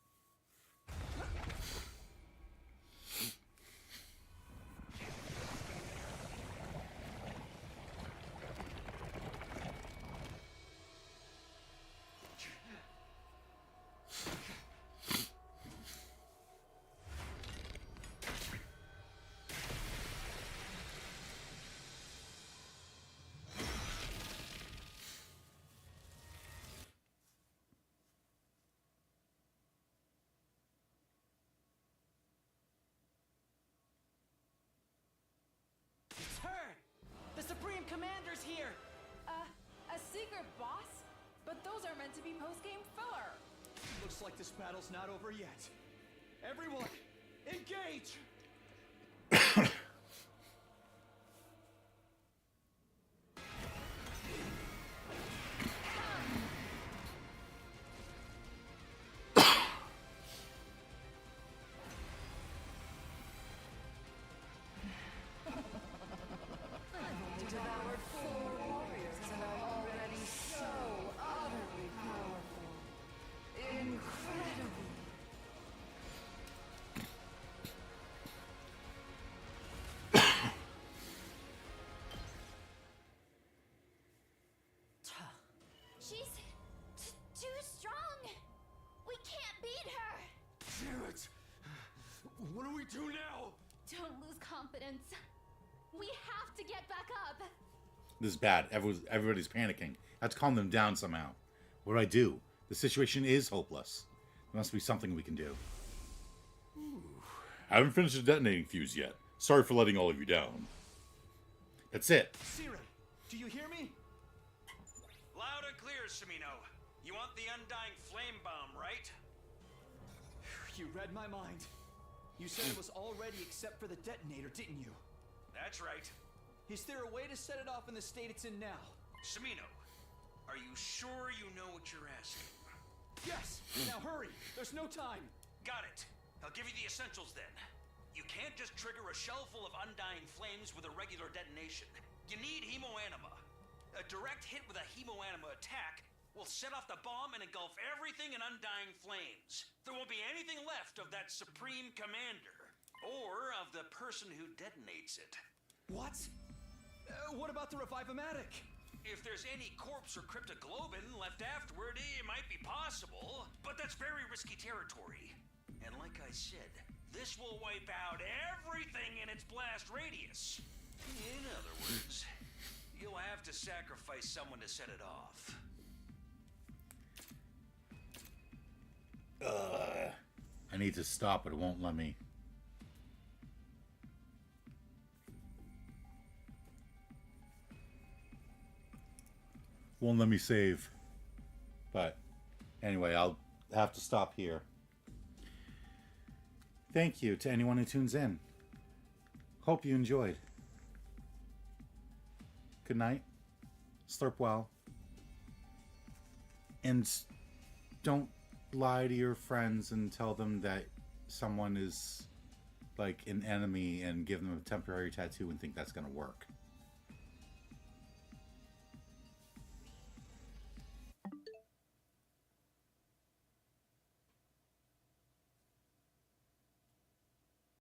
here? A secret boss? But those are meant to be post-game filler. Looks like this battle's not over yet. Everyone, engage! I've only devoured 4 warriors, and I'm already so utterly powerful. Incredible. She's too strong. We can't beat her. Damn it! What do we do now? Don't lose confidence. We have to get back up. This is bad. Everybody's panicking. I have to calm them down somehow. What do I do? The situation is hopeless. There must be something we can do. I haven't finished the detonating fuse yet. Sorry for letting all of you down. That's it. Siren, do you hear me? Loud and clear, Samino. You want the undying flame bomb, right? You read my mind. You said it was all ready except for the detonator, didn't you? That's right. Is there a way to set it off in the state it's in now? Samino, are you sure you know what you're asking? Yes! Now hurry! There's no time! Got it. I'll give you the essentials then. You can't just trigger a shell full of undying flames with a regular detonation. You need hemoanima. A direct hit with a hemoanima attack will set off the bomb and engulf everything in undying flames. There won't be anything left of that Supreme Commander, or of the person who detonates it. What? What about the Revive-O-Matic? If there's any corpse or cryptoglobin left afterward, it might be possible, but that's very risky territory. And like I said, this will wipe out everything in its blast radius. In other words, you'll have to sacrifice someone to set it off. I need to stop, but it won't let me. Won't let me save. But anyway, I'll have to stop here. Thank you to anyone who tunes in. Hope you enjoyed. Good night. Slurp well. And don't lie to your friends and tell them that someone is like an enemy and give them a temporary tattoo and think that's going to work.